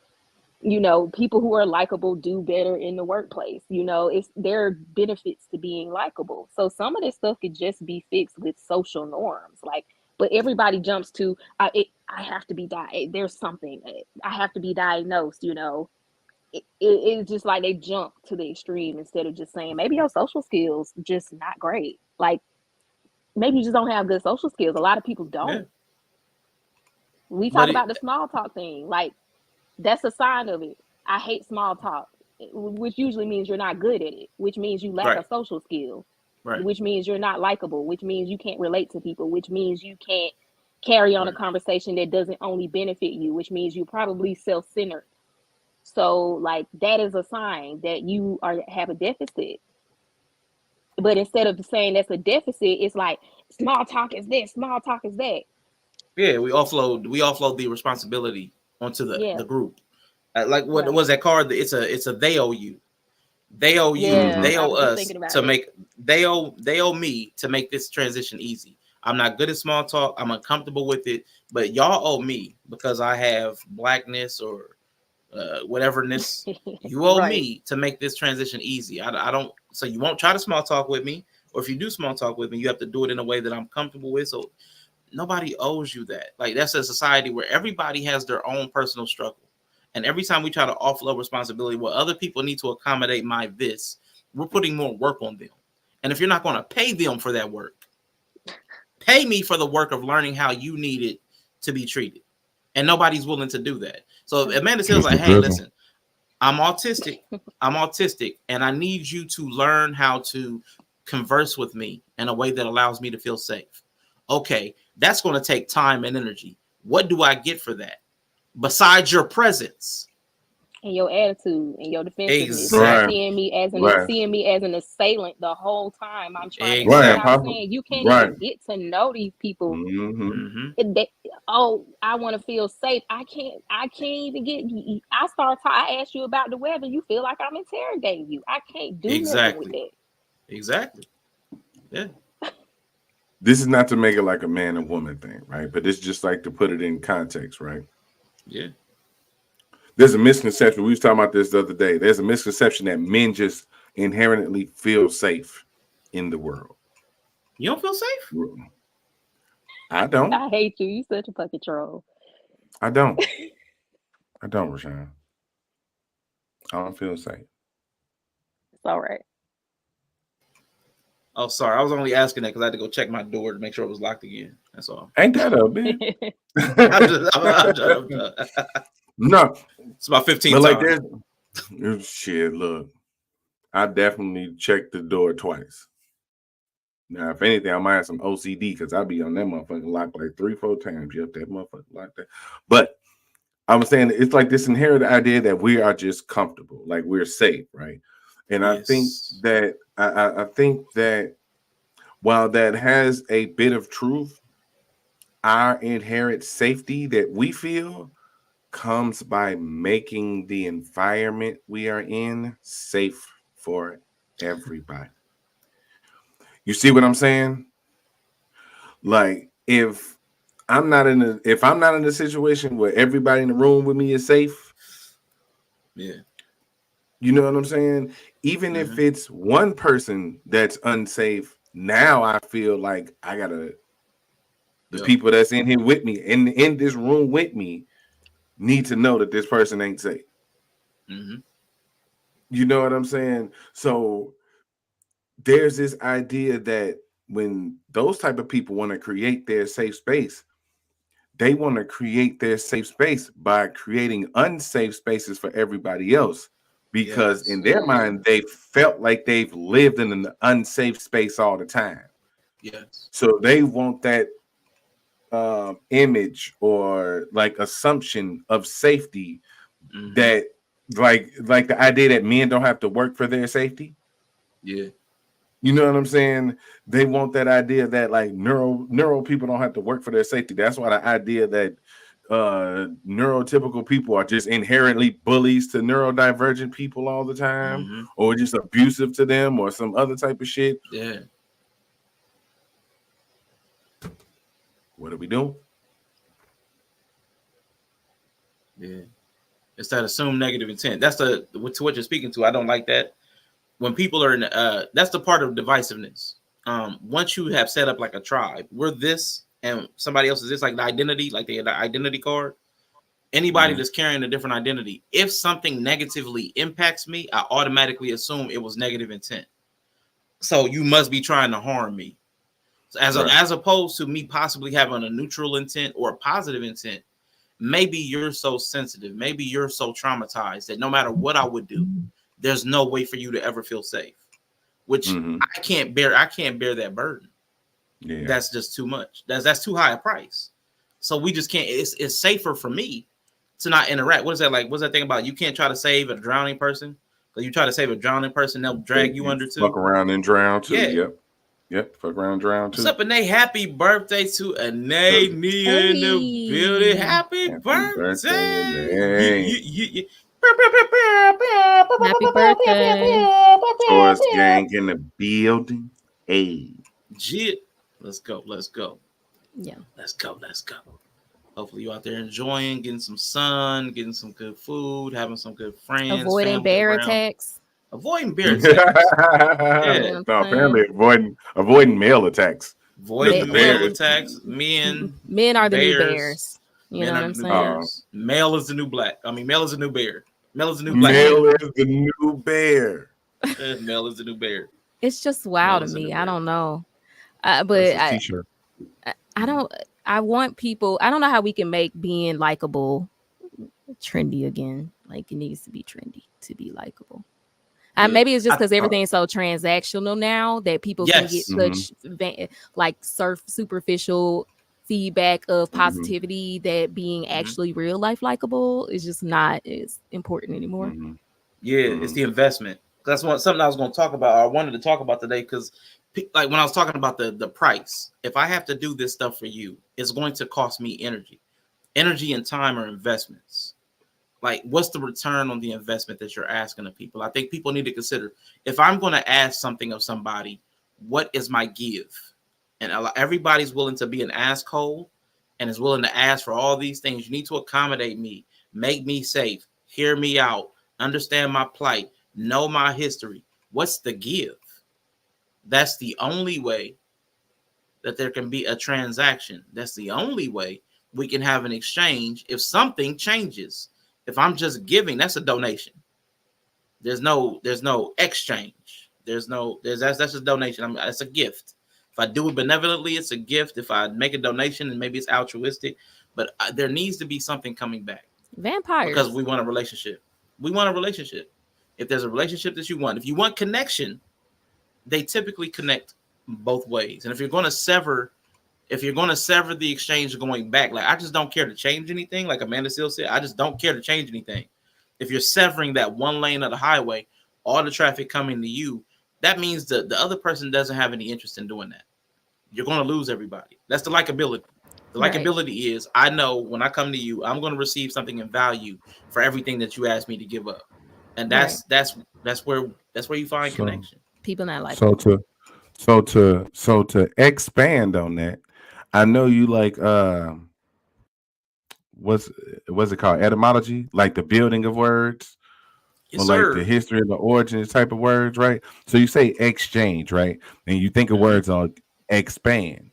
people who are likable do better in the workplace. It's there are benefits to being likable. So some of this stuff could just be fixed with social norms. Like, but everybody jumps to I have to be there's something I have to be diagnosed. It's just like they jump to the extreme instead of just saying maybe your social skills just not great. Like maybe you just don't have good social skills. A lot of people Yeah. don't. We talk But about the small talk thing. Like that's a sign of it. I hate small talk, which usually means you're not good at it, which means you lack right. a social skill, Right. which means you're not likable, which means you can't relate to people, which means you can't carry on a Right. conversation that doesn't only benefit you, which means you're probably self-centered. So like that is a sign that you are have a deficit. But instead of saying that's a deficit, it's like small talk is this, small talk is that. Yeah. We offload the responsibility onto the Yeah, group. Like what right. was that card? It's a they owe you. They owe you. Mm-hmm. Yeah, They I owe was just us thinking about to it. make. They owe me to make this transition easy. I'm not good at small talk. I'm uncomfortable with it, but y'all owe me because I have blackness or whateverness. You owe Right. me to make this transition easy. I don't. So you won't try to small talk with me, or if you do small talk with me, you have to do it in a way that I'm comfortable with. So nobody owes you that. Like that's a society where everybody has their own personal struggle. And every time we try to offload responsibility, well, other people need to accommodate my this, we're putting more work on them. And if you're not going to pay them for that work, pay me for the work of learning how you need it to be treated. And nobody's willing to do that. So if Amanda says like, Mr. hey, President. listen, I'm autistic. I'm autistic, and I need you to learn how to converse with me in a way that allows me to feel safe. Okay, that's going to take time and energy. What do I get for that? Besides your presence. And your attitude and your defensiveness, not Right. Exactly. Right. seeing me as an assailant the whole time I'm trying to Right. like I was Exactly. Apostle. saying, you can't Right. even get to know these people. Mm-hmm. Mm-hmm. They, oh, I want to feel safe. I can't even get. I ask you about the weather. You feel like I'm interrogating you. I can't do nothing with Exactly. that. Exactly. Yeah. This is not to make it like a man and woman thing, right? But it's just like to put it in context, right? Yeah. There's a misconception. We was talking about this the other day. There's a misconception that men just inherently feel safe in the world. You don't feel safe? I don't. I hate you. You such a fucking troll. I don't. I don't, Rashawn. I don't feel safe. It's all right. Oh, sorry. I was only asking that because I had to go check my door to make sure it was locked again. That's all. Ain't that a bit? No, It's about 15 but like times. there's shit. Look, I definitely checked the door twice. Now, if anything, I might have some OCD because I be on that motherfucking lock like 3-4 times. Yep, that motherfucker like that. But I was saying it's like this inherent idea that we are just comfortable, like we're safe, right? And I think Yes. that I think that while that has a bit of truth, our inherent safety that we feel comes by making the environment we are in safe for everybody. You see what I'm saying? Like if if I'm not in a situation where everybody in the room with me is safe, Yeah. you know what I'm saying? Even if it's one person that's unsafe, now I feel like I gotta the people that's in here with me, in this room with me, need to know that this person ain't safe. You know what I'm saying? So there's this idea that when those type of people want to create their safe space, they want to create their safe space by creating unsafe spaces for everybody else, because in their mind they felt like they've lived in an unsafe space all the time. Yes. So they want that image or like assumption of safety, that like the idea that men don't have to work for their safety. Yeah. You know what I'm saying? They want that idea that like neuro people don't have to work for their safety. That's why the idea that neurotypical people are just inherently bullies to neurodivergent people all the time, or just abusive to them, or some other type of shit. Yeah. What are we doing? Yeah. It's that assumed negative intent. That's to what you're speaking to. I don't like that. When people are in, that's the part of divisiveness. Once you have set up like a tribe, we're this and somebody else is this, like the identity, like the identity card. Anybody that's carrying a different identity, if something negatively impacts me, I automatically assume it was negative intent. So you must be trying to harm me. So as opposed to me possibly having a neutral intent or a positive intent. Maybe you're so sensitive, maybe you're so traumatized that no matter what I would do, there's no way for you to ever feel safe, which I can't bear that burden. Yeah. That's just too much. That's too high a price. So we just can't. It's safer for me to not interact. What is that like? What's that thing about? You can't try to save a drowning person. Because you try to save a drowning person, they'll drag you under too. Fuck around and drown too. Yeah. Yep. Fuck around and drown too. What's up, Anae? Happy birthday to Anae Nia in the building. Happy birthday. Happy birthday. Taurus gang in the building. Hey. Jit. Let's go. Yeah. Let's go. Hopefully you out there enjoying, getting some sun, getting some good food, having some good friends. Avoiding bear attacks. Avoiding bear attacks. Yeah. No, apparently avoiding male attacks. Avoiding male attacks. Men are the new bears. You know what I'm saying? Male is the new black. I mean, male is the new bear. Male is the new black. Male is the new bear. Male is the new bear. It's just wild to me. I don't know. But I don't. I want people. I don't know how we can make being likable trendy again. Like it needs to be trendy to be likable. Maybe it's just because everything's so transactional now that people can get such like superficial feedback of positivity that being actually real life likable is just not as important anymore. Yeah, it's the investment. That's something I was going to talk about. I wanted to talk about today because, like, when I was talking about the price, if I have to do this stuff for you, it's going to cost me energy. Energy and time are investments. Like, what's the return on the investment that you're asking of people? I think people need to consider, if I'm going to ask something of somebody, what is my give? And everybody's willing to be an asshole and is willing to ask for all these things. You need to accommodate me, make me safe, hear me out, understand my plight, know my history. What's the give? That's the only way that there can be a transaction. That's the only way we can have an exchange if something changes. If I'm just giving, that's a donation. There's no exchange. That's just donation. It's a gift. If I do it benevolently, it's a gift. If I make a donation, and maybe it's altruistic, but there needs to be something coming back. Vampires. Because we want a relationship. We want a relationship. If there's a relationship that you want, if you want connection, they typically connect both ways. And if you're going to sever the exchange going back, like I just don't care to change anything. Like Amanda Seal said, I just don't care to change anything. If you're severing that one lane of the highway, all the traffic coming to you, that means the other person doesn't have any interest in doing that. You're going to lose everybody. That's the likability. The likability is, I know when I come to you, I'm going to receive something in value for everything that you asked me to give up. And that's where you find connection. People not like so to expand on that, I know you like what's what's it called? Etymology, like the building of words, Yes, or like the sir. history of the origins type of words, right? So you say exchange, right? And you think of Mm-hmm. words on expand,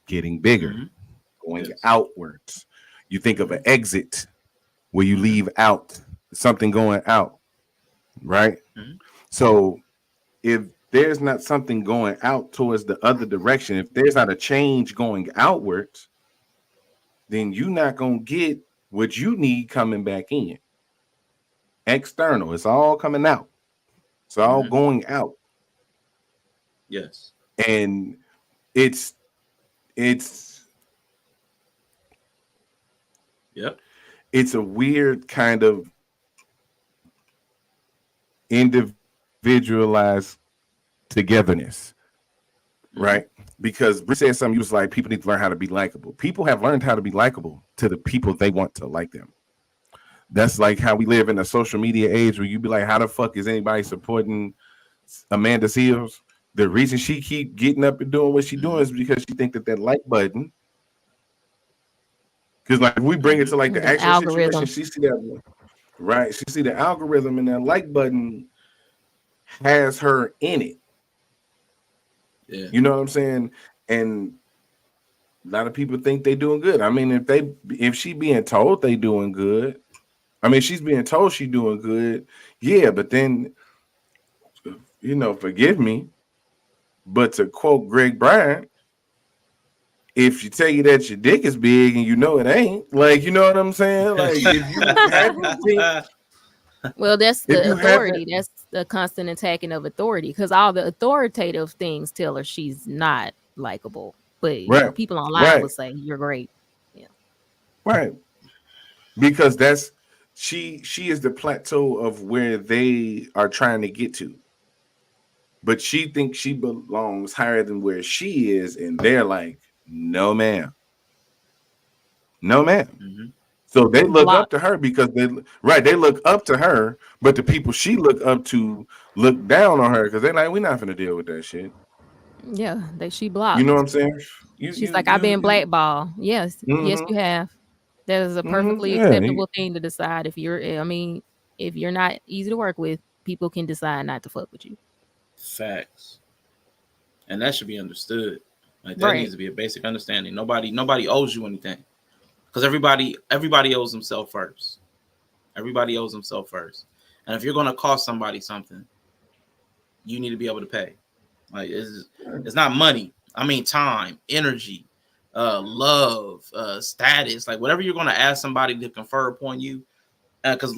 getting bigger, Mm-hmm. going Yes. outwards. You think of Mm-hmm. an exit where you Mm-hmm. leave out something going out, right? Mm-hmm. So if there's not something going out towards the other direction, if there's not a change going outwards, then you're not gonna get what you need coming back in. External, it's all coming out. It's all Mm-hmm. going out. Yes. And it's Yep. it's a weird kind of individualized togetherness, Mm-hmm. right? Because Bree said something, you was like, people need to learn how to be likable. People have learned how to be likable to the people they want to like them. That's like how we live in a social media age where you be like, how the fuck is anybody supporting Amanda Seals? The reason she keep getting up and doing what she doing Mm-hmm. is because she think that that like button, because like if we bring it Mm-hmm. to like the The actual situation, algorithm. she see that right. She see the algorithm and that like button has her in it. Yeah. You know what I'm saying? And a lot of people think they doing good. I mean, if she being told they doing good, I mean she's being told she doing good, yeah. But then forgive me, but to quote Greg Bryant, if she tell you that your dick is big and you know it ain't, like you know what I'm saying? Like if you haven't seen, Well, that's if the you haven't, authority. That's the constant attacking of authority because all the authoritative things tell her she's not likable. But right, people online right, will say you're great. Yeah. right, because that's she is the plateau of where they are trying to get to. But she thinks she belongs higher than where she is, and they're like, no, ma'am, no, ma'am. Mm-hmm. So they look Block. up to her because they look up to her, but the people she look up to look down on her because they're like, we're not gonna deal with that shit. Yeah, that she You know what blocked. I'm saying? You She's you like, I've been you. blackballed. Yes, yes, Mm-hmm, you have. That is a perfectly yeah. acceptable thing to decide. If you're, I mean, if you're not easy to work with, people can decide not to fuck with you. Facts. And that should be understood. Like that Right. needs to be a basic understanding. Nobody owes you anything because everybody owes themselves first. Everybody owes themselves first. And if you're gonna cost somebody something, you need to be able to pay. Like it's not money. I mean time, energy, love, status, like whatever you're gonna ask somebody to confer upon you. Because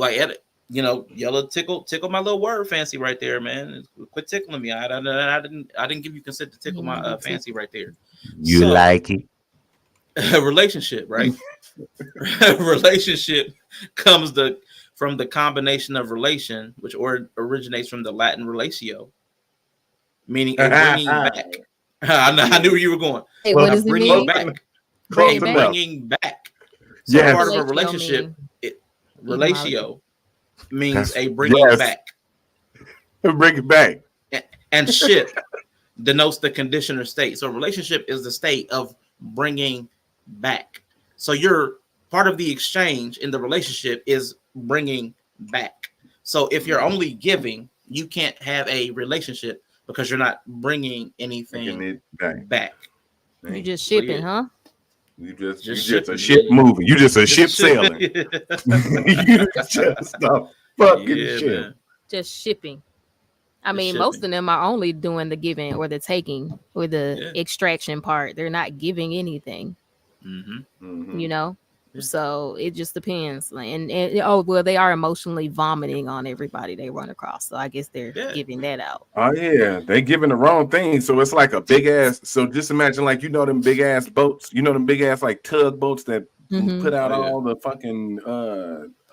yellow tickle my little word fancy right there, man. Quit tickling me. I didn't give you consent to tickle You my want to be fancy tickled. right there. You So like it? relationship, right? Relationship comes from the combination of relation, which originates from the Latin relatio, meaning a bringing back. I knew where you were going. Hey, what A close, does it bringing mean? close, back. Bring A close it back. enough. bringing back. So What's part of Yes, a relatio relationship, mean? relatio means that's a bringing yes. back. Bring it back. And ship denotes the condition or state. So relationship is the state of bringing back. So you're part of the exchange in the relationship is bringing back. So if you're only giving, you can't have a relationship because you're not bringing Bringing anything it back. back. You just So shipping, yeah, huh? You just a shipping. ship Yeah, moving. You just a just ship shipping. sailing. You just a fucking Yeah, ship. man. Just shipping. I Just mean, most shipping. of them are only doing the giving or the taking or the Yeah. extraction part. They're not giving anything, Mm-hmm. Mm-hmm. you know? Yeah. So it just depends. And oh, well, they are emotionally vomiting on everybody they run across. So I guess they're Yeah. giving that out. Oh yeah, they giving the wrong thing. So it's like a big ass. So just imagine like them big ass boats. Them big ass like tug boats that Mm-hmm. put out Oh yeah. all the fucking With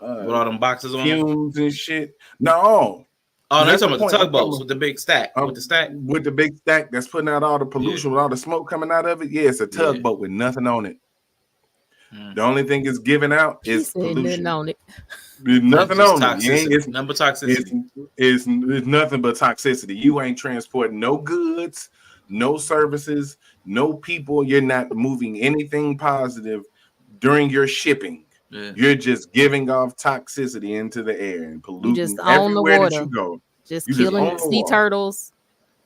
all them boxes on them. fumes and shit. No, Oh, no, you're that's the talking about point. the I'm tugboats talking with the big stack. about, With the stack. with the big stack that's putting out all the Yeah. pollution with all the smoke coming out of it. Yeah, it's a Yeah. tugboat with nothing on it. Mm. The only thing it's giving out He is said nothing pollution. on it. There's nothing Just on it. You ain't, toxicity. Number it's, toxicity. it's nothing but toxicity. You ain't transporting no goods, no services, no people. You're not moving anything positive during your shipping. Yeah. You're just giving off toxicity into the air and You polluting just own the everywhere that you water, go. just You just killing own the sea water. turtles.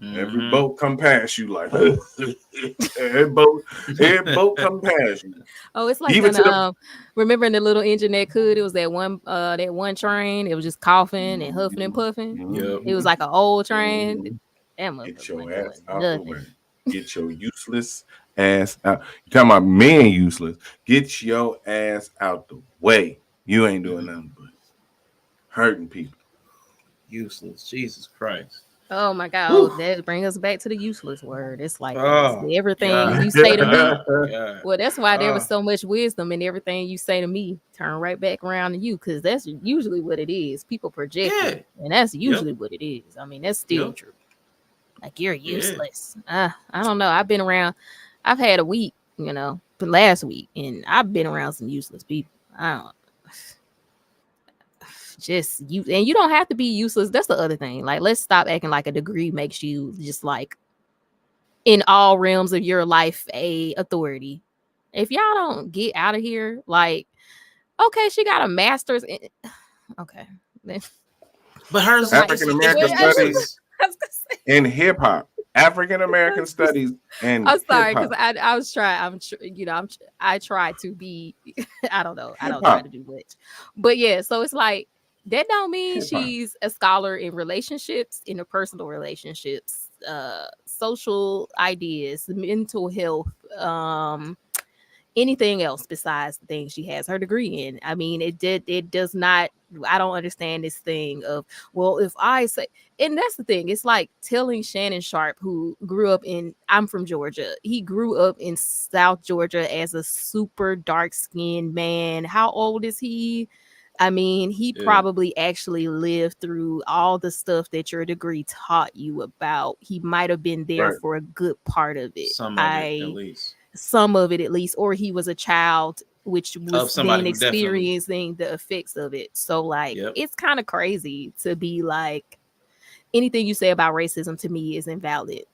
Every boat come past you like every boat come past you. Oh, it's like Even when to the remember in the little engine that could, it was that one train, it was just coughing and huffing and puffing. Yep. It was like an old train. That Get motherfucker your wasn't ass doing out the way. nothing. Get your useless ass out. You talking about men useless? Get your ass out the way. You ain't doing nothing but hurting people. Useless. Jesus Christ. Oh my God. Whew. Oh, that brings us back to the useless word. It's like Oh, everything God. you say to me. God. Well, that's why there was Oh, so much wisdom in everything you say to me. Turn right back around to you, because that's usually what it is. People project yeah. it, and that's usually what it is. I mean, that's still Yep. true. Like, you're Yeah. useless. I don't know. I've been around. I've had a week, but last week, and I've been around some useless people. I don't. Just you, and you don't have to be useless. That's the other thing. Like, let's stop acting like a degree makes you just like in all realms of your life a authority. If y'all don't get out of here, like, okay, she got a master's in, okay. But hers Somebody, African it's American well, I was studies gonna say- and hip hop. African American studies and I'm sorry, hip because hop. I was trying. I try to be. I don't know. I Hip don't try hop. to do much, but yeah. So it's like that don't mean Hip hop. she's a scholar in relationships, interpersonal relationships, social ideas, mental health, anything else besides the things she has her degree in. I mean, it does not. I don't understand this thing of, well, if I say, and that's the thing. It's like telling Shannon Sharp, who grew up I'm from Georgia. He grew up in South Georgia as a super dark skinned man. How old is he? I mean, he Yeah. probably actually lived through all the stuff that your degree taught you about. He might have been there Right. for a good part of it. some of it, at least. Some of it at least, or he was a child which Of was somebody then who definitely. experiencing the effects of it. So like, Yep. it's kind of crazy to be like, anything you say about racism to me is invalid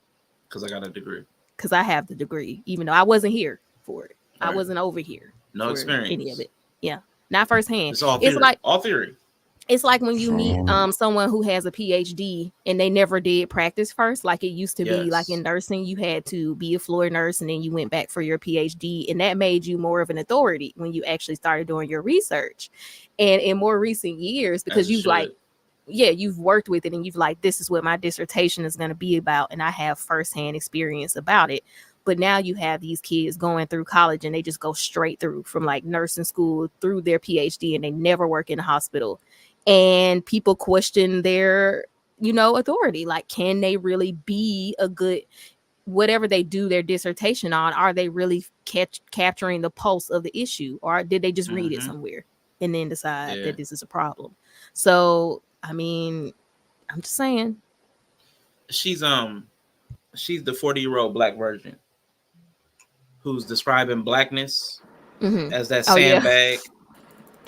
Because I got a degree. because I have the degree, even though I wasn't here for it. I Right. wasn't over here No for any of experience. it. Yeah, not firsthand. It's all It's theory. like All theory. it's like when you meet Mhm. someone who has a PhD and they never did practice first. Like it used to be, like Yes. in nursing, you had to be a floor nurse and then you went back for your PhD, and that made you more of an authority when you actually started doing your research. And in more recent years, because As it you've like, should. yeah, you've worked with it and you've like, this is what my dissertation is going to be about, and I have firsthand experience about it. But now you have these kids going through college and they just go straight through from like nursing school through their PhD, and they never work in a hospital. And people question their authority. Like, can they really be a good, whatever they do their dissertation on, are they really capturing the pulse of the issue, or did they just read it Mhm. somewhere and then decide Yeah. that this is a problem? So I mean, I'm just saying. She's the 40-year-old black virgin who's describing blackness Mhm. as that Oh yeah. sandbag.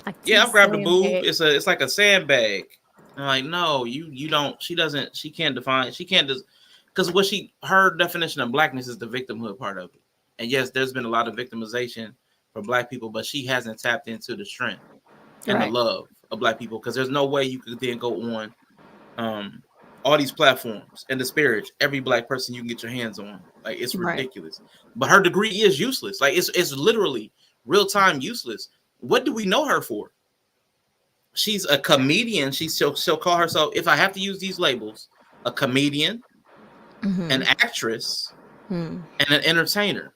Like, Yeah, I've grabbed a boob. sandbag. It's like a sandbag. I'm like, no, you don't. She doesn't. She can't define. She can't just because her definition of blackness is the victimhood part of it. And yes, there's been a lot of victimization for black people, but she hasn't tapped into the strength and the Right. love of black people, because there's no way you could then go on all these platforms and disparage every black person you can get your hands on. Like, it's Right. ridiculous. But her degree is useless. Like, it's literally real time useless. What do we know her for? She's a comedian. She'll call herself, if I have to use these labels, a comedian, an actress, and an entertainer.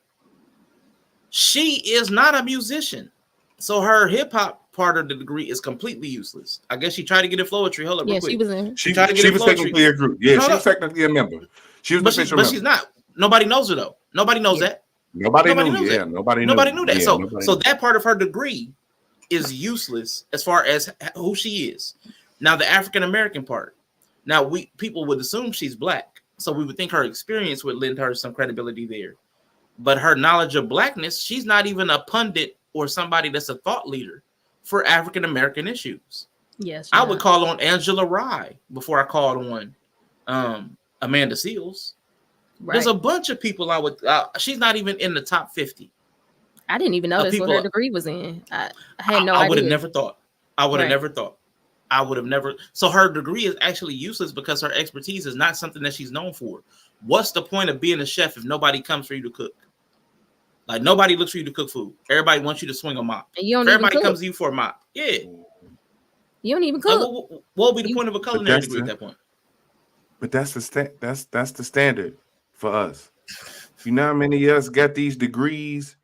She is not a musician. So her hip hop part of the degree is completely useless. I guess she tried to get in flowetry. Hold up, real Yeah, quick. she was in. She tried to get in was flowetry. technically a group. Yeah, No, she no. was technically a member. She was the official But member. she's not. Nobody knows her though. Nobody knows Yeah. that. Nobody Nobody knew. knows Yeah, that. nobody Nobody knew that. Yeah, So nobody so knew. that part of her degree is useless as far as who she is. Now the African American part. Now people would assume she's black, so we would think her experience would lend her some credibility there. But her knowledge of blackness, she's not even a pundit or somebody that's a thought leader for African American issues. Yes. I would call on Angela Rye before I called on Amanda Seals. There's a bunch of people I would. She's not even in the top 50. I didn't even know that's what her degree was in. I had no idea. I would have never thought. I would have Right. never thought. I would have never. So her degree is actually useless because her expertise is not something that she's known for. What's the point of being a chef if nobody comes for you to cook? Like nobody looks for you to cook food. Everybody wants you to swing a mop. And you don't if even everybody cook. comes to you for a mop. Yeah. You don't even Like, cook. what would be the point of a culinary degree at that point? But that's the standard for us. You know how many of us got these degrees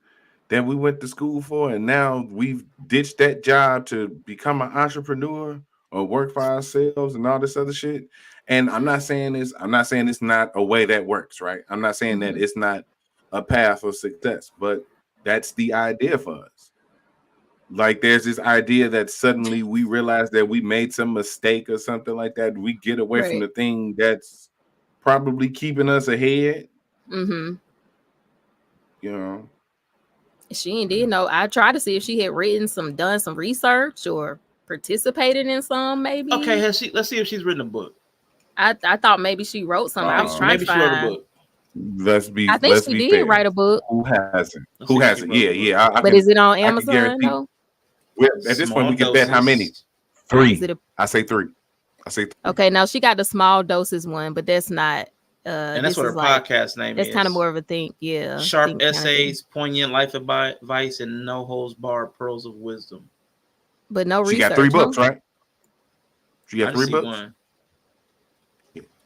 that we went to school for, and now we've ditched that job to become an entrepreneur or work for ourselves and all this other shit. And I'm not saying it's not a way that works, right? I'm not saying that it's not a path of success, but that's the idea for us. Like there's this idea that suddenly we realize that we made some mistake or something like that. We get away from the thing that's probably keeping us ahead. Mm-hmm. You know. She did know. I tried to see if she had done some research or participated in some, maybe. Okay, let's see if she's written a book. I thought maybe she wrote something. I was trying maybe to she find. wrote a book. I think she did fair. write a book. Who hasn't? Who hasn't? Yeah. But is it on Amazon though? At this point, we can bet how many? 3. I say 3. Okay, now she got the small doses one, but that's not. And that's what her podcast name is. That's kind of more of a think. Yeah. Sharp essays, poignant life advice, and no holds barred pearls of wisdom. But no research. She got 3 books, right? She got 3 books. One.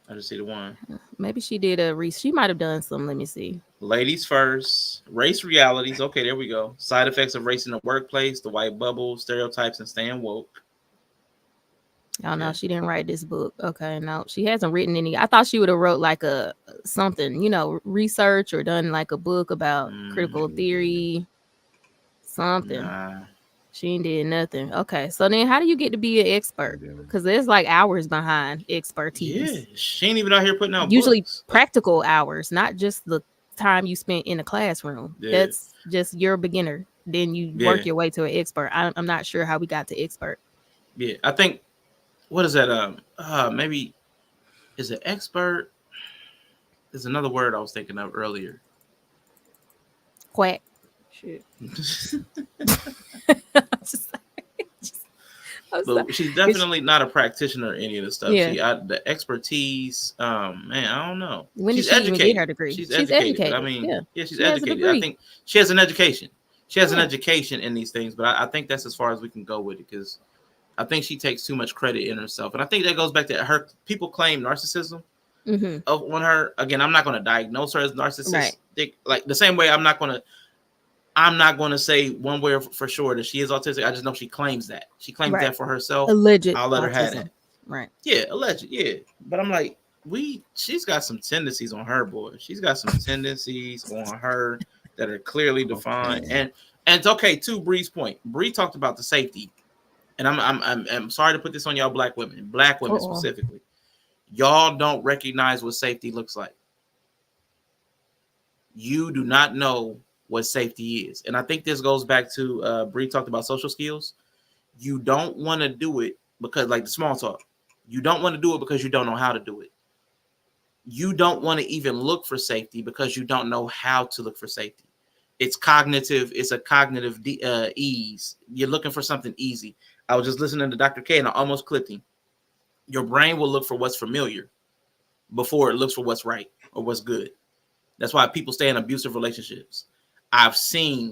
I just see the one. Maybe she did she might have done some. Let me see. Ladies first, race realities. Okay, there we go. Side effects of race in the workplace, the white bubble, stereotypes, and staying woke. Oh no, she didn't write this book. Okay, no, she hasn't written any. I thought she would have wrote like a something, research or done like a book about critical theory, something. Nah. She ain't did nothing. Okay, so then how do you get to be an expert? Because there's like hours behind expertise. Yeah, she ain't even out here putting out usually books. Practical hours, not just the time you spent in a classroom. Yeah. That's just you're a beginner. Then you work your way to an expert. I'm not sure how we got to expert. Yeah, I think. What is that? Maybe is it expert? There's another word I was thinking of earlier. Quack. Shit. But she's definitely not a practitioner in any of the stuff. Yeah. The expertise, man, I don't know. When she's did she educated. even get her degree? She's educated. I mean, she's she has a educated. degree. I think she has an education. She has an education in these things, but I think that's as far as we can go with it because I think she takes too much credit in herself. And I think that goes back to her. People claim narcissism on her. Again, I'm not going to diagnose her as narcissistic. Right. Like the same way I'm not going to say one way for sure that she is autistic. I just know she claims that. She claims that for herself. Alleged. I'll let her have it. Right. Yeah, alleged. Yeah. But I'm like, she's got some tendencies on her, boy. She's got some tendencies on her that are clearly defined. And it's okay too, Bree's point. Bree talked about the safety. And I'm sorry to put this on y'all black women specifically. Y'all don't recognize what safety looks like. You do not know what safety is. And I think this goes back to Bree talked about social skills. You don't want to do it because like the small talk. You don't want to do it because you don't know how to do it. You don't want to even look for safety because you don't know how to look for safety. It's a cognitive ease. You're looking for something easy. I was just listening to Dr. K and I almost clipped him. Your brain will look for what's familiar before it looks for what's right or what's good. That's why people stay in abusive relationships.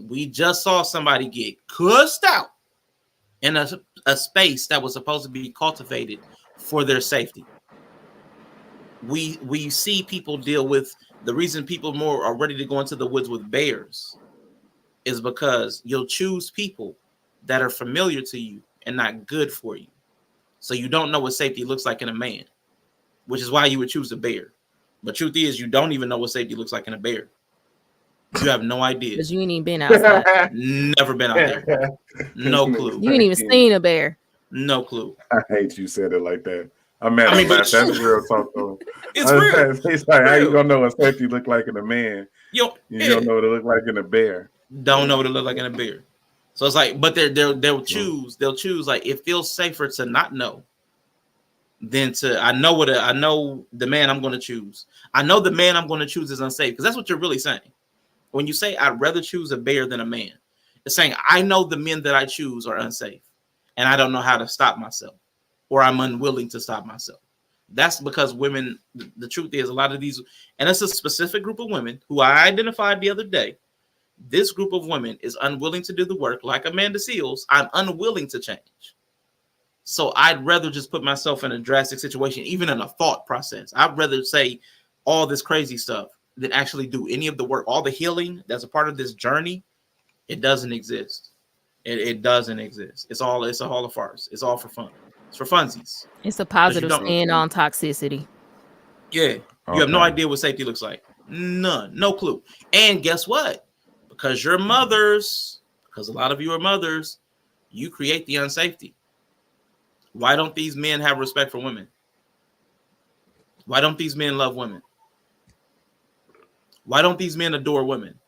We just saw somebody get cussed out in a space that was supposed to be cultivated for their safety. We see people deal with the reason people more are ready to go into the woods with bears is because you'll choose people that are familiar to you and not good for you. So you don't know what safety looks like in a man, which is why you would choose a bear. But truth is, you don't even know what safety looks like in a bear. You have no idea. Because you ain't even been outside. Never been out there. No clue. You ain't even seen a bear. No clue. I hate you said it like that. I'm mad at that. That's real talk though. It's real. It's like, how you gonna know what safety look like in a man? You don't know what it look like in a bear. Don't know what it look like in a bear. So it's like, but they'll choose like it feels safer to not know than to I know the man I'm going to choose. I know the man I'm going to choose is unsafe, because that's what you're really saying. When you say I'd rather choose a bear than a man, it's saying I know the men that I choose are unsafe, and I don't know how to stop myself, or I'm unwilling to stop myself. That's because women, the truth is, a lot of these, and it's a specific group of women who I identified the other day. This group of women is unwilling to do the work, like Amanda Seals. I'm unwilling to change. So I'd rather just put myself in a drastic situation, even in a thought process. I'd rather say all this crazy stuff than actually do any of the work. All the healing that's a part of this journey, it doesn't exist. It doesn't exist. It's a hall of farce. It's all for fun. It's for funsies. It's a Because you positive don't, spin on toxicity. yeah, you have no idea what safety looks like. None, no clue. And guess what? Because you're mothers, because a lot of you are mothers, you create the unsafety. Why don't these men have respect for women? Why don't these men love women? Why don't these men adore women?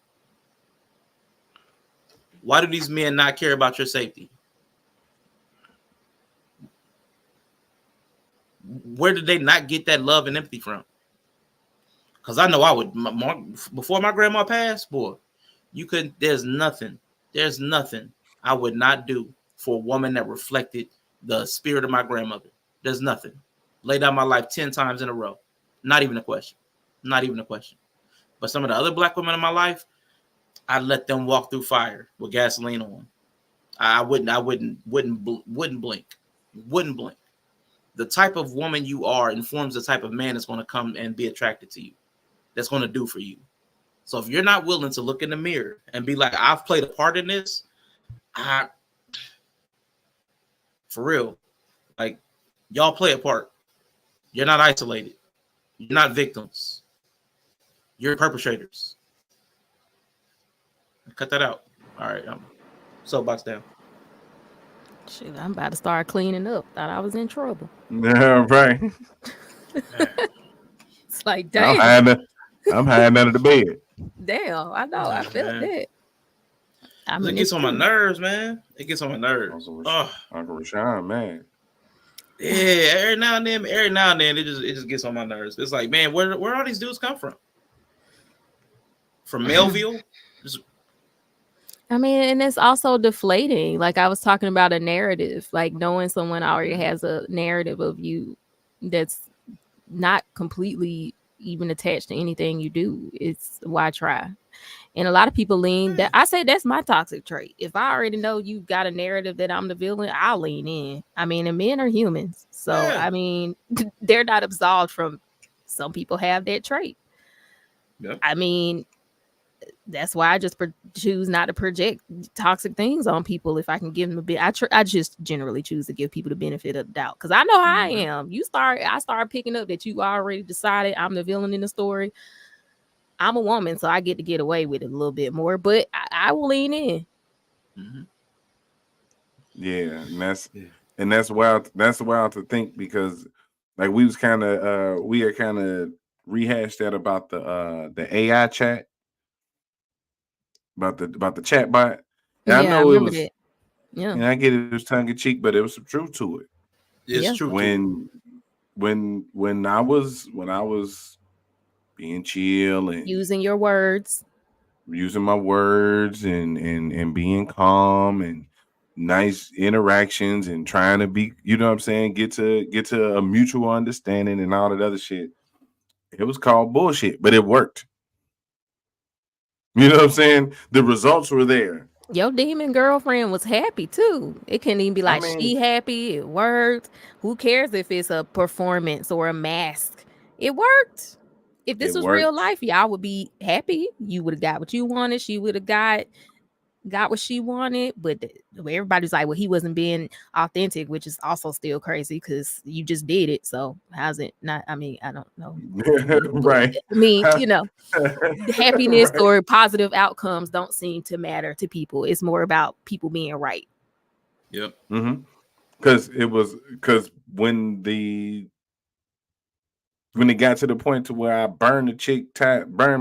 Why do these men not care about your safety? Where did they not get that love and empathy from? Because I know I would, before my grandma passed, boy, you couldn't, there's nothing I would not do for a woman that reflected the spirit of my grandmother. There's nothing. Lay down my life 10 times in a row. Not even a question. Not even a question. But some of the other black women in my life, I let them walk through fire with gasoline on. I wouldn't blink. Wouldn't blink. The type of woman you are informs the type of man that's going to come and be attracted to you. That's going to do for you. So if you're not willing to look in the mirror and be like, I've played a part in this, for real, like, y'all play a part. You're not isolated. You're not victims. You're perpetrators. Cut that out. All right. Soapbox down. Shit, I'm about to start cleaning up. Thought I was in trouble. Yeah, right. It's like, damn. I'm hiding under the bed. Damn, I know. I felt that. I mean, it gets on my nerves, man. It gets on my nerves. Uncle Rashawn, man. Yeah, every now and then, it just gets on my nerves. It's like, man, where all these dudes come from? From Melville? I mean, and it's also deflating. Like I was talking about a narrative, like knowing someone already has a narrative of you that's not completely even attached to anything you do. It's why try. And a lot of people lean that. I say that's my toxic trait. If I already know you got a narrative that I'm the villain, I'll lean in. I mean, and men are humans. So, I mean, they're not absolved from, some people have that trait. Yep. I mean, that's why I just choose not to project toxic things on people. If I can give them a bit, I just generally choose to give people the benefit of the doubt, because I know how I am. I start picking up that you already decided I'm the villain in the story. I'm a woman, so I get to get away with it a little bit more, but I will lean in. Mm-hmm. Yeah, and that's wild. That's wild to think, because like we had kind of rehashed that about the AI chat, about the chat bot. And I know it was, that. Yeah, and I get it was tongue in cheek, but it was some truth to it. It's true. When I was being chill and using your words, using my words and being calm and nice interactions and trying to be, you know what I'm saying, get to a mutual understanding and all that other shit. It was called bullshit, but it worked. You know what I'm saying? The results were there. Your demon girlfriend was happy too. It couldn't even be like, she happy. It worked. Who cares if it's a performance or a mask? It worked. If this was real life, y'all would be happy. You would have got what you wanted. She would have got what she wanted. But everybody's like, well, he wasn't being authentic, which is also still crazy because you just did it. So how's it not? I mean, I don't know. Right. I mean, you know, happiness or positive outcomes don't seem to matter to people. It's more about people being right. Yep. Mm-hmm. Because when it got to the point to where I burned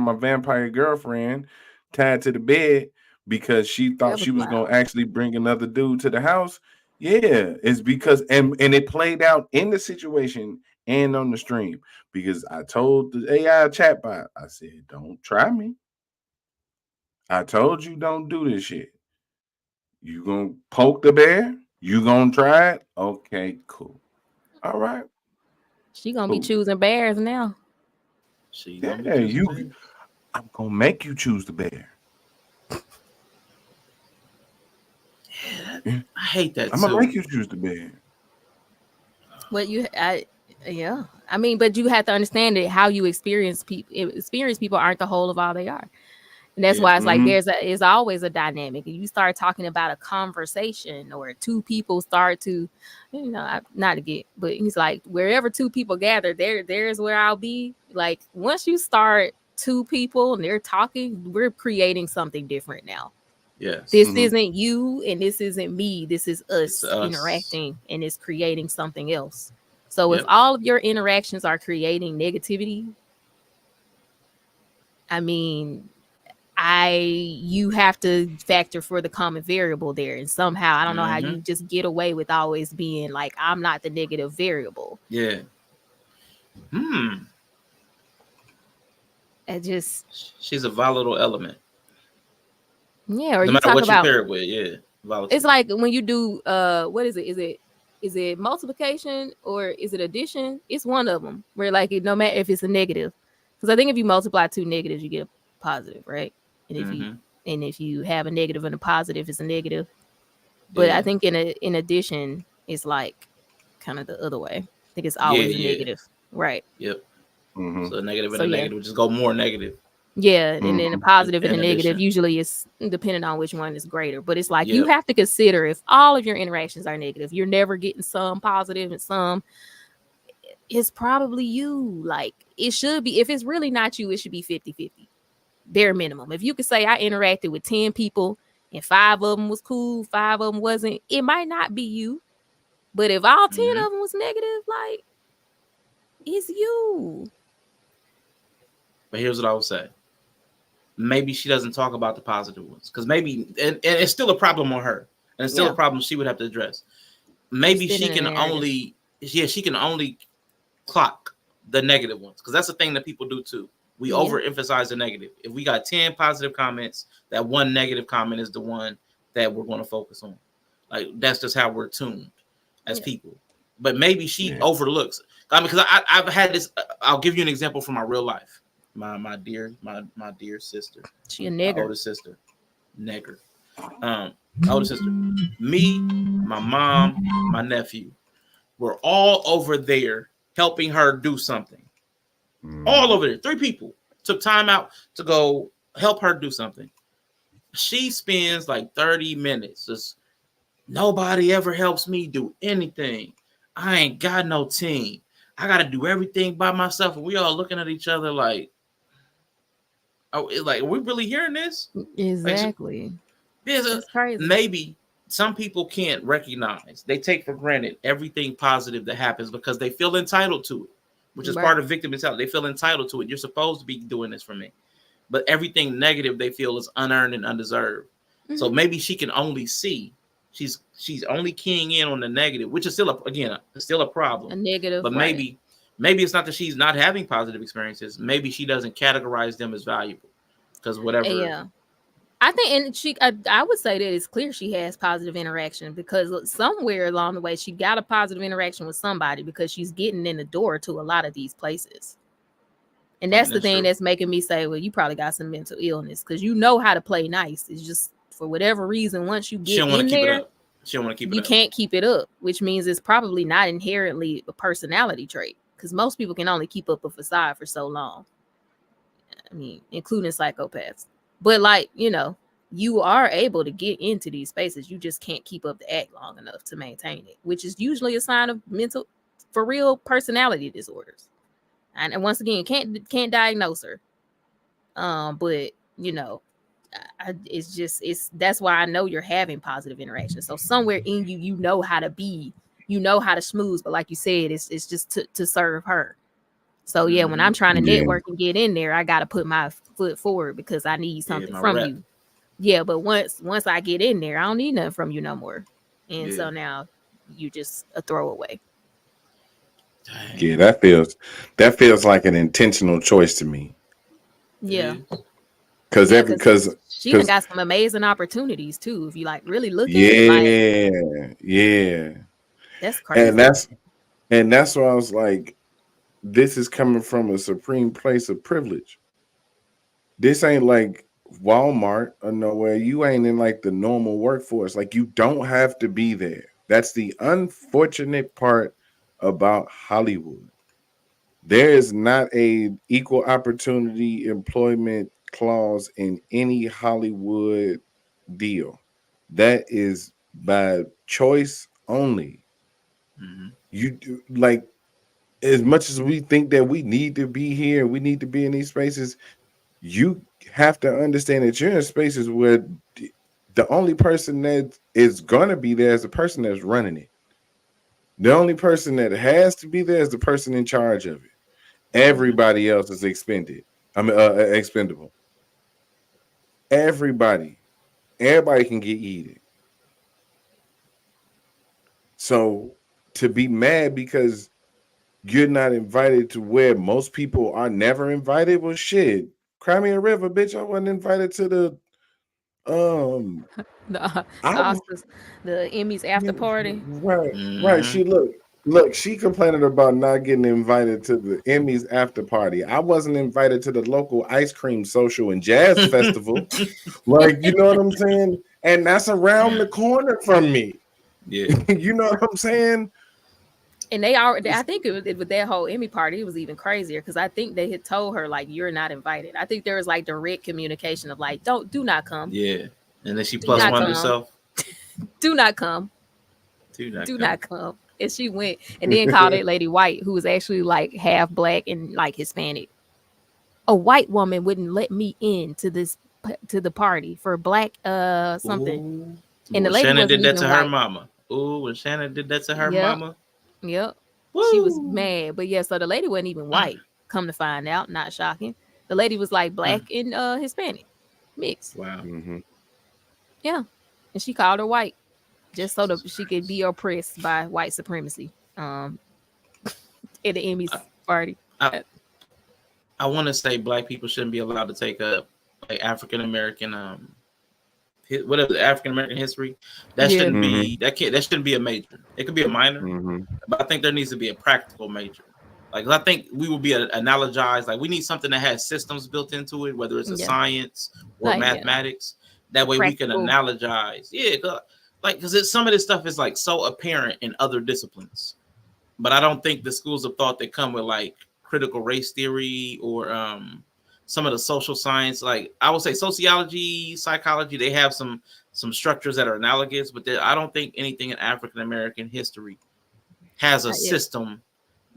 my vampire girlfriend tied to the bed because she thought she was going to actually bring another dude to the house, Yeah, it's because and it played out in the situation and on the stream because I told the AI chatbot, I said, "Don't try me. I told you don't do this shit. You gonna poke the bear? You gonna try it? Okay, cool. All right, She gonna be cool. choosing bears now. She gonna be Yeah, choosing bears. I'm gonna make you choose the bear. Yeah, I hate that I'm gonna too. make you choose the bear. Well, yeah. I mean, but you have to understand that how you experience people aren't the whole of all they are. And that's Yeah. why it's like Mhm. is always a dynamic. And you start talking about a conversation or two people start to, not to get, but he's like, wherever two people gather, there's where I'll be. Like once you start two people and they're talking, we're creating something different now. Yes. This Mhm. isn't you and this isn't me. This is It's us us. interacting and it's creating something else. So if Yep. all of your interactions are creating negativity, I mean, you have to factor for the common variable there. And somehow, I don't know how Mm-hmm. you just get away with always being like, I'm not the negative variable. Yeah. Hmm. It just, She's a volatile element. yeah. Or No you matter talk what you about, pair it with, yeah. it's Volatile. like when you do, what is it? Is it multiplication or is it addition? It's one of them where like, no matter if it's a negative, because I think if you multiply two negatives, you get a positive, right? And Mm-hmm. if you have a negative and a positive, it's a negative. But I Yeah. think in addition, it's like kind of the other way. I think it's Yeah, always a yeah. negative, right? Yep. Mhm. So a negative and So a yeah, negative would just go more negative yeah, and then a Mhm. positive and a in negative addition. usually is depending on which one is greater. But it's like you Yep. have to consider if all of your interactions are negative, you're never getting some positive and some. It's probably you. Like it should be. If it's really not you, it should be 50-50. Bare minimum. If you could say I interacted with 10 people and 5 of them was cool, 5 of them wasn't, it might not be you. But if all 10 Mm-hmm. of them was negative, like it's you. But here's what I would say. Maybe she doesn't talk about the positive ones. Because maybe and it's still a problem on her. And it's still a Yeah. problem she would have to address. She's Maybe she spinning a can narrative. only she can only clock the negative ones. Because that's the thing that people do too. We Yeah. overemphasize the negative. If we got 10 positive comments, that one negative comment is the one that we're going to focus on. Like that's just how we're tuned as Yeah. people. But maybe she Yeah. overlooks. I mean, because I've had this. I'll give you an example from my real life. My dear sister, She a my nigger. oldest sister, Negger. Older sister, me, my mom, my nephew, we're all over there helping her do something. All Mhm. over there. 3 people took time out to go help her do something. She spends like 30 minutes. Just nobody ever helps me do anything. I ain't got no team. I got to do everything by myself. And we all looking at each other like, oh, like, are we really hearing this? Like, Exactly. there's a, That's crazy. maybe some people can't recognize. They take for granted everything positive that happens because they feel entitled to it, which is Right. part of victim mentality. They feel entitled to it. You're supposed to be doing this for me. But everything negative they feel is unearned and undeserved. So Mhm. maybe she can only see she's only keying in on the negative, which is still a A problem. negative, But right. maybe it's not that she's not having positive experiences. Maybe she doesn't categorize them as valuable because whatever. Yeah. I think, and I would say that it's clear she has positive interaction because somewhere along the way she got a positive interaction with somebody because she's getting in the door to a lot of these places. And I mean, that's the that's thing true. that's making me say, well, you probably got some mental illness because you know how to play nice. It's just for whatever reason, once you She get don't want to in keep it there, up. She don't want to keep it you up. can't keep it up, which means it's probably not inherently a personality trait because most people can only keep up a facade for so long. I mean, including psychopaths. But like, you are able to get into these spaces. You just can't keep up the act long enough to maintain it, which is usually a sign of mental for real personality disorders. And once again, can't diagnose her. But it's that's why I know you're having positive interaction. So somewhere in you, you know how to be, you know how to schmooze, but like you said, it's just to serve her. So yeah, when Mm-hmm. I'm trying to Yeah. network and get in there, I got to put my foot forward because I need Yeah, something my from rep. you. Yeah, but once I get in there, I don't need nothing from you no more. and Yeah. so now you just a throwaway. Dang. Yeah, that feels like an intentional choice to me. Yeah, Because yeah, every because she done because got some amazing opportunities too. If you like really look at it, like yeah, that's and crazy. that's why I was like, this is coming from a supreme place of privilege. This ain't like Walmart or nowhere. You ain't in like the normal workforce. Like you don't have to be there. That's the unfortunate part about Hollywood. There is not a equal opportunity employment clause in any Hollywood deal. That is by choice only. Mm-hmm. You do, like as much as we think that we need to be here, we need to be in these spaces, you have to understand that you're in spaces where the only person that is gonna be there is the person that's running it. The only person that has to be there is the person in charge of it. Mm-hmm. Everybody else is expended. I mean, expendable. Everybody can get eaten. So to be mad because you're not invited to where most people are never invited, well, shit. Cry me a river, bitch. I wasn't invited to the the I Oscars, the Emmys after yeah, party. right. Mm-hmm. She look. She complaining about not getting invited to the Emmys after party. I wasn't invited to the local ice cream social and jazz festival. Like, you know what I'm saying? And that's around the corner from me. Yeah. You know what I'm saying? And they already, I think with that whole Emmy party, it was even crazier because I think they had told her like you're not invited. I think there was like direct communication of like do not come, Yeah. And then she do plus not one come, herself. do not come, Do not do come. not come. And she went and then called that lady white, who was actually like half black and like Hispanic. A white woman wouldn't let me in to the party for black something, Ooh. and the When lady Shannon did wasn't that even to her white. mama. Ooh, when Shannon did that to her Yep, mama. yep. She was Woo. mad, but yeah. So the lady wasn't even white. Come to find out, not shocking. The lady was like black and Hispanic mixed. Wow. Mm-hmm. Yeah, and she called her white just so that she could be oppressed by white supremacy. At the Emmys party. I, I want to say black people shouldn't be allowed to take up like African American whatever African American history. That Yeah, shouldn't Mm-hmm. be that shouldn't be a major. It could be a minor, Mm-hmm. but I think there needs to be a practical major. Like I think we will be analogized. Like we need something that has systems built into it, whether it's a yeah, science or like yeah, mathematics. That way we can practical. analogize. Yeah, because some of this stuff is like so apparent in other disciplines, but I don't think the schools of thought that come with like critical race theory or some of the social science, like I would say sociology, psychology, they have some structures that are analogous, but I don't think anything in African American history has a Yeah, system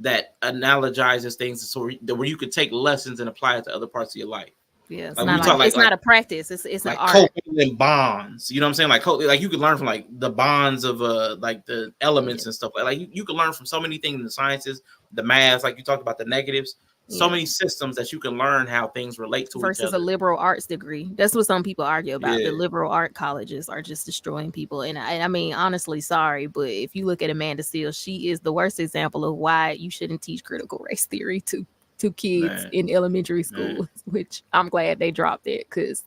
that analogizes things so where you could take lessons and apply it to other parts of your life. yeah. It's Like not we like talk it's not a practice. It's an like art. coping and bonds. You know what I'm saying? Like you could learn from like the bonds of like the Yeah, elements and stuff. Like you can learn from so many things in the sciences, the maths, like you talked about the negatives, so yeah. many systems that you can learn how things relate to each Versus a other. liberal arts degree. That's what some people argue about. The Yeah, liberal art colleges are just destroying people. And I mean, honestly, sorry, but if you look at Amanda Seales, she is the worst example of why you shouldn't teach critical race theory to kids man, in elementary man. school, which I'm glad they dropped it because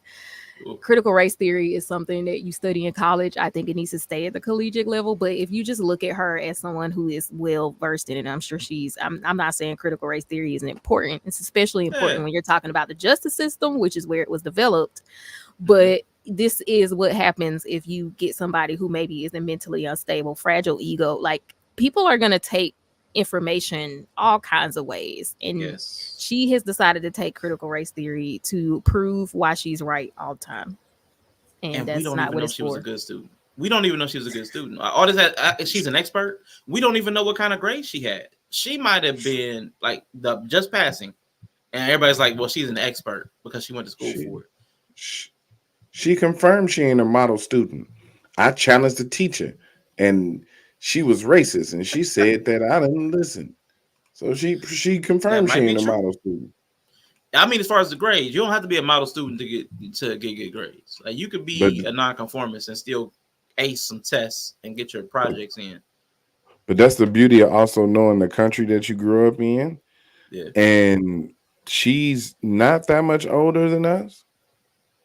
Oof. critical race theory is something that you study in college. I think it needs to stay at the collegiate level. But if you just look at her as someone who is well versed in it, I'm sure I'm not saying critical race theory isn't important. It's especially important Yeah. when you're talking about the justice system, which is where it was developed. Mhm. But this is what happens if you get somebody who maybe isn't mentally unstable, fragile ego. Like people are going to take information all kinds of ways. And Yes. she has decided to take critical race theory to prove why she's right all the time. And And we that's don't not even what know it's she was a for. good student. We don't even know she was a good student. All this, she's an expert. We don't even know what kind of grade she had. She might have been like the just passing, and everybody's like, "Well, she's an expert because she went to school She, for it." she she confirmed she ain't a model student. I challenged the teacher, and she was racist, and she said that I didn't listen. So she That confirmed she might be ain't a true. model student. I mean, as far as the grades, you don't have to be a model student to get good grades. Like you could But be a nonconformist and still ace some tests and get your projects in. But that's the beauty of also knowing the country that you grew up in. Yeah. And she's not that much older than us.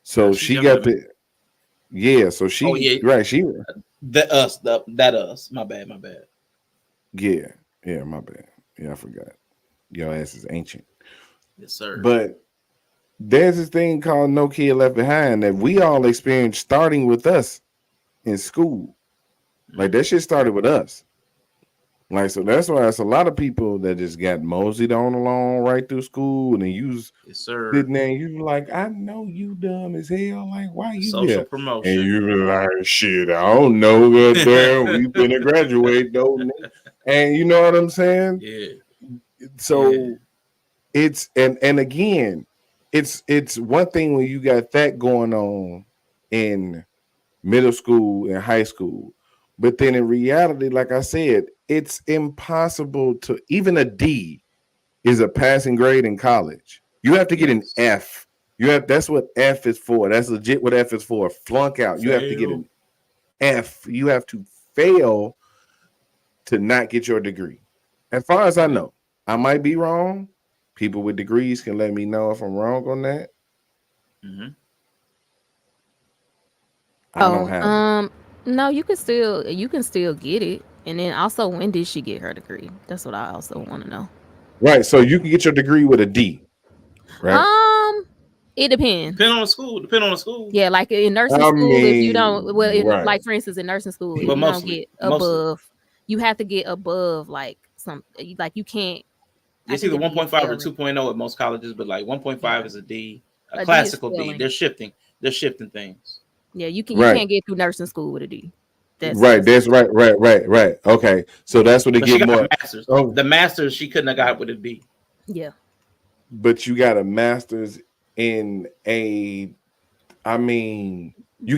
So She's she younger got than me. the yeah, so she Oh yeah, right, she that us. My bad. yeah, my bad. Yeah, I forgot. Your ass is ancient. Yes, sir. But there's this thing called No Kid Left Behind that we all experienced starting with us in school. Like that shit started with us. Like, so that's why it's a lot of people that just got moseyed on along right through school, and then you was Yes, sir. sitting there and you like, I know you dumb as hell. Like, why you Social here? promotion. And you be like, shit, I don't know what damn we finna graduate though. And you know what I'm saying? Yeah. So it's and again, it's one thing when you got that going on in middle school and high school. But then in reality, like I said, it's impossible to even a D is a passing grade in college. You have to get an F. That's what F is for. That's legit what F is for. Flunk out. You have to get an F. You have to fail to not get your degree. As far as I know, I might be wrong. People with degrees can let me know if I'm wrong on that. Mm-hmm. I don't have it. No, you can still get it. And then also, when did she get her degree? That's what I also want to know. Right. So you can get your degree with a D. Right. It depends. Depend on the school. Yeah, like in nursing school, if you don't, like for instance, in nursing school, if But you don't get above, you have to get above like you can't. It's either 1.5 or 2.0 at most colleges, but like 1.5 is a D, a classical D. They're shifting things. Yeah, you can't get through nursing school with a D. That's right. Okay, so that's what they get more. Masters. The masters she couldn't have got with a D. Yeah, but you got a master's in you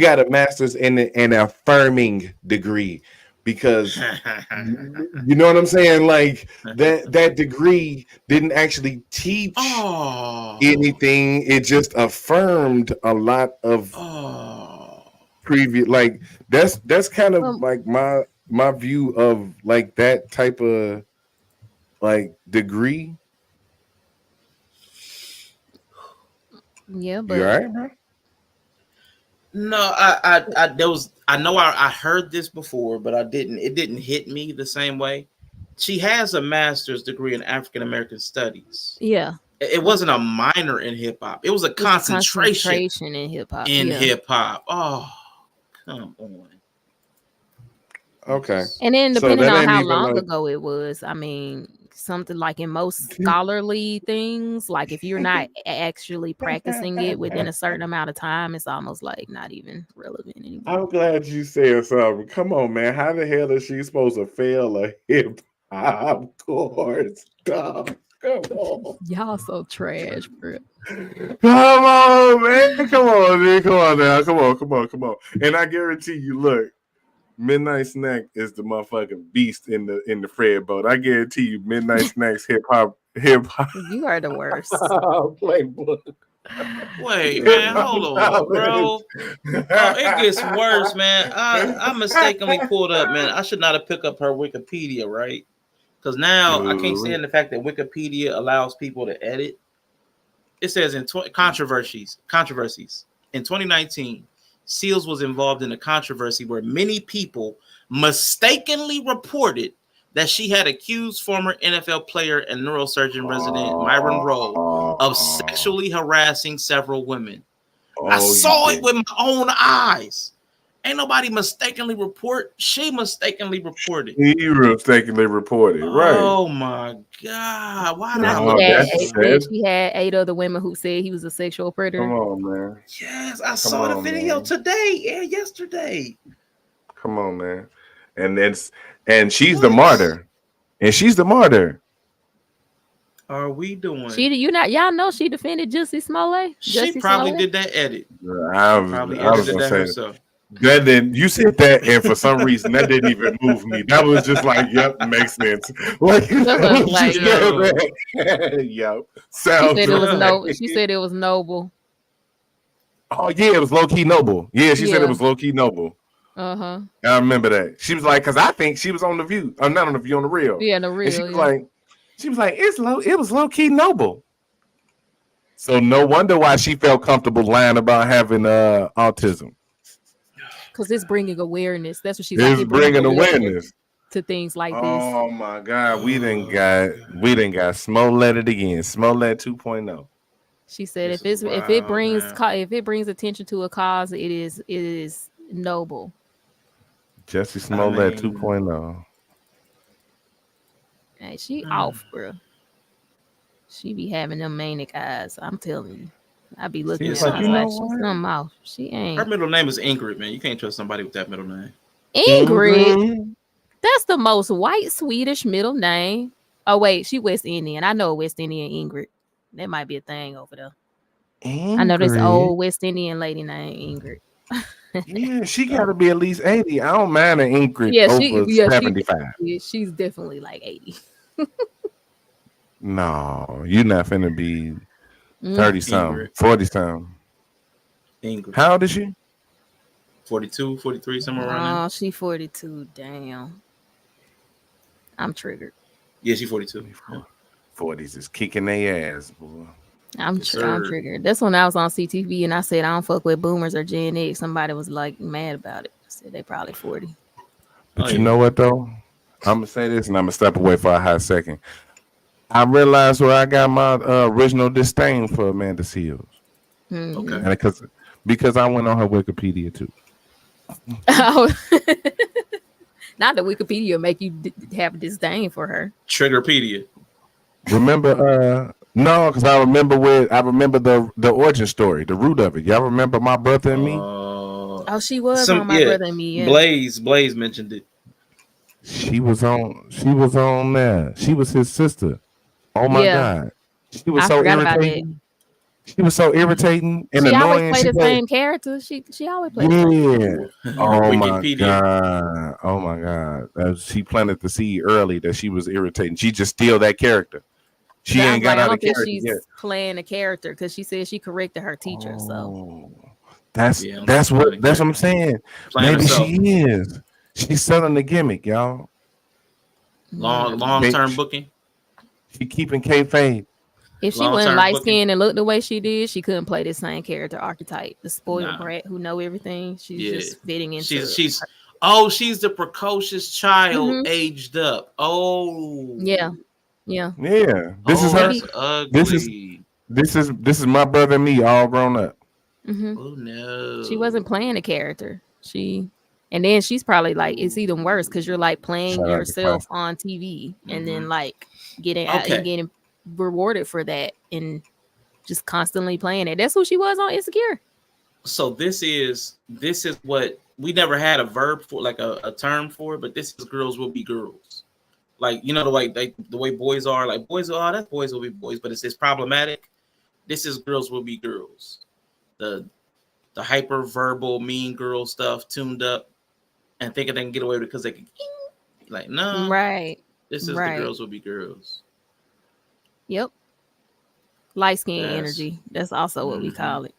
got a master's in an affirming degree because you know what I'm saying. Like that degree didn't actually teach anything. It just affirmed a lot of previous. Like that's kind of like my view of like that type of like degree. Yeah, but you all right, bro? No, I know I heard this before, but it didn't hit me the same way. She has a master's degree in African American studies. Yeah. It wasn't a minor in hip hop. It was a concentration in hip hop. Hip hop. Oh, come on. Okay. And then depending on how long ago it was, I mean, something like in most scholarly things, like if you're not actually practicing it within a certain amount of time, it's almost like not even relevant anymore. I'm glad you said something. Come on, man. How the hell is she supposed to fail a hip hop course? Come on. Y'all so trash, bro. Come on, man. Come on, man. Come on now. Come on. And I guarantee you, look, Midnight Snack is the motherfucking beast in the Fred boat. I guarantee you, Midnight Snack's hip hop. You are the worst. Playbook. Wait, man, hold on, bro. It gets worse, man. I mistakenly pulled up, man. I should not have picked up her Wikipedia, right? Because now I can't stand the fact that Wikipedia allows people to edit. It says in controversies. In 2019, Seals was involved in a controversy where many people mistakenly reported that she had accused former NFL player and neurosurgeon resident Myron Rowe of sexually harassing several women. I saw it with my own eyes. Ain't nobody mistakenly report. She mistakenly reported. Right. Oh my God. Why did she had 8 other women who said he was a sexual predator? Come on, man. Yes, I saw the video today and yesterday. Come on, man. And she's the martyr. Are we doing? Y'all know she defended Jussie Smollett. She probably did that edit. I was gonna say herself. That didn't. You said that, and for some reason that didn't even move me. That was just like, yep, makes sense. Like, yep, sounds. She said it was noble. Oh yeah, it was low key noble. Yeah, she said it was low key noble. Uh-huh. I remember that. She was like, because I think she was on the View. I'm not on the View, on the Real. Yeah, the And she real, was yeah. like, it was low key noble. So no wonder why she felt comfortable lying about having autism. Because it's bringing awareness. That's what she's like. It's It brings bringing awareness awareness. to things like this. Oh my God, we didn't got Smollett it again. Smollett 2.0. She said, This if is it wild, brings man. if it brings attention to a cause, it is noble. Jesse I Smollett mean, 2.0. Hey, she off, bro. She be having them manic eyes. I'm telling you. I be looking She's at her. like, I you was know like, she's what? something off. She her ain't. middle name is Ingrid, man. You can't trust somebody with that middle name. Ingrid. Ingrid. That's the most white Swedish middle name. Oh wait, she West Indian. I know a West Indian Ingrid. That might be a thing over there. I know this Ingrid. old West Indian lady named Ingrid. Yeah, she got to be at least 80. I don't mind an Ingrid Yeah, over 75. she's definitely like 80. No, you're not finna be 30 something, Ingrid. 40 something. Ingrid. How old is she? 42, 43, somewhere around there. Oh, she 42. Damn. I'm triggered. Yeah, she's 42. Yeah. 40s is kicking their ass, boy. I'm Yes, I'm sir. triggered. That's when I was on CTV and I said I don't fuck with boomers or Gen X. Somebody was like mad about it. I said they probably 40. But Oh, you yeah. know what though? I'm gonna say this and I'm gonna step away for a hot second. I realized where I got my original disdain for Amanda Seals, Okay. and because I went on her Wikipedia too. Not that Wikipedia make you have disdain for her. Triggerpedia. Remember? No, because I remember the origin story, the root of it. Y'all remember My Brother and Me? Oh, she was on My Brother and Me. Yeah. Blaze mentioned it. She was on there. She was his sister. Oh my God. She was I so forgot about that. irritating. She was so irritating and She always annoying. played the same character. She always played the same character. Yeah. Oh my Wikipedia. God. Oh my God. She planted the seed early that she was irritating. She just steal that character. She But ain't got I out don't of think character she's yet. playing a character because she said she corrected her teacher. So That's Yeah, what I'm saying. Playing Maybe herself. she is. She's selling the gimmick, y'all. Long term booking. She keeping kayfabe. if she Long-term wasn't light booking. skinned and looked the way she did, she couldn't play the same character archetype. The spoiled brat who know everything. She's just fitting into. She's the precocious child aged up. Oh yeah. This is her. That's ugly. This is My Brother and Me all grown up. Mm-hmm. Oh no. She wasn't playing a character. And then she's probably like, it's even worse because you're like playing Shout out to yourself on TV and then like getting rewarded for that and just constantly playing it. That's who she was on Insecure. So this is what we never had a verb for, like a term for, but this is girls will be girls. Like, you know, the way boys are, like boys are, that boys will be boys, but it's problematic. This is girls will be girls. The hyper verbal mean girl stuff tuned up and thinking they can get away with it because they can, like, no. Right. This is the girls will be girls. Yep. Light skin energy. That's also what we call it.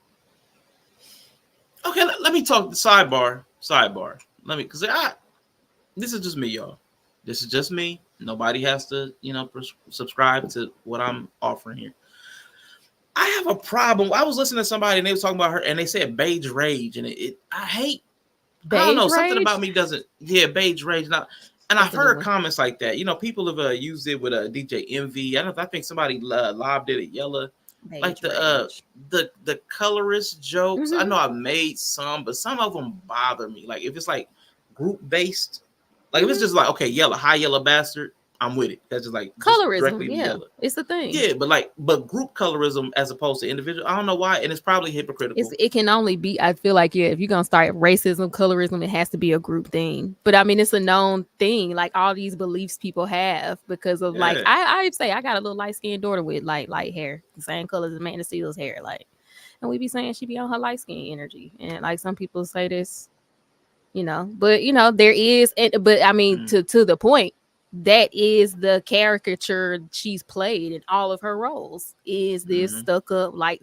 Okay, let me talk the sidebar. Let me, because this is just me, y'all. This is just me. Nobody has to, subscribe to what I'm offering here. I have a problem. I was listening to somebody and they was talking about her and they said beige rage, and I hate. Beige I don't know. rage? Something about me doesn't. Yeah, beige rage. Now, and I've heard comments like that. People have used it with a DJ Envy. I think somebody lobbed it at Yella. Beige like the colorist jokes. I know I've made some, but some of them bother me. Like if it's like group based, like if it's just like, okay, Yella, hi Yella bastard, I'm with it. That's just like colorism. Yeah, it's the thing. Yeah, but group colorism as opposed to individual, I don't know why, and it's probably hypocritical. It can only be. I feel like if you're gonna start racism, colorism, it has to be a group thing. But I mean, it's a known thing. Like all these beliefs people have because of like I say I got a little light skinned daughter with like light hair, the same color as Amanda Seals' hair, like, and we be saying she be on her light skin energy, and like some people say this, but there is, but I mean to the point. That is the caricature she's played in all of her roles. Is this stuck up light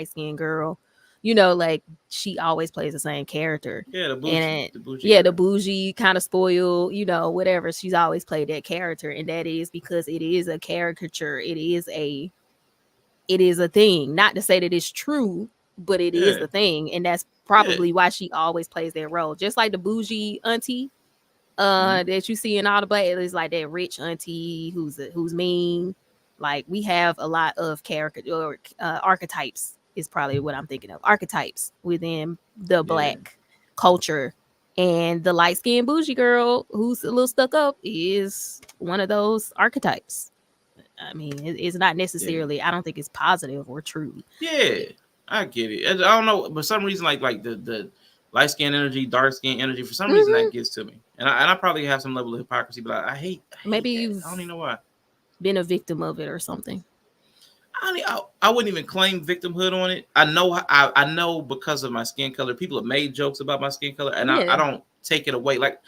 skinned girl you know, like she always plays the same character. Yeah, And the bougie yeah, the girl. bougie kind of spoiled, you know, whatever. She's always played that character, and that is because it is a caricature. It is a thing. Not to say that it's true, but it is Yeah, the thing, and that's yeah. probably why she always plays that role. Just like the bougie auntie that you see in all the black, it's like that rich auntie who's mean. Like we have a lot of character or archetypes is probably what I'm thinking of. Archetypes within the Yeah. black culture. And the light skinned bougie girl who's a little stuck up is one of those archetypes. I mean, it's not Yeah. necessarily, I don't think it's positive or true. Yeah, I get it. I don't know, for some reason, like the light skin energy, dark skin energy, for some reason that gets to me, and I probably have some level of hypocrisy, but I hate Maybe that. you've I don't even know why. been a victim of it or something. I wouldn't even claim victimhood on it. I know because of my skin color, people have made jokes about my skin color, and I Yeah. don't take it away. Like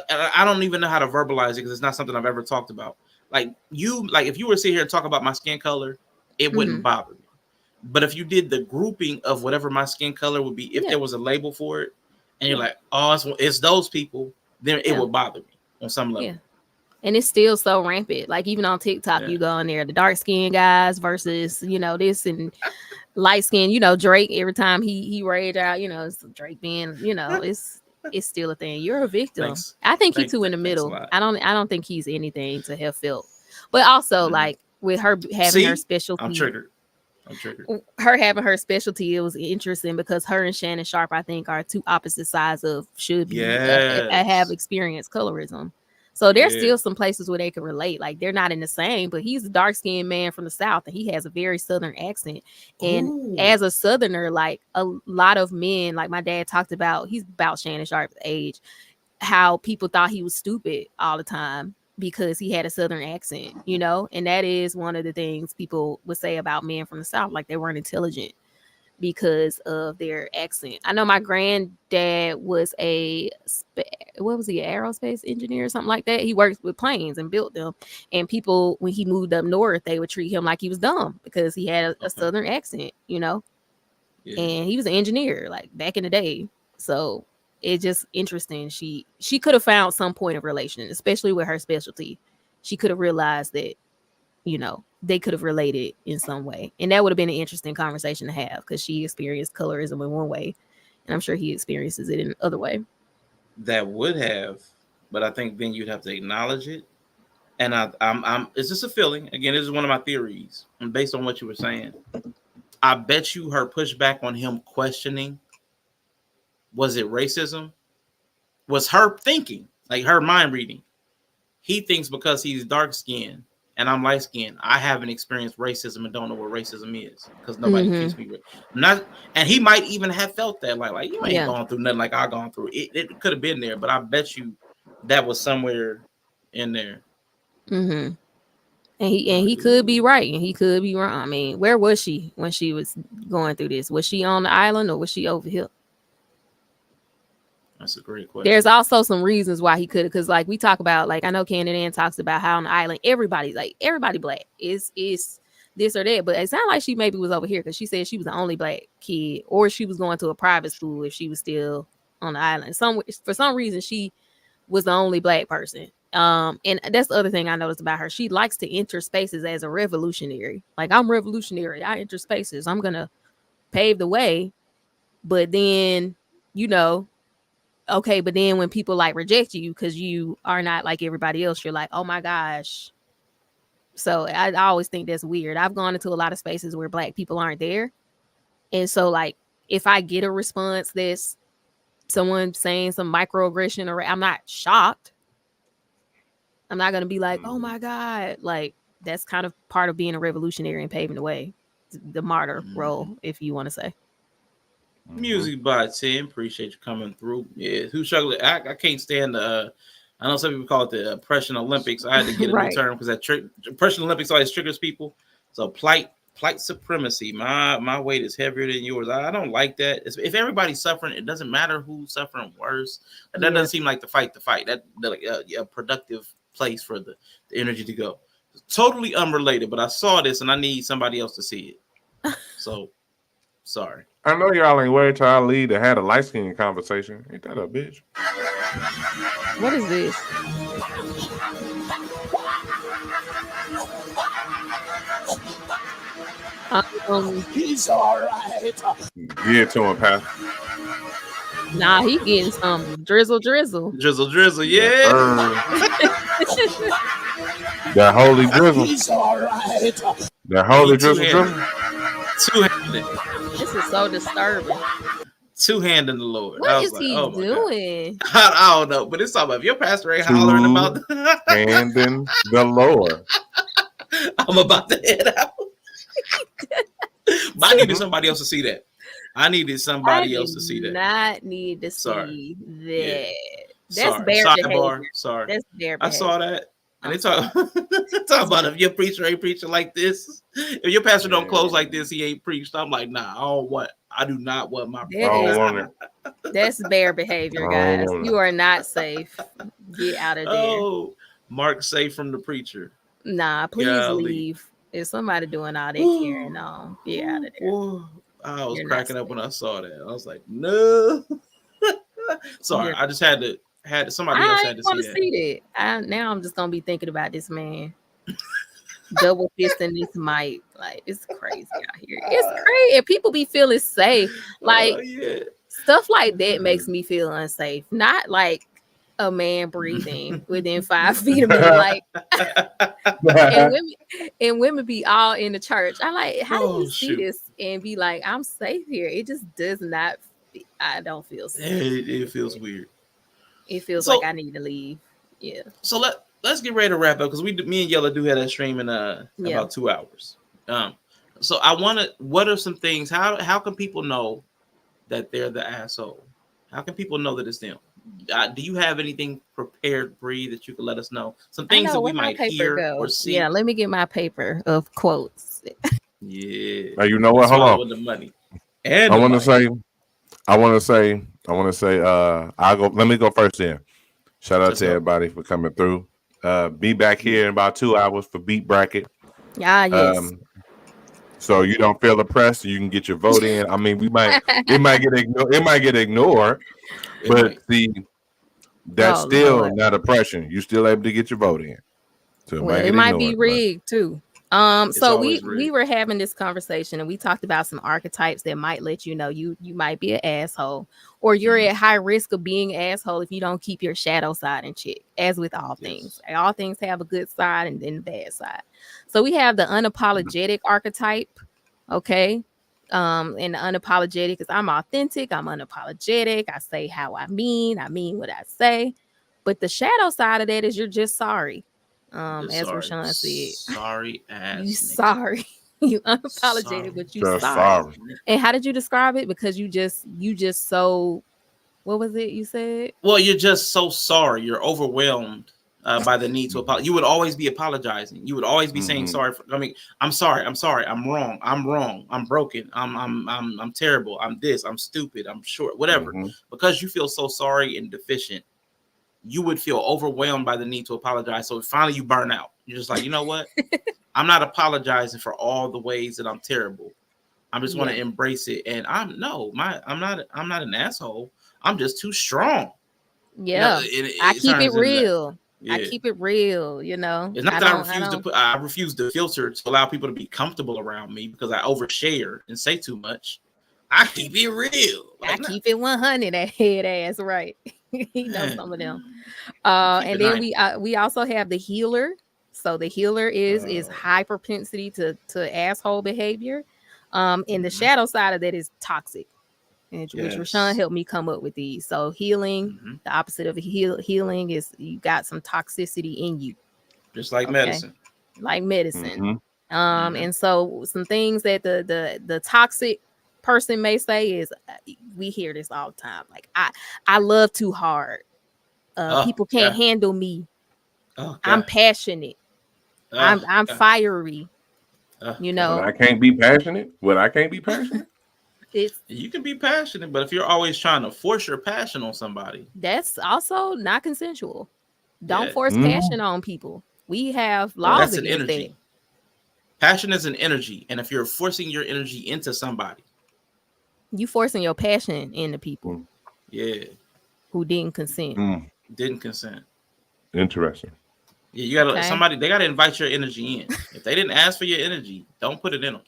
I don't even know how to verbalize it because it's not something I've ever talked about. Like if you were to sit here and talk about my skin color, it wouldn't bother me. But if you did the grouping of whatever my skin color would be, if Yeah. there was a label for it, and you're Yeah. like, oh, it's those people, then it Yeah. would bother me on some level. Yeah. And it's still so rampant. Like even on TikTok, Yeah. you go in there, the dark skinned guys versus, you know, this and light skin, you know, Drake, every time he rage out, you know, it's Drake being, you know, it's still a thing. You're a victim. Thanks. I think he too in the Thanks a middle. lot. I don't think he's anything to have felt. But also like with her having her specialty. I'm triggered. Her having her specialty, it was interesting because her and Shannon Sharp, I think, are two opposite sides of should be have experienced colorism. So there's still some places where they can relate. Like they're not in the same, but he's a dark skinned man from the South and he has a very Southern accent. And as a Southerner, like a lot of men, like my dad talked about, he's about Shannon Sharp's age, how people thought he was stupid all the time because he had a Southern accent, you know? And that is one of the things people would say about men from the South, like they weren't intelligent because of their accent. I know my granddad was what was he, an aerospace engineer or something like that? He worked with planes and built them. And people, when he moved up north, they would treat him like he was dumb because he had a Southern accent, you know? Yeah. And he was an engineer, like back in the day. So it's just interesting. She could have found some point of relation, especially with her specialty. She could have realized that, you know, they could have related in some way. And that would have been an interesting conversation to have because she experienced colorism in one way. And I'm sure he experiences it in another way. That would have, but I think then you'd have to acknowledge it. And I'm it's just a feeling. Again, this is one of my theories. And based on what you were saying, I bet you her pushback on him questioning, was it racism? Was her thinking, like her mind reading. He thinks because he's dark skinned and I'm light skinned, I haven't experienced racism and don't know what racism is because nobody treats me not. And he might even have felt that, like you ain't gone through nothing like I gone through. It could have been there, but I bet you that was somewhere in there. And he could be right and he could be wrong. I mean, where was she when she was going through this? Was she on the island or was she over here? That's a great question. There's also some reasons why he could have, because like we talk about, like I know Candy Dan talks about how on the island everybody black is this or that, but it sounded like she maybe was over here because she said she was the only black kid, or she was going to a private school if she was still on the island. For some reason she was the only black person. And that's the other thing I noticed about her. She likes to enter spaces as a revolutionary. Like, I'm revolutionary. I enter spaces. I'm gonna pave the way. But then, you know, okay, but then when people like reject you because you are not like everybody else, you're like, oh my gosh. So I always think that's weird. I've gone into a lot of spaces where black people aren't there. And so like if I get a response that's someone saying some microaggression, or I'm not shocked. I'm not gonna be like, oh my God. Like that's kind of part of being a revolutionary and paving the way. The martyr role, if you want to say. Music by 10. Appreciate you coming through. Yeah, who's struggling? I can't stand the. I know some people call it the oppression Olympics. I had to get a new term because that oppression Olympics always triggers people. So plight supremacy. My weight is heavier than yours. I don't like that. If everybody's suffering, it doesn't matter who's suffering worse. That doesn't seem like the fight. That like a productive place for the energy to go. Totally unrelated, but I saw this and I need somebody else to see it. So sorry. I know y'all ain't waited till I leave to have a light skin conversation. Ain't that a bitch? What is this? He's all right. Give it to him, Pat. Nah, he getting some drizzle. Drizzle, drizzle, Yes, yeah. sir. That holy drizzle. He's all right. That holy He drizzle drizzle. Two-handed. This is so disturbing. Two-handing the Lord. What I was is like, he oh my doing? God. I don't know, but it's talking about if your pastor ain't hollering about Two-handing the Lord. I'm about to head out. But I needed somebody else to see that. I needed somebody else to see that. Not need to Sorry. see that. Yeah. That's Sorry. bear Sidebar. behavior. Sorry. That's bear I behavior. saw that. And they talk about if your preacher ain't preaching like this, if your pastor don't close like this, he ain't preached. I'm like, nah, I do not want my That's bear behavior, guys. You are not safe. Get out of there. Oh, Mark safe from the preacher. Nah, please leave. If somebody doing all that carrying on, get out of there. I was cracking up when I saw that. I was like, no. Sorry, I just had somebody else had to see that. Now I'm just gonna be thinking about this man double fisting this mic. Like, it's crazy out here. It's crazy. And people be feeling safe. Like stuff like that makes me feel unsafe. Not like a man breathing within 5 feet of me. Like and women be all in the church. I like, how do you see this and be like, I'm safe here? It just does not. I don't feel safe. It feels weird. It feels like I need to leave. Yeah. So let's get ready to wrap up because me and Yella do have that stream in about 2 hours. So what are some things? How can people know that they're the asshole? How can people know that it's them? Do you have anything prepared, Bree, that you could let us know? Some things that we might hear or see. Yeah, let me get my paper of quotes. Yeah. Now, you know what? Hold on. The money. And I want to say, I'll go. Let me go first then. Shout out to everybody for coming through. Be back here in about 2 hours for Beat Bracket. Yes. So you don't feel oppressed, you can get your vote in. I mean, it might get ignored, but see, that's still not oppression. You still able to get your vote in. So it might be rigged too. So we were having this conversation and we talked about some archetypes that might let you know you might be an asshole or you're at high risk of being an asshole if you don't keep your shadow side in check. As with all things, all things have a good side and then the bad side. So we have the unapologetic archetype, okay? And the unapologetic is I'm authentic, I'm unapologetic, I say how I mean what I say. But the shadow side of that is you're just sorry. As Rashawn said, sorry ass. You sorry. You unapologetic, but you sorry. And how did you describe it? Because you just so, what was it you said? Well, you're just so sorry. You're overwhelmed by the need to apologize. You would always be apologizing. You would always be saying sorry. I'm sorry. I'm wrong. I'm broken. I'm terrible. I'm this. I'm stupid. I'm short. Whatever. Because you feel so sorry and deficient, you would feel overwhelmed by the need to apologize. So finally you burn out. You're just like, you know what? I'm not apologizing for all the ways that I'm terrible. I just want to embrace it. And I'm not an asshole. I'm just too strong. Yeah. I keep it real. I keep it real, you know. It's not that I refuse to filter to allow people to be comfortable around me because I overshare and say too much. I keep it real. Like, I keep it 100. That head ass, right? He knows some of them. And then we also have the healer. So the healer is high propensity to asshole behavior. And the shadow side of that is toxic, which Rashawn helped me come up with these. So healing, the opposite of healing is you got some toxicity in you, just like medicine. Like medicine. And so some things that the toxic person may say is, we hear this all the time, like I love too hard, people can't handle me, I'm passionate, I'm fiery, you know. But I can't be passionate. You can be passionate, but if you're always trying to force your passion on somebody, that's also not consensual. Don't force passion on people. We have laws against that. Passion is an energy, and if you're forcing your energy into somebody, You forcing your passion into people Yeah, who didn't consent. didn't consent. Interesting. Yeah, you gotta Okay. somebody. They gotta invite your energy in. If they didn't ask for your energy, don't put it in them.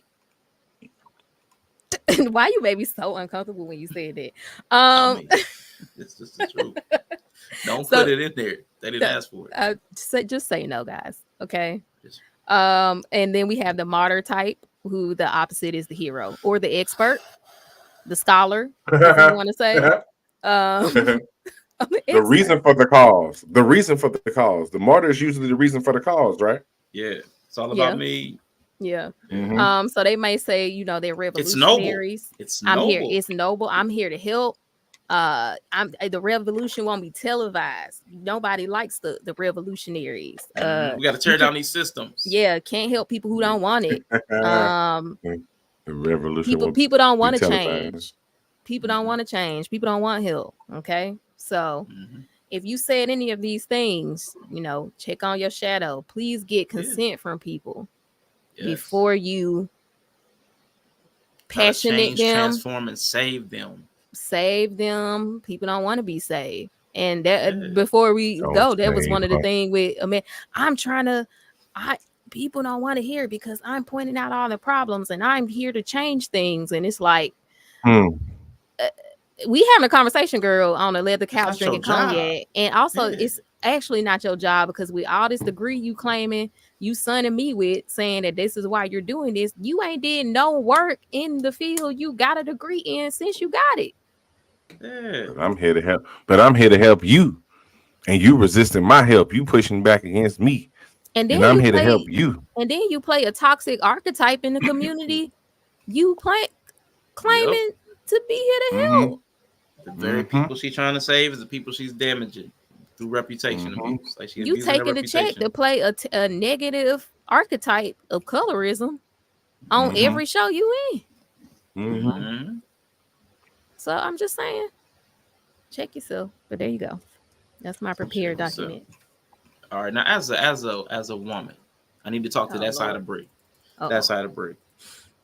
Why you made me so uncomfortable when you said that? I mean, it's just the truth. Don't So put it in there. They didn't ask for it. just say no, guys. Okay. Just- And then we have the martyr type, who the opposite is the hero or the expert, the scholar, if you want to say. I'm an The expert. reason for the cause. The reason for the cause. The martyr is usually the reason for the cause, right? Yeah, it's all Yeah. about me. Yeah. Mhm. So they may say, they're It's noble. revolutionaries. It's I'm here. noble. It's noble. I'm here to help. The revolution won't be televised. Nobody likes the revolutionaries. We got to tear down these systems. Yeah, can't help people who don't want it. The revolution will People don't want be to televised. change. People don't want to change. People don't want help. Okay. So if you said any of these things, check on your shadow. Please get consent from people before you passionate them, transform, and save them. Save them. People don't want to be saved. And that before we go, that was one of the things with people don't want to hear it because I'm pointing out all the problems and I'm here to change things. And it's like, we having a conversation, girl, on a leather couch drinking cognac. And also it's actually not your job, because with all this degree you claiming, you sunning me with, saying that this is why you're doing this, you ain't did no work in the field you got a degree in since you got it. I'm here to help. But I'm here to help you. And you resisting my help. You pushing back against me. And then I'm here to help you. And then you play a toxic archetype in the community. You claiming to be here to help. The very people she's trying to save is the people she's damaging through reputation abuse. Like you taking the check to play a negative archetype of colorism on every show you in. So I'm just saying, check yourself. But there you go. That's my prepared document. All right, now as a woman, I need to talk to that side of Brie. That side of Brie.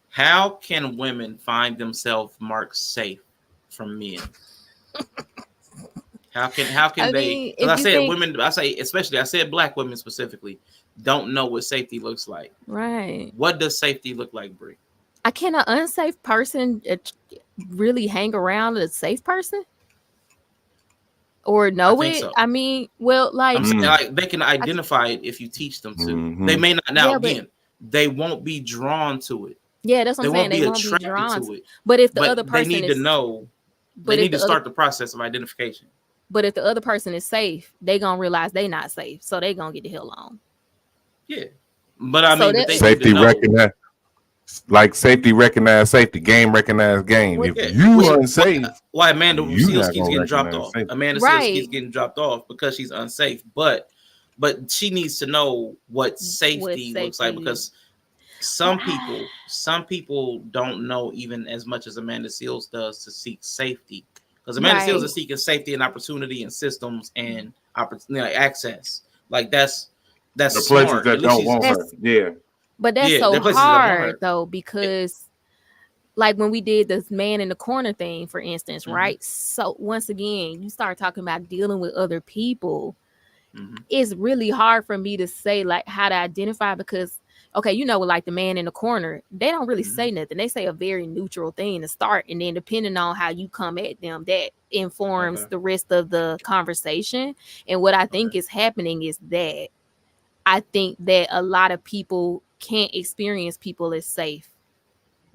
How can women find themselves marked safe from men? How can they? Because I said women. I said black women specifically don't know what safety looks like. Right. What does safety look like, Brie? Can an unsafe person really hang around a safe person? Or know it? So. I mean, well, like, I'm saying, like they can identify it if you teach them to. They may not. Now again, they won't be drawn to it. Yeah, that's what I'm saying. They won't be drawn to it. But if the other person they need to know. They need to start the process of identification. But if the other person is safe, they gonna realize they not safe, so they gonna get the hell on. Yeah, but I mean, but safety recognize, like safety recognize safety, game recognize game. If you unsafe, why Amanda Seals keeps getting dropped off? Amanda Seals keeps getting dropped off because she's unsafe. But she needs to know what safety looks like, because some people don't know even as much as Amanda Seals does to seek safety. Because Amanda Seals is seeking safety and opportunity and systems and access. Like that's the smart. places that don't want her. Yeah. But that's so hard though, because like when we did this man in the corner thing, for instance, right? So once again, you start talking about dealing with other people. It's really hard for me to say like how to identify, because okay, like the man in the corner, they don't really say nothing. They say a very neutral thing to start. And then depending on how you come at them, that informs the rest of the conversation. And what I think is happening is that I think that a lot of people can't experience people as safe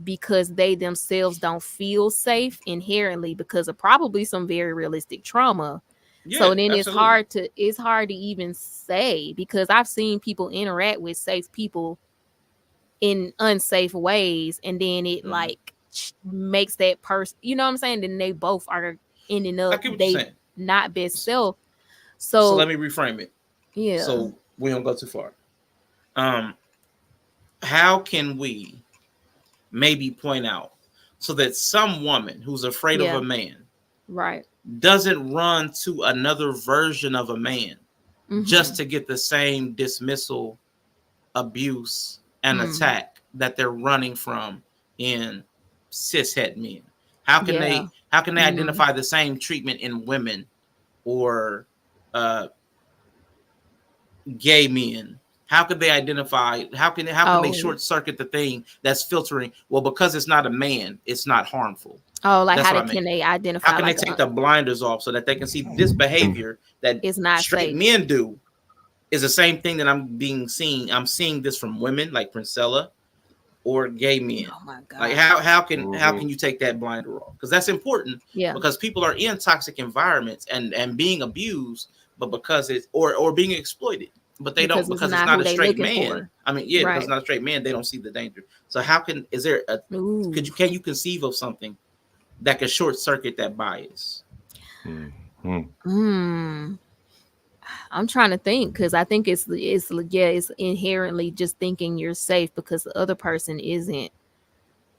because they themselves don't feel safe inherently because of probably some very realistic trauma. Yeah, so then absolutely. it's hard to even say, because I've seen people interact with safe people in unsafe ways, and then it like makes that person, you know what I'm saying? Then they both are ending up they not best self. So let me reframe it. Yeah. So we don't go too far. How can we maybe point out so that some woman who's afraid of a man, right, doesn't run to another version of a man just to get the same dismissal, abuse, and attack that they're running from in cishet men? How can Yeah. they identify the same treatment in women or gay men? How could they identify? How can they Oh. short circuit the thing that's filtering? Well, because it's not a man, it's not harmful. Oh, like That's how what they I mean. can they How identify can they like take the blinders off so that they can see this behavior that it's not straight safe? men do is the same thing that I'm seeing this from women like Princella or gay men. Oh my Like God. how can you take that blinder off? Because that's important Yeah. because people are in toxic environments and being abused, but because it's or being exploited, but they don't Because it's because it's not not who a they straight looking man. for. I mean, yeah, because it's Right. not a straight man, they don't see the danger. So how can is there a Ooh. can you conceive of something that can short circuit that bias? Hmm. I'm trying to think because I think it's inherently just thinking you're safe because the other person isn't.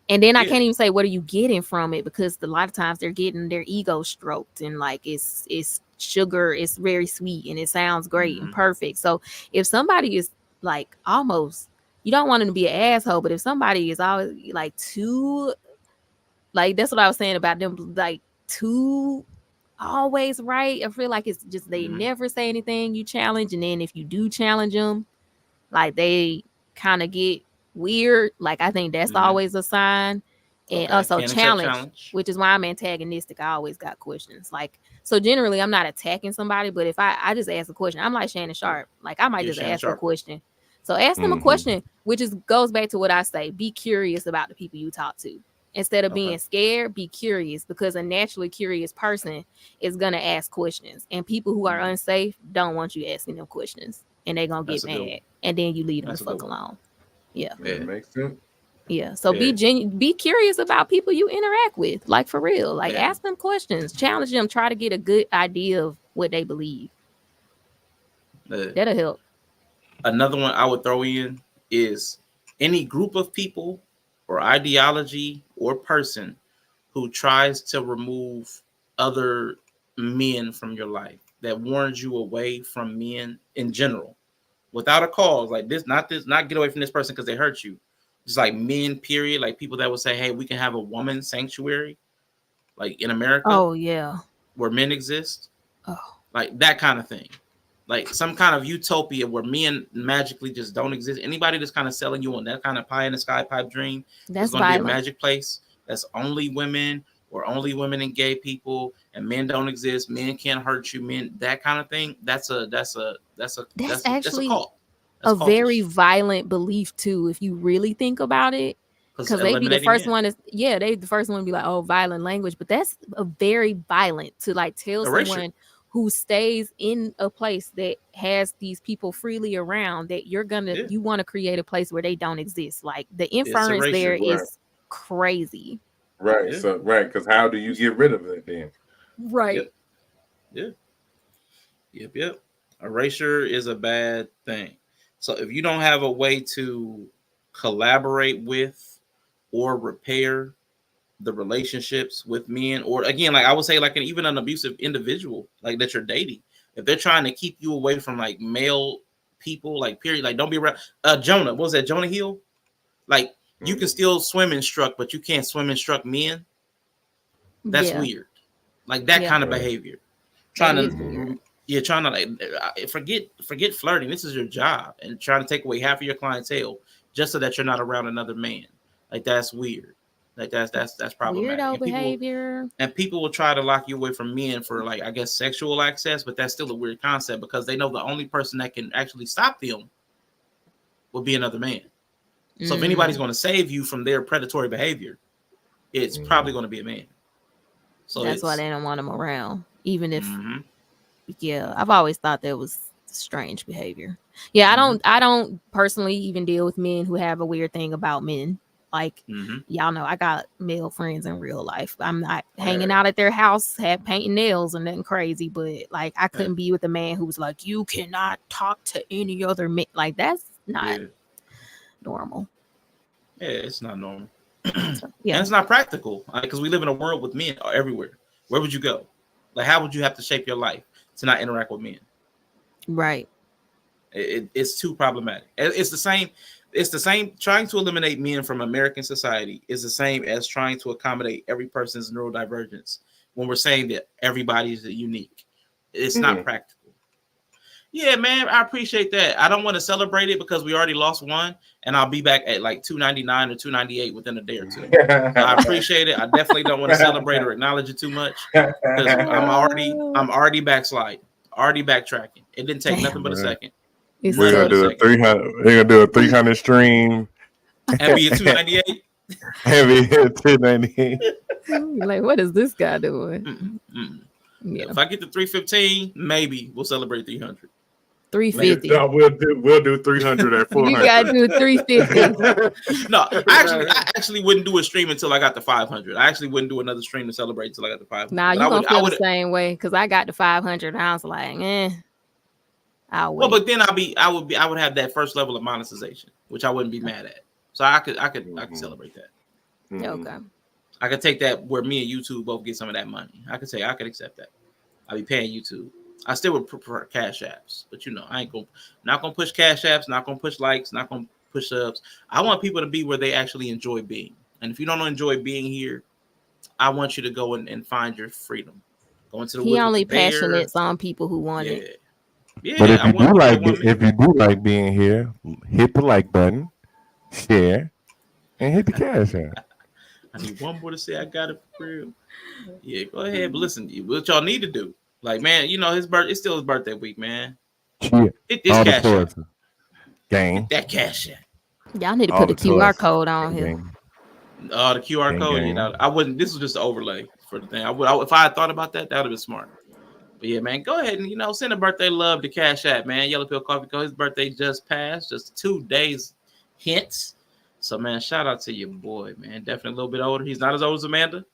And then I Yeah. can't even say what are you getting from it because a lot of times they're getting their ego stroked and like it's sugar, it's very sweet and it sounds great and perfect. So if somebody is like almost, you don't want them to be an asshole, but if somebody is always like too, like that's what I was saying about them, like too always right. I feel like it's just they never say anything you challenge, and then if you do challenge them, like they kind of get weird. Like I think that's always a sign. And Okay. also Can't accept challenge, challenge. which is why I'm antagonistic. I always got questions. Like so generally I'm not attacking somebody, but if I just ask a question, I'm like Shannon Sharp. Like I might Yeah, just Shannon ask a Sharp. question. So ask them a question, which is goes back to what I say. Be curious about the people you talk to. Instead of being scared, be curious because a naturally curious person is gonna ask questions. And people who are unsafe don't want you asking them questions. And they're gonna That's get a good mad. one. And then you leave them That's the a good fuck one. alone. Yeah. That makes sense. Yeah. So Yeah. be curious about people you interact with. Like for real. Like Yeah. ask them questions. Challenge them. Try to get a good idea of what they believe. That'll help. Another one I would throw in is any group of people or ideology or person who tries to remove other men from your life that warns you away from men in general without a cause like not get away from this person because they hurt you, just like men period, like people that would say, hey, we can have a woman sanctuary like in America Oh yeah. where men exist, Oh, like that kind of thing, like some kind of utopia where men magically just don't exist. Anybody that's kind of selling you on that kind of pie in the sky pipe dream is that's going to be a violent. magic place that's only women or only women and gay people and men don't exist, men can't hurt you, men, that kind of thing. That's That's a actually cult. That's a very cultish violent belief too, if you really think about it. because Because they be the eliminating first men, one is they the first one to be like, oh, violent language. But that's a very violent to like tell erasure. someone who stays in a place that has these people freely around that Yeah, you want to create a place where they don't exist. Like the it's inference there erasure. Right. is crazy. Right. Yeah. So right, because how do you get rid of it then? Right. Yep. Yeah. Yep. Erasure is a bad thing. So if you don't have a way to collaborate with or repair the relationships with men, or again, like I would say, like even an abusive individual like that you're dating, if they're trying to keep you away from like male people, like period, like don't be around. Jonah, what was that? Jonah Hill? Like you can still swim in struck, but you can't swim in struck men. That's Yeah. weird. Like that Yeah. kind of Right. behavior. That Trying is weird. to You're trying to like forget flirting. This is your job, and trying to take away half of your clientele just so that you're not around another man. Like that's weird. Like that's problematic. Weirdo behavior. People will try to lock you away from men for like I guess sexual access, but that's still a weird concept because they know the only person that can actually stop them will be another man. So if anybody's Mm, going to save you from their predatory behavior, it's probably going to be a man. So that's why it's they don't want them around. Even if mhm, yeah, I've always thought that was strange behavior. Yeah, mhm, I don't personally even deal with men who have a weird thing about men. Like mhm. y'all know, I got male friends in real life. I'm not hanging Right. out at their house, have painting nails and nothing crazy, but like I Yeah, couldn't be with a man who was like, you cannot talk to any other man. Like that's not yeah, normal. yeah. It's not normal. So And yeah, it's not practical because we live in a world with men everywhere. Where would you go? Like, how would you have to shape your life to not interact with men? right. It's too problematic. It's the same. it's the same. Trying to eliminate men from American society is the same as trying to accommodate every person's neurodivergence. When we're saying that everybody is unique, it's not practical. Yeah, man, I appreciate that. I don't want to celebrate it because we already lost one, and I'll be back at like 299 or 298 within a day or two. So I appreciate it. I definitely don't want to celebrate or acknowledge it too much because I'm already backsliding, already backtracking. It didn't take nothing but a second. We're gonna do a 300. We're gonna do a 300 stream. And be at 298. Heavy 298. Like, what is this guy doing? Yeah. If I get to 315, maybe we'll celebrate 300. 350. No, we'll do 300 at 400. You gotta do 350. No, I actually wouldn't do a stream until I got to 500. I actually wouldn't do another stream to celebrate until I got to 500. Nah, you gonna feel the same way because I got to 500 and I was like, I'll wait. Well, but then I would have that first level of monetization, which I wouldn't be mad at. So I could celebrate that. Okay. I could take that where me and YouTube both get some of that money. I could say I could accept that. I'll be paying YouTube. I still would prefer cash apps, but I ain't not gonna push cash apps, not gonna push likes, not gonna push subs. I want people to be where they actually enjoy being. And if you don't enjoy being here, I want you to go and find your freedom. Go into the woods. He only passionate on people who want it. Yeah, but if you do like being here, hit the like button, share, and hit the cash app. I need one more to say I got it for real. Yeah, go ahead. But listen, what y'all need to do, like, man, it's still his birthday week, man. Yeah. Hit this cash app. Gang. Hit that cash app. Y'all need to put a QR code on here. The QR code. You know, I wouldn't. This was just an overlay for the thing. If I had thought about that, that would have been smart. But yeah, man, go ahead and send a birthday love to Cash App, man. Yellow Pill Coffee Co. His birthday just passed, just 2 days hence. So, man, shout out to your boy, man. Definitely a little bit older. He's not as old as Amanda,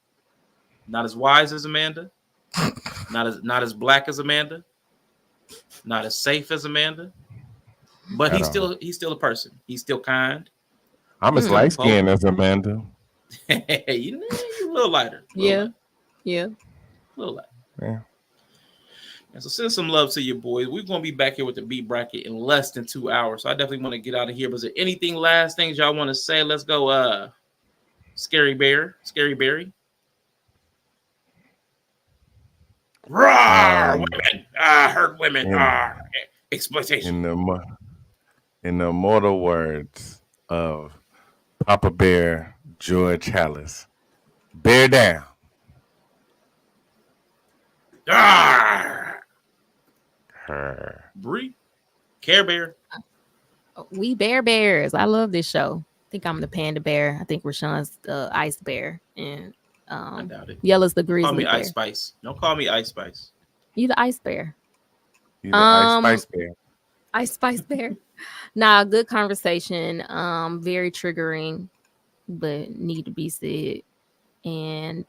not as wise as Amanda, not as black as Amanda, not as safe as Amanda. But he's still a person. He's still kind. I'm as light skinned as Amanda. You're a little lighter. Yeah. A little lighter. Yeah. And so send some love to your boys. We're going to be back here with the beat bracket in less than 2 hours. So I definitely want to get out of here. But is there anything last things y'all want to say? Let's go. Scary Barry. Roar, women. Hurt women. Exploitation. In the immortal words of Papa Bear George Hallis, bear down. Bree, Care Bear. We bears. I love this show. I think I'm the panda bear. I think Rashawn's the ice bear, and I doubt it. Yellow's the grizzly. Call me bear. Ice Spice. Don't call me Ice Spice. You the ice bear. You the Ice Spice Bear. Ice Spice Bear. Nah, good conversation. Very triggering, but need to be said. And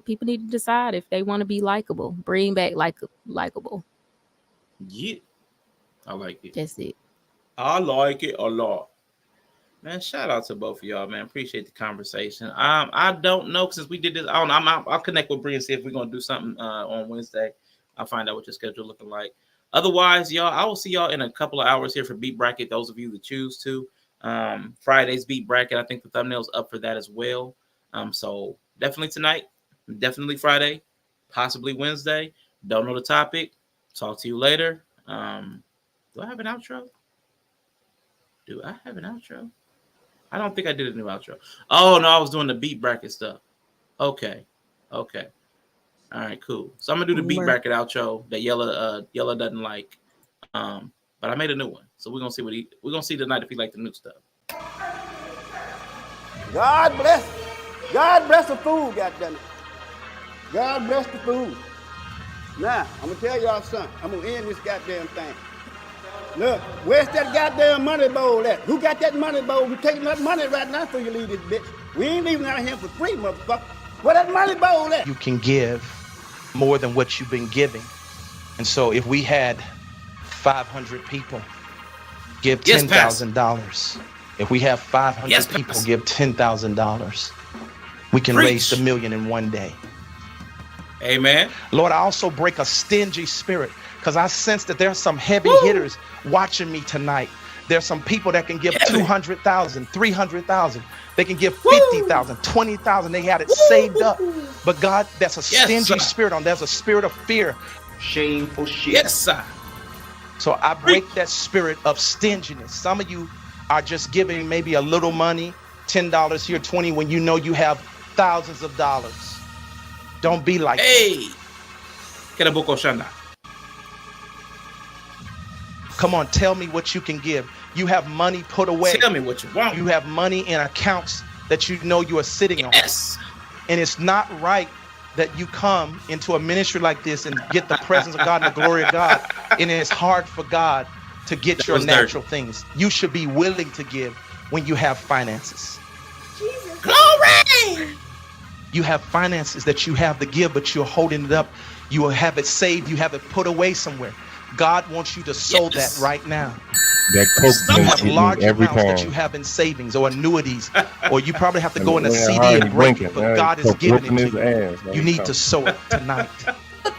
people need to decide if they want to be likable. Bring back likable. Yeah, I like it. That's it. I like it a lot. Man, shout out to both of y'all, man. Appreciate the conversation. I don't know, since we did this. I don't know. I'll connect with Bree and see if we're gonna do something on Wednesday. I'll find out what your schedule looking like. Otherwise, y'all, I will see y'all in a couple of hours here for Beat Bracket. Those of you that choose to. Friday's Beat Bracket. I think the thumbnail's up for that as well. So definitely tonight, definitely Friday, possibly Wednesday. Don't know the topic. Talk to you later. Do I have an outro? I don't think I did a new outro. Oh, no, I was doing the beat bracket stuff. Okay. All right, cool. So I'm going to do the beat bracket outro that Yella doesn't like. But I made a new one. So we're going to see tonight if he liked the new stuff. God bless the food, goddammit. God bless the food. Now, I'm going to tell y'all something. I'm going to end this goddamn thing. Look, where's that goddamn money bowl at? Who got that money bowl? We're taking that money right now before you leave this bitch. We ain't leaving out of here for free, motherfucker. Where that money bowl at? You can give more than what you've been giving. And so if we had 500 people give $10,000, if we have 500 people give $10,000, we can raise $1 million in one day. Amen. Lord, I also break a stingy spirit because I sense that there are some heavy hitters watching me tonight There's some people that can give 200,000, 300,000. They can give 50,000, 20,000. They had it saved up. But God, that's a stingy spirit on. There's a spirit of fear. Shameful shit. Yes, sir. So I break that spirit of stinginess. Some of you are just giving maybe a little money, $10 here, 20, when you know you have thousands of dollars. Don't be like that. Come on, tell me what you can give. You have money put away. Tell me what you want. You have money in accounts that you know you are sitting on. Yes. And it's not right that you come into a ministry like this and get the presence of God and the glory of God. And it's hard for God to get your natural things. You should be willing to give when you have finances. Jesus. Glory! You have finances that you have to give, but you're holding it up. You will have it saved. You have it put away somewhere. God wants you to sow that right now. That you have large amounts that you have in savings or annuities, or you probably have to go in a CD and break it, but God is giving it to you. You need to sow it tonight.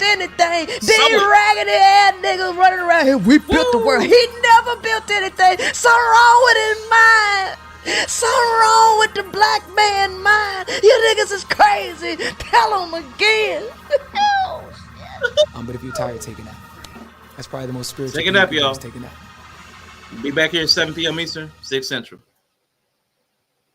Anything. These raggedy ass niggas running around here. We built the world. He never built anything. Something wrong with his mind. Something wrong with the black man mind. You niggas is crazy. Tell him again. But if you're tired, take a nap. That's probably the most spiritual. Take a nap, y'all. Take a nap. Be back here at 7 p.m. Eastern, 6 Central.